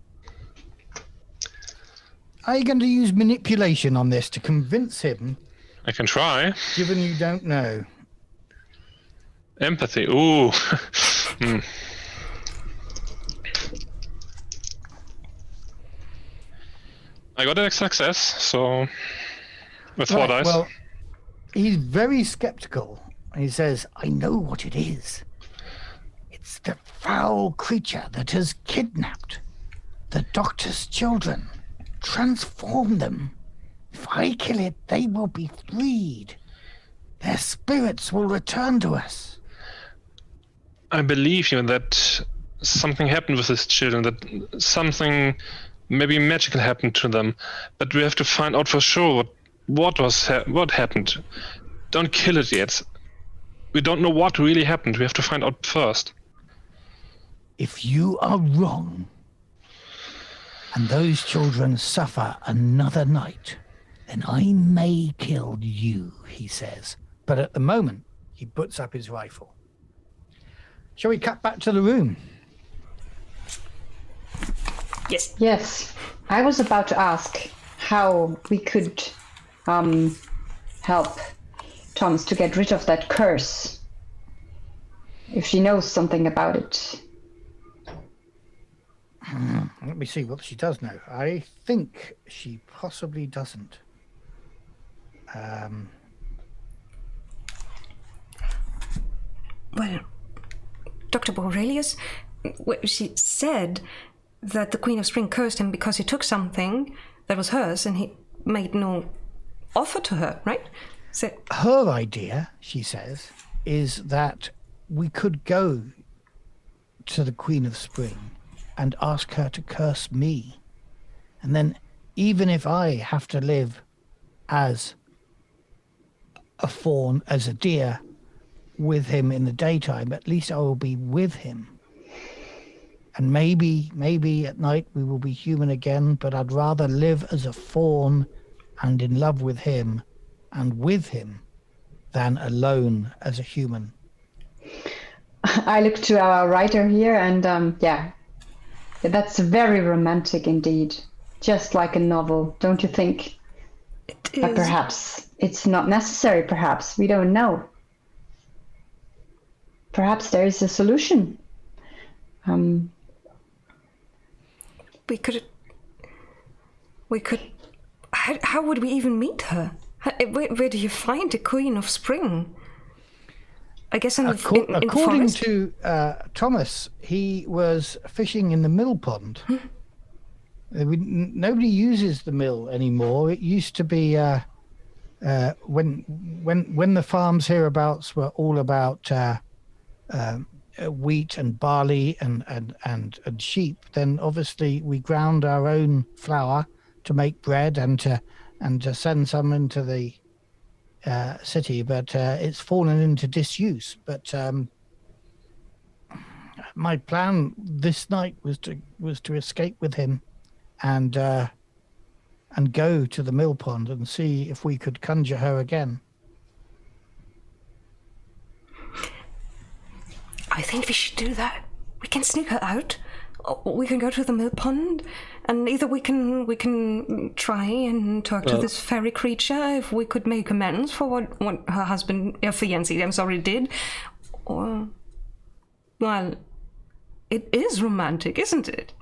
to use manipulation on this to convince him, I can try. given you don't know? Empathy. Ooh. I got a success, so with 4 dice. Well, he's very skeptical. He says, "I know what it is. It's the foul creature that has kidnapped the doctor's children, transformed them. If I kill it, they will be freed. Their spirits will return to us." I believe you that something happened with his children, that something maybe magical happened to them, but we have to find out for sure what happened. Don't kill it yet. We don't know what really happened. We have to find out first. if you are wrong, and those children suffer another night, then I may kill you, he says. But at the moment, he puts up his rifle. Shall we cut back to the room? Yes. Yes, I was about to ask how we could help Thomas to get rid of that curse. If she knows something about it. Let me see what she does know. I think she possibly doesn't. Well, Dr. Borelius, she said that the Queen of Spring cursed him because he took something that was hers and he made no offer to her, right? So Her idea, she says, is that we could go to the Queen of Spring and ask her to curse me. And then even if I have to live as a fawn, as a deer, with him in the daytime, at least I will be with him. And maybe at night we will be human again, but I'd rather live as a fawn and in love with him and with him than alone as a human. I look to our writer here and yeah, that's very romantic indeed. Just like a novel, don't you think? it But is. perhaps it's not necessary, perhaps. We don't know. Perhaps there is a solution. We could. How would we even meet her? Where do you find the Queen of Spring? I guess in the According forest? to Thomas, he was fishing in the mill pond. Nobody uses the mill anymore. It used to be when the farms hereabouts were all about wheat and barley and sheep. Then obviously we ground our own flour to make bread and to send some into the city, but it's fallen into disuse. But my plan this night was to escape with him and go to the mill pond and see if we could conjure her again. I think we should do that. We can sneak her out. Or we can go to the mill pond, and either we can try and talk to this fairy creature if we could make amends for what her husband, her fiancé, I'm sorry, did. Or, well, it is romantic, isn't it?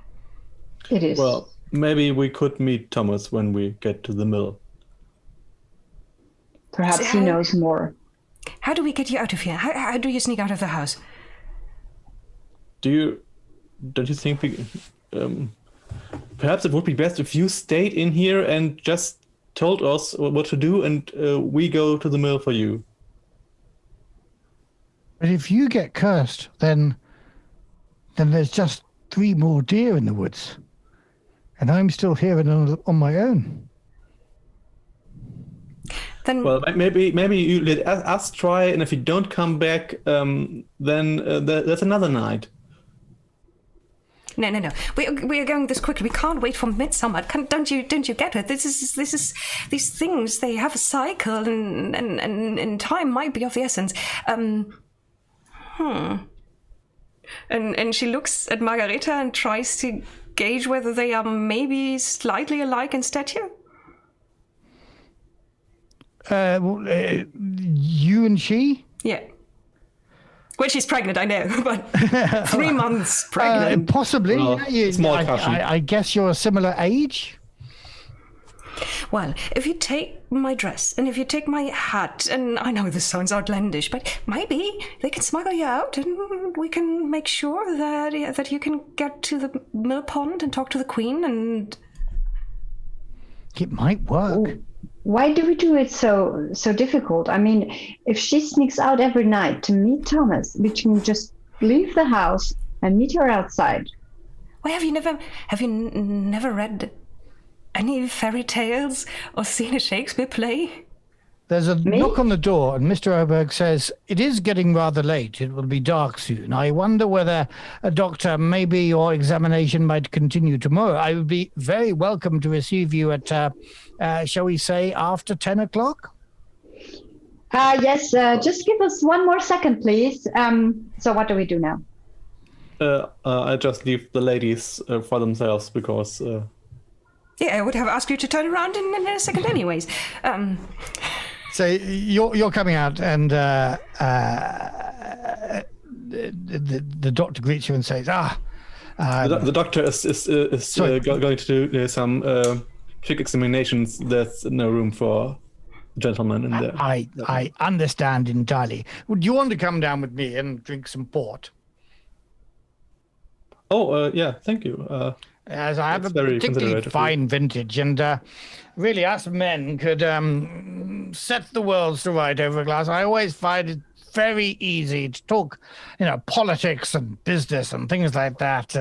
It is. Well, maybe we could meet Thomas when we get to the mill. Perhaps he knows more. How do we get you out of here? How do you sneak out of the house? Don't you think perhaps it would be best if you stayed in here and just told us what to do, and we go to the mill for you? But if you get cursed, then there's just 3 more deer in the woods, and I'm still here on my own. Then Well, maybe you let us try, and if you don't come back, then that's another night. No. We are going this quickly. We can't wait for midsummer. Don't you get it? This is these things. They have a cycle, and time might be of the essence. And she looks at Margareta and tries to gauge whether they are maybe slightly alike in stature. You and she? Yeah. Well, she's pregnant, I know, but 3 months pregnant. Possibly. Well, small caution. I guess you're a similar age. Well, if you take my dress and if you take my hat, and I know this sounds outlandish, but maybe they can smuggle you out and we can make sure that you can get to the mill pond and talk to the Queen and... It might work. Why do we do it so difficult? I mean, if she sneaks out every night to meet Thomas, we can just leave the house and meet her outside. Well, have you never read any fairy tales or seen a Shakespeare play? There's a Me? knock on the door, and Mr. Oberg says, "It is getting rather late. It will be dark soon. I wonder whether, Doctor, maybe your examination might continue tomorrow. I would be very welcome to receive you at, shall we say, after 10 o'clock?" Yes, just give us one more second, please. So what do we do now? I just leave the ladies for themselves because. Yeah, I would have asked you to turn around in a second anyways. So you're coming out, and the doctor greets you and says, The doctor is going to do some quick examinations. There's no room for gentlemen in there. I understand entirely. Would you want to come down with me and drink some port? Oh, yeah, thank you. As I have a very particularly considerate of you. fine vintage, and really us men could set the world to right over a glass. I always find it very easy to talk, politics and business and things like that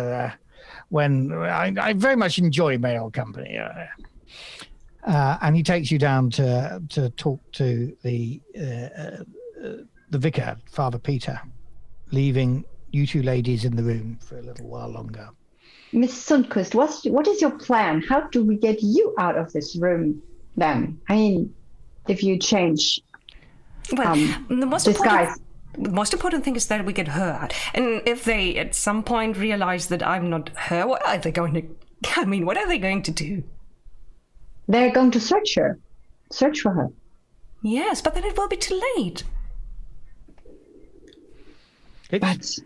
when I very much enjoy male company. And he takes you down to talk to the vicar, Father Peter, leaving you two ladies in the room for a little while longer. Miss Sundquist, what is your plan? How do we get you out of this room then? I mean, if you change Well, the disguise. most important thing is that we get her out. And if they at some point realize that I'm not her, what are they going to do? They're going to search for her. Yes, but then it will be too late. But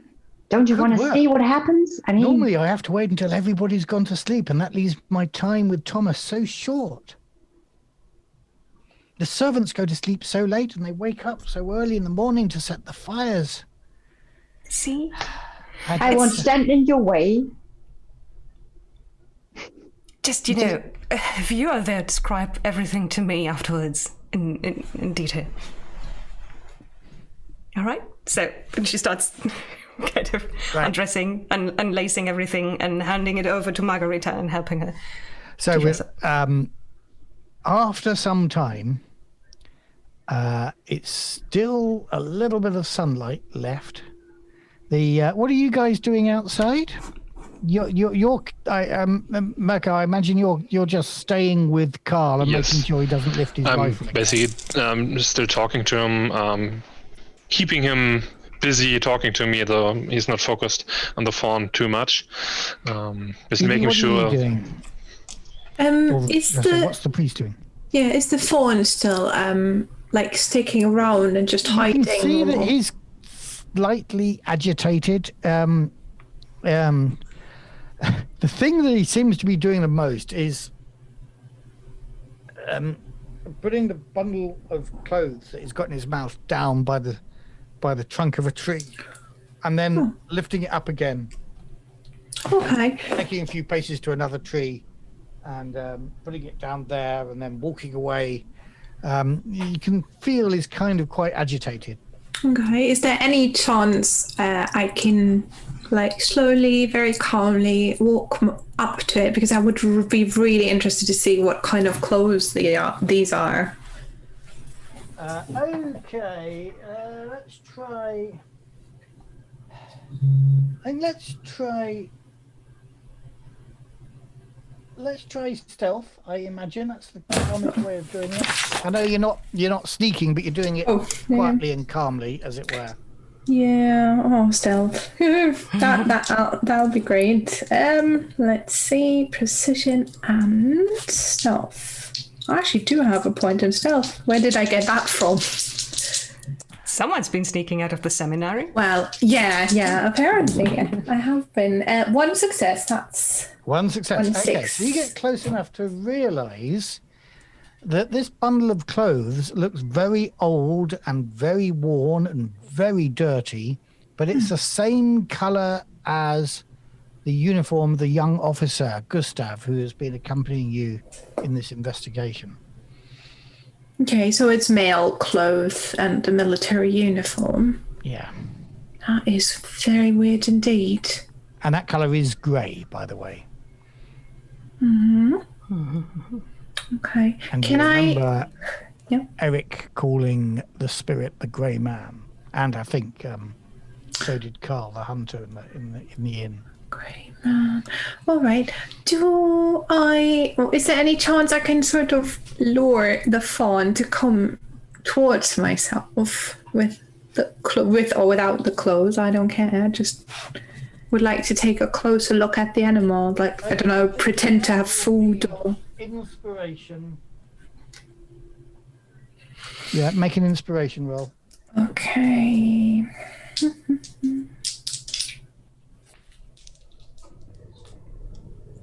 don't you Could want to work. see what happens? I mean, Normally, I have to wait until everybody's gone to sleep, and that leaves my time with Thomas so short. The servants go to sleep so late, and they wake up so early in the morning to set the fires. See? I won't stand in your way. Just, if you are there, describe everything to me afterwards in detail. All right? So she starts kind of undressing and unlacing everything and handing it over to Margarita and helping her. So after some time, it's still a little bit of sunlight left. What are you guys doing outside? Mirko, I imagine you're just staying with Carl and Yes. making sure he doesn't lift his rifle. Basically, still talking to him, keeping him busy talking to me, though he's not focused on the fawn too much. Just making What sure. are you doing? What's the priest doing? Is the fawn still sticking around and just hiding? You can see that he's slightly agitated. The thing that he seems to be doing the most is putting the bundle of clothes that he's got in his mouth down by the trunk of a tree, and then lifting it up again. Okay. Taking a few paces to another tree, and putting it down there, and then walking away. You can feel he's kind of quite agitated. Okay. Is there any chance I can slowly, very calmly walk up to it, because I would be really interested to see what kind of clothes these are. Okay, let's try. And let's try stealth. I imagine that's the common way of doing it. I know you're not sneaking, but you're doing it quietly and calmly, as it were. Yeah, stealth. That'll be great. Let's see, precision and stealth. I actually do have a point in stealth. Where did I get that from? Someone's been sneaking out of the seminary. Well, yeah, apparently I have been. One success, that's... One success. One Okay, six. so you get close enough to realise that this bundle of clothes looks very old and very worn and very dirty, but it's the same colour as the uniform of the young officer, Gustav, who has been accompanying you in this investigation. Okay, so it's male clothes and a military uniform. Yeah. That is very weird indeed. And that colour is grey, by the way. Okay. And Can remember, Eric calling the spirit the Grey Man, and I think so did Carl the hunter in the inn. Grey Man. All right. Is there any chance I can sort of lure the fawn to come towards myself with or without the clothes? I don't care. I just would like to take a closer look at the animal. Like, I don't know, pretend to have food or... Inspiration. Yeah, make an inspiration roll. Okay.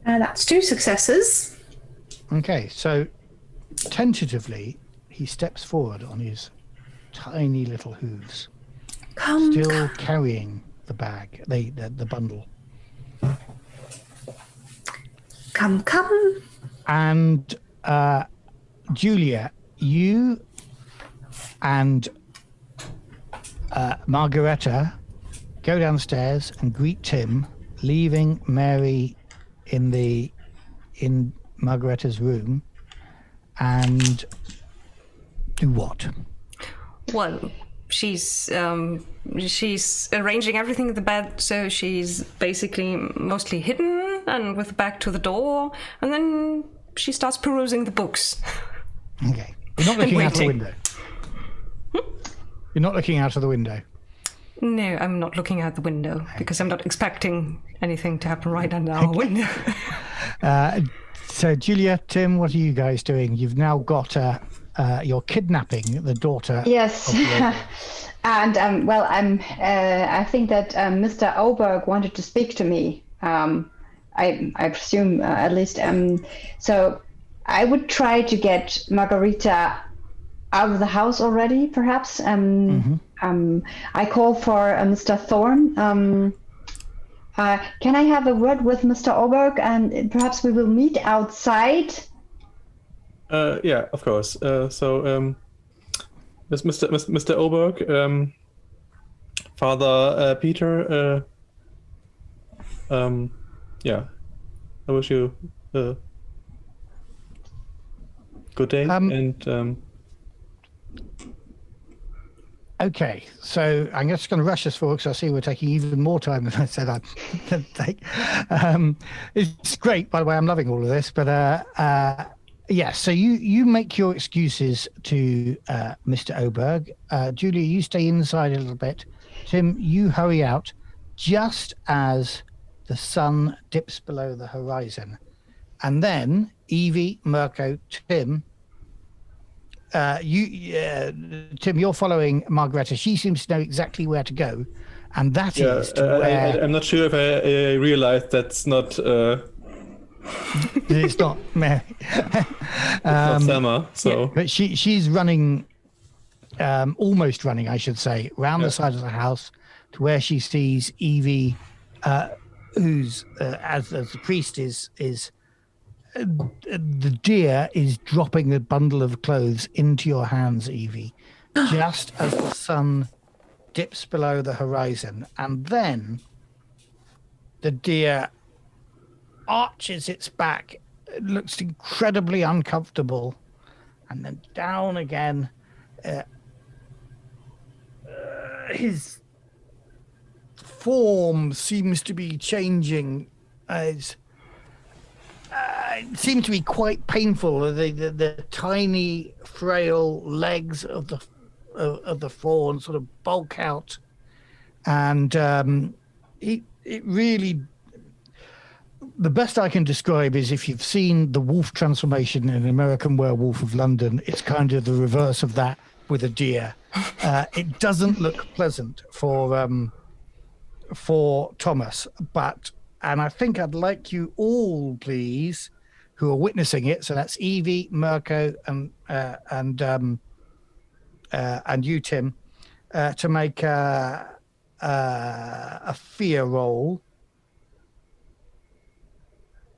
That's 2 successes. Okay, so tentatively, he steps forward on his tiny little hooves, still carrying the bag, the bundle. Come. And Julia, you and Margareta go downstairs and greet Tim, leaving Mary in Margareta's room, and do what? Well, she's arranging everything in the bed, so she's basically mostly hidden and with the back to the door, and then she starts perusing the books. Okay. You're not looking out of the window. You're not looking out of the window. No, I'm not looking out the window because I'm not expecting anything to happen right under our window. So, Julia, Tim, what are you guys doing? You've now got you're kidnapping the daughter. Yes, and I think that Mr. Oberg wanted to speak to me. I presume at least. So I would try to get Margarita out of the house already, perhaps. I call for Mr. Thorne. Can I have a word with Mr. Oberg, and perhaps we will meet outside? Yeah, of course. So, Mr. Oberg, Father Peter, yeah, I wish you a good day. And okay, so I'm just going to rush this forward because I see we're taking even more time than I said I'd take. It's great, by the way. I'm loving all of this, but yeah. So you make your excuses to Mr. Oberg. Julia, you stay inside a little bit. Tim, you hurry out just as the sun dips below the horizon, and then Evie, Mirko, Tim. Tim, you're following Margareta. She seems to know exactly where to go, and that is to where... I'm not sure if I realized that's not... It's not Mary. It's not Selma, so... Yeah, but she's running, almost running, I should say, around the side of the house to where she sees Evie, who's, as the priest is the deer is dropping the bundle of clothes into your hands, Evie, just as the sun dips below the horizon. And then the deer arches its back. It looks incredibly uncomfortable. And then down again. His form seems to be changing as... it seemed to be quite painful. The tiny, frail legs of the fawn sort of bulk out, and it really. The best I can describe is if you've seen the wolf transformation in American Werewolf of London, it's kind of the reverse of that with a deer. It doesn't look pleasant for Thomas, but. And I think I'd like you all, please, who are witnessing it. So that's Evie, Mirko, and you, Tim, to make a fear roll.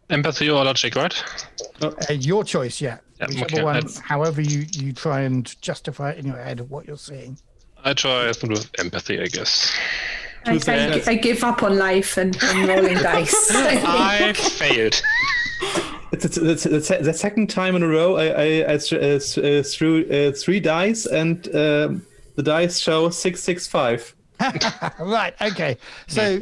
Empathy or logic, right? Your choice, yeah. Whichever one, that's... however you try and justify it in your head of what you're seeing. I try with empathy, I guess. I give up on life and rolling dice. I failed. the second time in a row I threw 3 dice, and the dice show 665. Right. Okay. So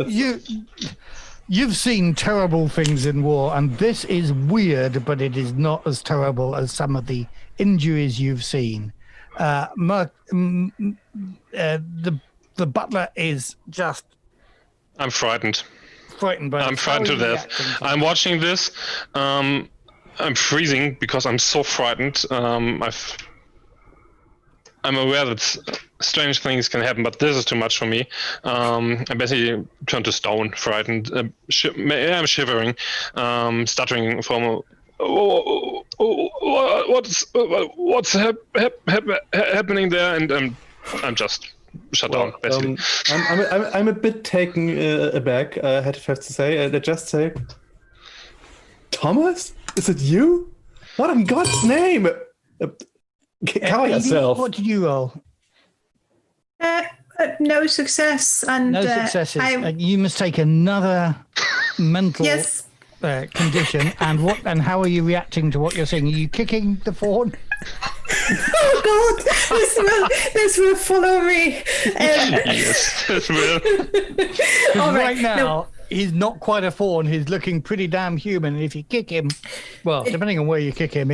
you've seen terrible things in war, and this is weird, but it is not as terrible as some of the injuries you've seen. The butler is just. I'm frightened. Frightened by. I'm frightened to death. I'm watching this. I'm freezing because I'm so frightened. I'm aware that strange things can happen, but this is too much for me. I basically turned to stone, frightened. I'm shivering, stuttering from. What's happening there? And I'm just shut down. Basically, I'm a bit taken aback. I had to say. I just say, Thomas, is it you? What in God's name? Cover yourself. What did you roll? No success, and No successes. You must take another mental condition. And how are you reacting to what you're seeing? Are you kicking the fawn? Oh God, this will follow me. Yes, this will. Right now, he's not quite a fawn. He's looking pretty damn human. And if you kick him, well, depending on where you kick him,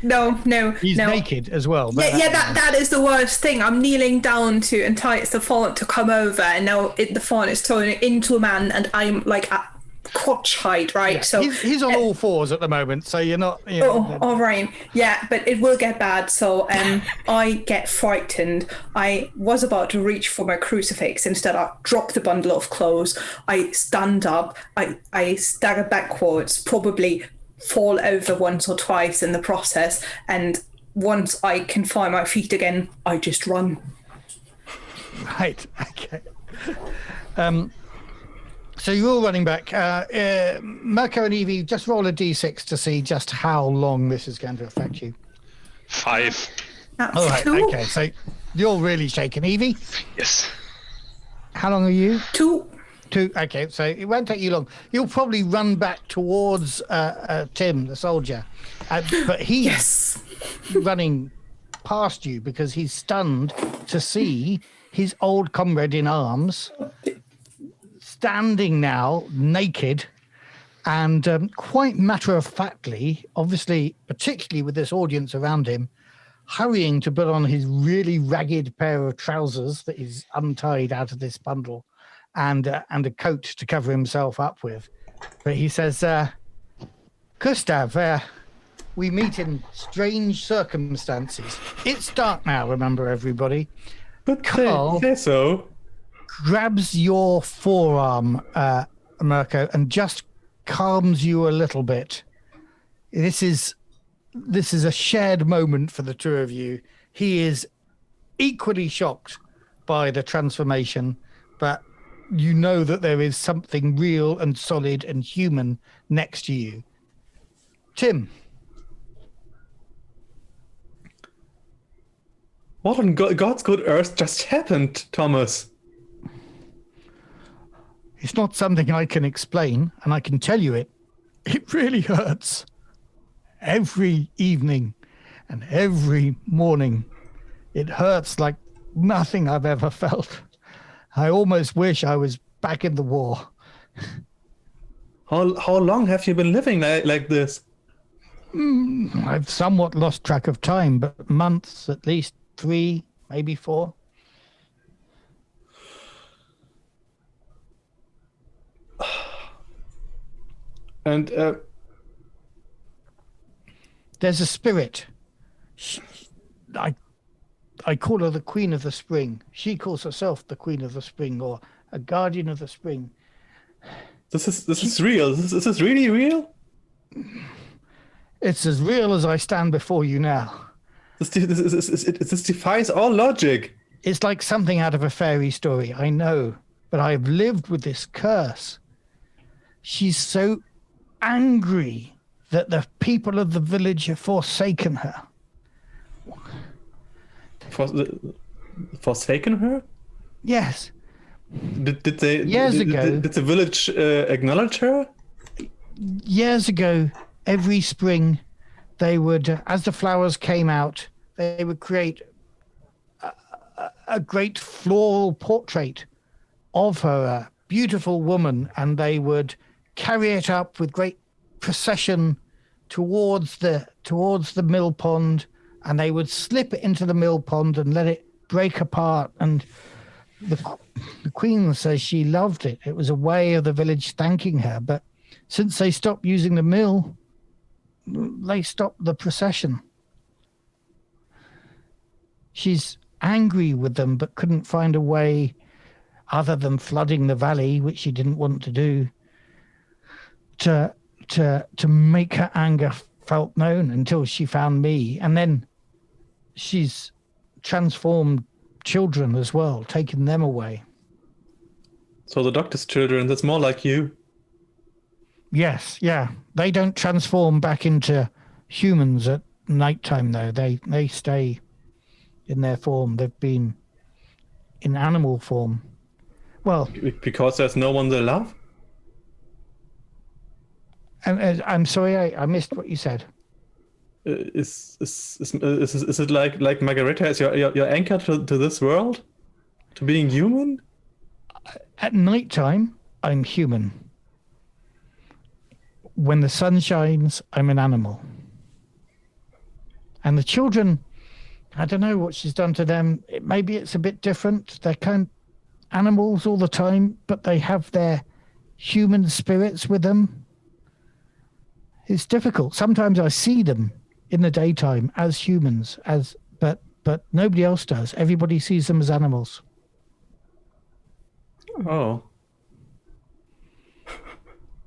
No. He's naked as well. That is the worst thing. I'm kneeling down to entice the fawn to come over, and now the fawn is turning into a man, and I'm like at crotch height, right? Yeah. So he's on all fours at the moment, so you're not. All right. Yeah, but it will get bad. So I get frightened. I was about to reach for my crucifix. Instead, I drop the bundle of clothes. I stand up. I stagger backwards, probably fall over once or twice in the process, and once I can find my feet again, I just run. Right. Okay. So you're all running back. Mirko and Evie, just roll a d6 to see just how long this is going to affect you. 5. That's All right. cool. Okay. So you're really shaken, Evie. Yes. How long are you? 2. 2. Okay, so it won't take you long. You'll probably run back towards Tim, the soldier, but he's running past you because he's stunned to see his old comrade in arms standing now naked and quite matter-of-factly, obviously, particularly with this audience around him, hurrying to put on his really ragged pair of trousers that he's untied out of this bundle, and a coat to cover himself up with. But he says, Gustav, we meet in strange circumstances. It's dark now, remember, everybody. But Carl say so. grabs your forearm, Mirko, and just calms you a little bit. This is a shared moment for the two of you. He is equally shocked by the transformation, but you know that there is something real and solid and human next to you. Tim. What on God's good earth just happened, Thomas? It's not something I can explain, and I can tell you it. It really hurts. Every evening and every morning. It hurts like nothing I've ever felt. I almost wish I was back in the war. How long have you been living like this? I've somewhat lost track of time, but months, at least 3, maybe 4. And there's a spirit. I call her the Queen of the Spring. She calls herself the Queen of the Spring, or a Guardian of the Spring. This is real. This is really real. It's as real as I stand before you now. This defies all logic. It's like something out of a fairy story, I know, but I've lived with this curse. She's so angry that the people of the village have forsaken her. Forsaken her? Yes. Did they? Years ago. Did the village acknowledge her? years ago, every spring, they would, as the flowers came out, they would create a great floral portrait of her, a beautiful woman, and they would carry it up with great procession towards the mill pond, and they would slip it into the mill pond and let it break apart. And the queen says she loved it. It was a way of the village thanking her. But since they stopped using the mill, they stopped the procession. She's angry with them, but couldn't find a way other than flooding the valley, which she didn't want to do, to make her anger felt known, until she found me. And then she's transformed children as well, taken them away. So the doctor's children, that's more like you. Yes, yeah. They don't transform back into humans at nighttime, though. They stay in their form. They've been in animal form. Well, because there's no one they love? I'm sorry, I missed what you said. Is it like Margareta is your anchor to this world? To being human? At nighttime, I'm human. When the sun shines, I'm an animal. And the children, I don't know what she's done to them. Maybe it's a bit different. They're kind of animals all the time, but they have their human spirits with them. It's difficult. Sometimes I see them in the daytime as humans, but nobody else does. Everybody sees them as animals. Oh.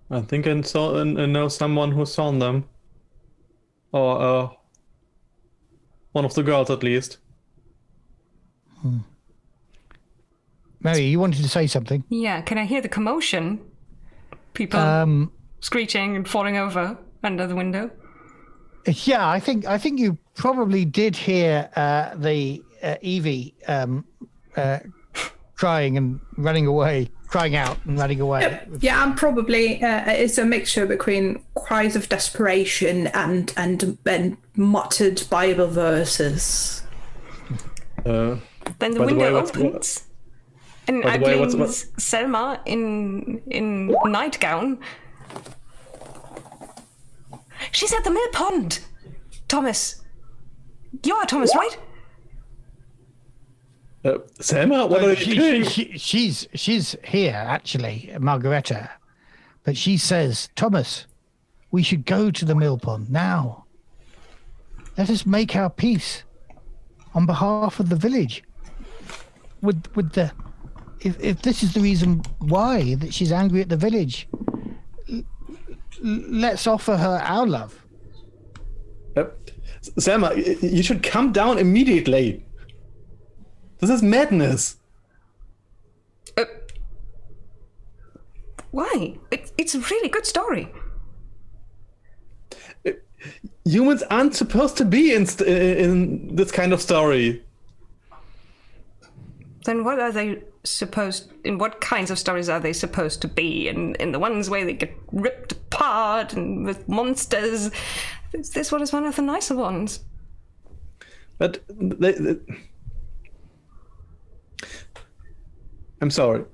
I think I know someone who saw them. Or one of the girls, at least. Mary, you wanted to say something? Yeah, can I hear the commotion? People screeching and falling over under the window. Yeah, I think you probably did hear the Evie crying and running away, crying out and running away. Yeah, and probably it's a mixture between cries of desperation and muttered Bible verses. Then the window opens, and I glimpse Selma in nightgown. She's at the mill pond. Thomas. You are Thomas, right? Selma, what are you doing? She's here, actually, Margareta. But she says, Thomas, we should go to the mill pond now. Let us make our peace on behalf of the village. With the, if this is the reason why that she's angry at the village, let's offer her our love. Selma, you should come down immediately. This is madness. Why? It's a really good story. Humans aren't supposed to be in this kind of story. Then what are they in what kinds of stories are they supposed to be? In the ones where they get ripped apart and with monsters? This one is one of the nicer ones. But I'm sorry.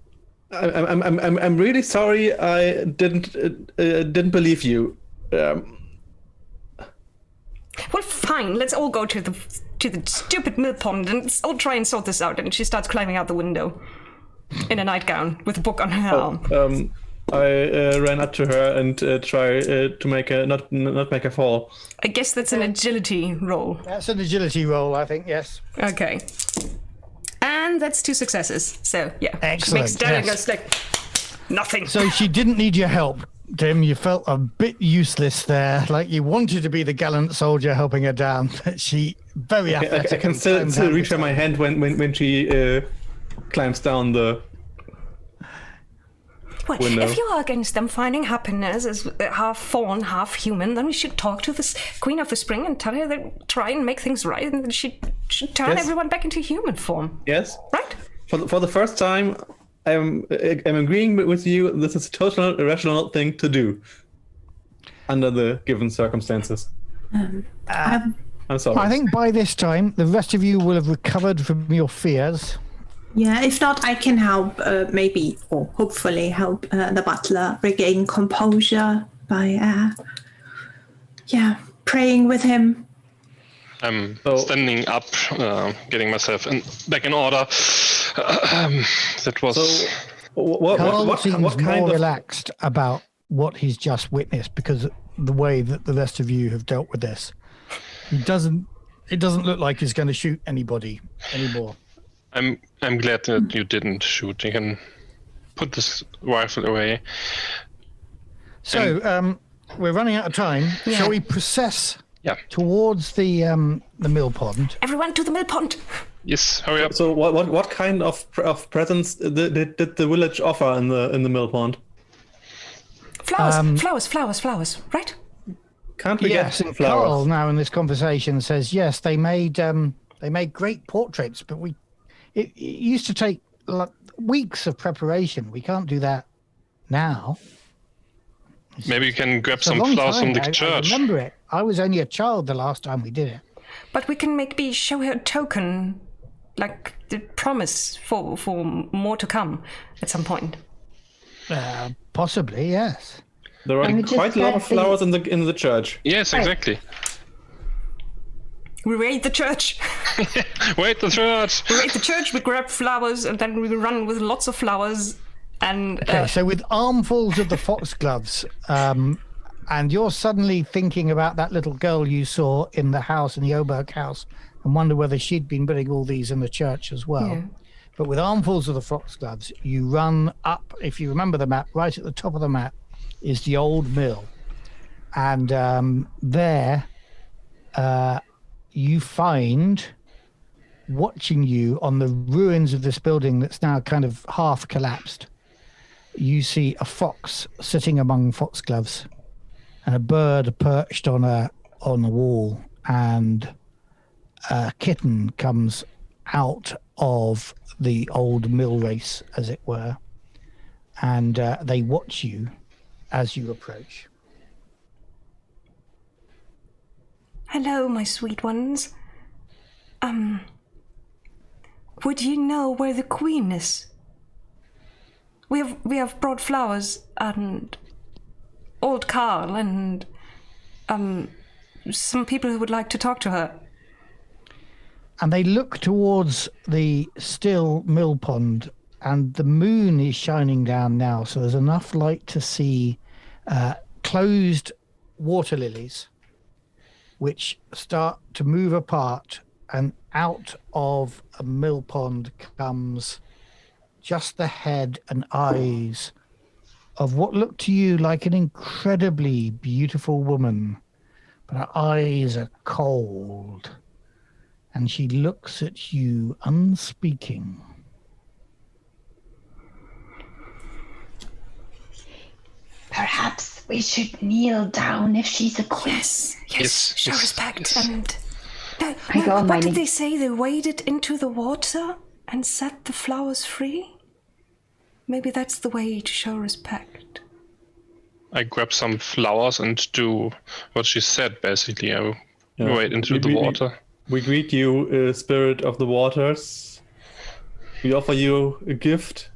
I'm really sorry. I didn't believe you. Well, fine. Let's all go to the stupid mill pond and let's all try and sort this out. And she starts climbing out the window in a nightgown with a book on her arm. I ran up to her and try to make her not make her fall. I guess that's an agility roll. That's an agility roll, I think. Yes. Okay. And that's 2 successes. So yeah, excellent. She makes goes like nothing. So she didn't need your help, Tim. You felt a bit useless there, like you wanted to be the gallant soldier helping her down. But she very athletic. I can still reach her my hand when she climbs down the window. If you are against them finding happiness as half fawn, half human, then we should talk to the Queen of the Spring and tell her that try and make things right, and then she should turn everyone back into human form. Yes. Right? For the first time, I'm agreeing with you. This is a total irrational thing to do. under the given circumstances. I'm sorry. I think by this time, the rest of you will have recovered from your fears. Yeah, if not, I can help, maybe, or hopefully help the butler regain composure by, praying with him. I'm standing up, getting myself back in order. That was... So, Carl seems what kind more of... relaxed about what he's just witnessed because of the way that the rest of you have dealt with this. It doesn't look like he's going to shoot anybody anymore. I'm glad that you didn't shoot. You can put this rifle away. So, we're running out of time. Yeah. Shall we process Yeah. towards the mill pond? Everyone to the mill pond. Yes, hurry up. So what kind of presents did the village offer in the mill pond? Flowers, right? Can't we Yes, get and flowers? Carl now in this conversation says yes. They made great portraits, but it used to take weeks of preparation. We can't do that now. Maybe you can grab It's a some long flowers from time. the I church. remember it. I was only a child the last time we did it. But we can maybe show her a token, like the promise for more to come at some point. Possibly, yes. There And are we just quite a lot got of flowers in the church. Yes, exactly. We raid the church. Wait, the church! We raid the church, we grab flowers, and then we run with lots of flowers. And Okay, so with armfuls of the foxgloves, and you're suddenly thinking about that little girl you saw in the house, in the Oberg house, and wonder whether she'd been putting all these in the church as well. Yeah. But with armfuls of the foxgloves, you run up, if you remember the map, right at the top of the map is the old mill. And there you find, watching you on the ruins of this building that's now kind of half collapsed, you see a fox sitting among foxgloves and a bird perched on a wall, and a kitten comes out of the old mill race, as it were, and they watch you as you approach. hello, my sweet ones. Would you know where the queen is? We have brought flowers and old Carl and some people who would like to talk to her. And they look towards the still mill pond, and the moon is shining down now, so there's enough light to see closed water lilies, which start to move apart, and out of a mill pond comes just the head and eyes of what looked to you like an incredibly beautiful woman, but her eyes are cold, and she looks at you unspeaking. Perhaps we should kneel down if she's a queen. Yes, show yes, respect. yes. And I go on my what did knee. they say? They waded into the water and set the flowers free? Maybe that's the way to show respect. I grab some flowers and do what she said, basically. I wade into the water. We greet you, spirit of the waters. We offer you a gift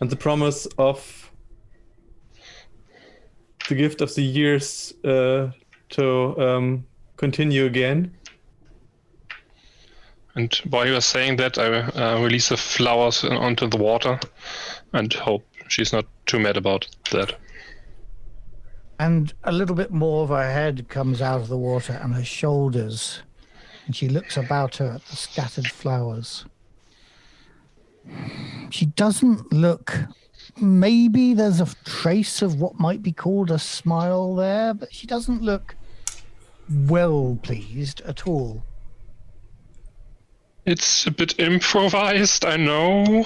and the promise of the gift of the years to continue again. And while you are saying that, I release the flowers onto the water and hope she's not too mad about that. And a little bit more of her head comes out of the water and her shoulders, and she looks about her at the scattered flowers. She doesn't look, maybe there's a trace of what might be called a smile there, but she doesn't look well pleased at all. It's a bit improvised, I know,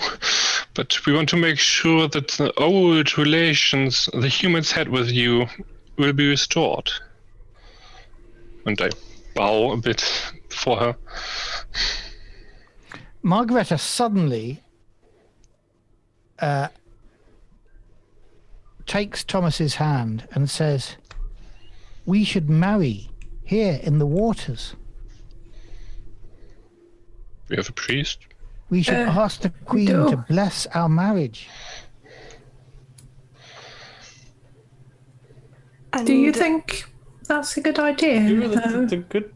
but we want to make sure that the old relations the humans had with you will be restored. And I bow a bit for her. Margareta suddenly takes Thomas's hand and says, we should marry here in the waters. We have a priest. We should ask the queen do. to bless our marriage. Do you think that's a good idea? That's a good.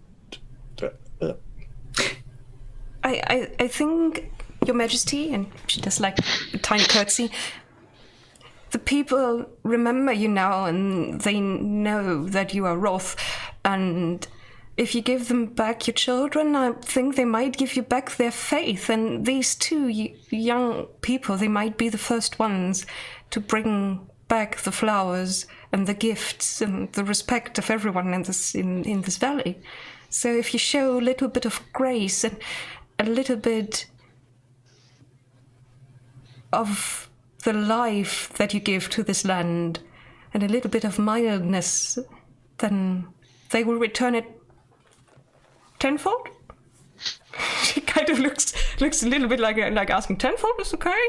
I think, Your Majesty, and she does like a tiny curtsy, the people remember you now and they know that you are Roth, and if you give them back your children, I think they might give you back their faith, and these two young people, they might be the first ones to bring back the flowers and the gifts and the respect of everyone in this valley. So if you show a little bit of grace and a little bit of the life that you give to this land and a little bit of mildness, then they will return it tenfold. She kind of looks a little bit like asking tenfold is okay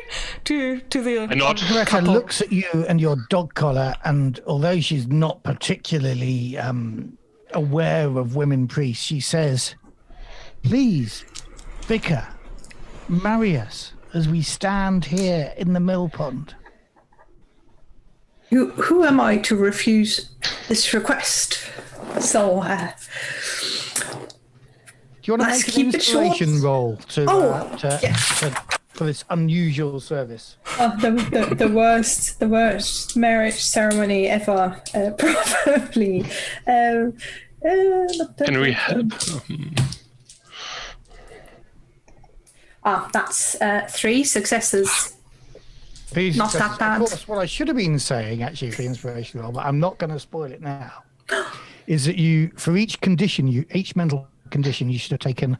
to the I nod. Greta couple. looks at you and your dog collar, and although she's not particularly aware of women priests, she says, "Please, Vicar, marry us as we stand here in the mill pond." Who am I to refuse this request? So, Do you want to Let's make an keep it short. inspiration roll Yes. for this unusual service? the worst marriage ceremony ever, probably. Can we help? That's 3 successes. Please, Not that bad. Of course, what I should have been saying, actually, for the inspiration roll, but I'm not going to spoil it now, is that you, for each mental condition, you should have taken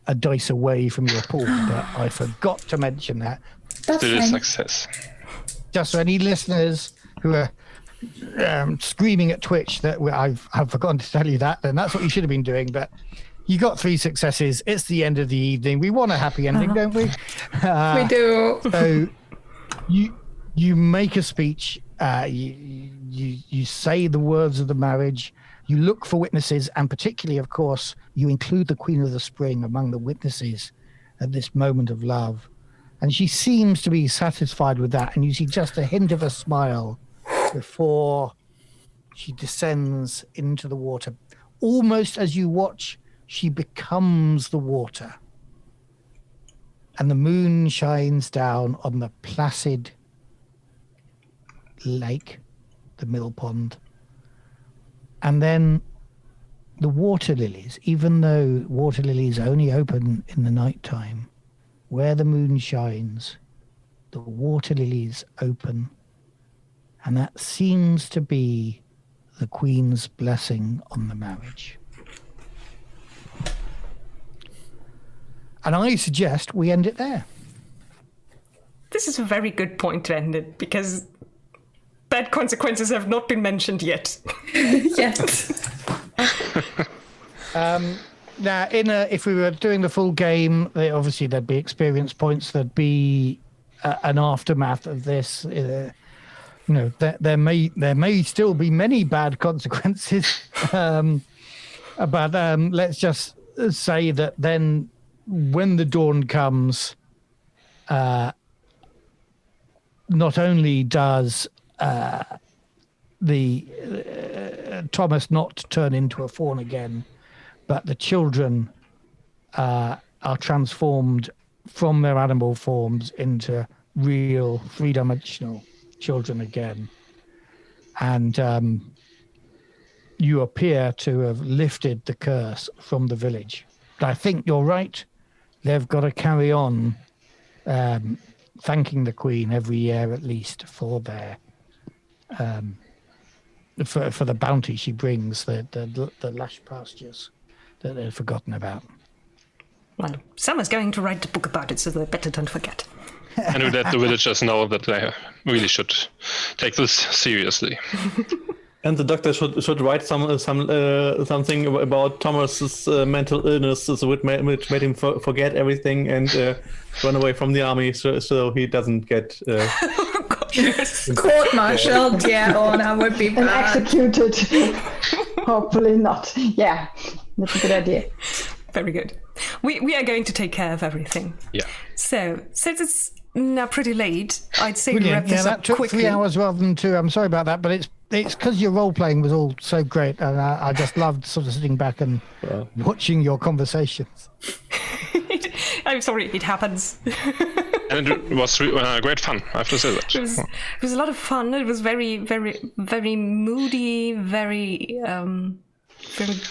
a dice away from your pool. But I forgot to mention that. That's Still a fine. success. Just for any listeners who are screaming at Twitch that I've forgotten to tell you that, then that's what you should have been doing. But you got 3 successes. It's the end of the evening. We want a happy ending, don't we? We do. So you make a speech. You say the words of the marriage. You look for witnesses, and particularly, of course, you include the Queen of the Spring among the witnesses at this moment of love. And she seems to be satisfied with that, and you see just a hint of a smile before she descends into the water. Almost as you watch, she becomes the water. And the moon shines down on the placid lake, the mill pond. And then the water lilies, even though water lilies only open in the nighttime, where the moon shines, the water lilies open. And that seems to be the Queen's blessing on the marriage. And I suggest we end it there. This is a very good point to end it, because bad consequences have not been mentioned yet. Yes. Now, if we were doing the full game, obviously there'd be experience points. There'd be an aftermath of this. There may still be many bad consequences. But let's just say that then, when the dawn comes, not only does Thomas not turn into a fawn again, but the children are transformed from their animal forms into real three-dimensional children again. And you appear to have lifted the curse from the village. But I think you're right. They've got to carry on thanking the Queen every year at least for their for the bounty she brings, the lush pastures that they've forgotten about. Well, someone's going to write a book about it, so they better don't forget. And we let the villagers know that they really should take this seriously. And the doctor should write something about Thomas's mental illness, which made him forget everything and run away from the army, so he doesn't get Oh, God, yes. Court-martialed, yeah, that would be And bad. executed. Hopefully not. Yeah, that's a good idea. Very good. We are going to take care of everything. Yeah. So, since it's now pretty late, I'd say we Brilliant. wrap this that up took quickly. 3 hours rather than 2. I'm sorry about that, but it's because your role playing was all so great, and I just loved sort of sitting back and watching your conversations. I'm sorry, it happens. And it was great fun, I have to say that. It was a lot of fun. It was very, very, very moody, very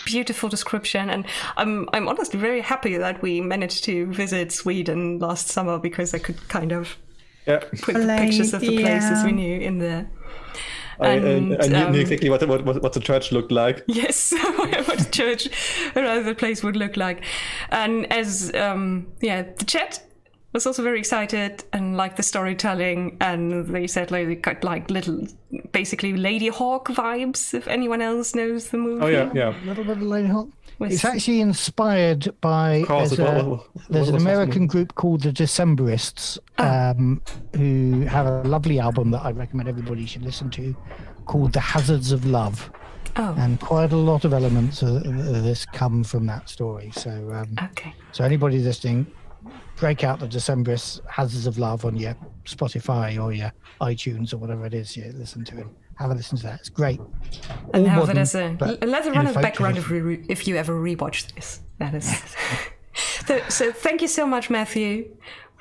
beautiful description, and I'm honestly very happy that we managed to visit Sweden last summer, because I could kind of put the pictures of the places we knew in there. I knew exactly what the church looked like. Yes, what a church or the place would look like. And as the chat was also very excited and liked the storytelling, and they said they got like little, basically Lady Hawk vibes, if anyone else knows the movie. Oh yeah. A little bit of Lady Hawk. It's actually inspired by there's an American group called the Decemberists, who have a lovely album that I recommend everybody should listen to, called The Hazards of Love. Oh. And quite a lot of elements of this come from that story. So so anybody listening, break out the Decemberists' Hazards of Love on your Spotify or your iTunes or whatever it is you listen to, and have a listen to that. It's great. And All have modern, it as a let it run in the background if you ever rewatch this. That is. So thank you so much, Matthew.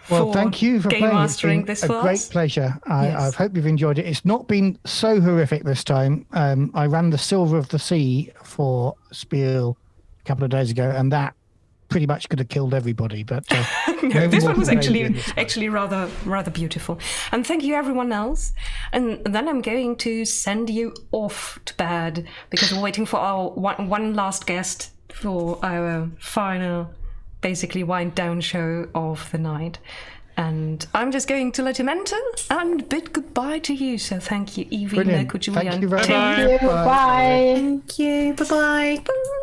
Well, thank you for game playing. mastering this for a great us. pleasure. I hope you've enjoyed it. It's not been so horrific this time. I ran the Silver of the Sea for Spiel a couple of days ago, and that pretty much could have killed everybody. But no, this one was actually rather beautiful. And thank you everyone else. And then I'm going to send you off to bed, because we're waiting for our one last guest for our final, basically wind down show of the night. And I'm just going to let him enter and bid goodbye to you. So thank you, Evie, Nick, Julia, Thank you very much. Thank you. Bye. Thank you. Bye-bye. Bye.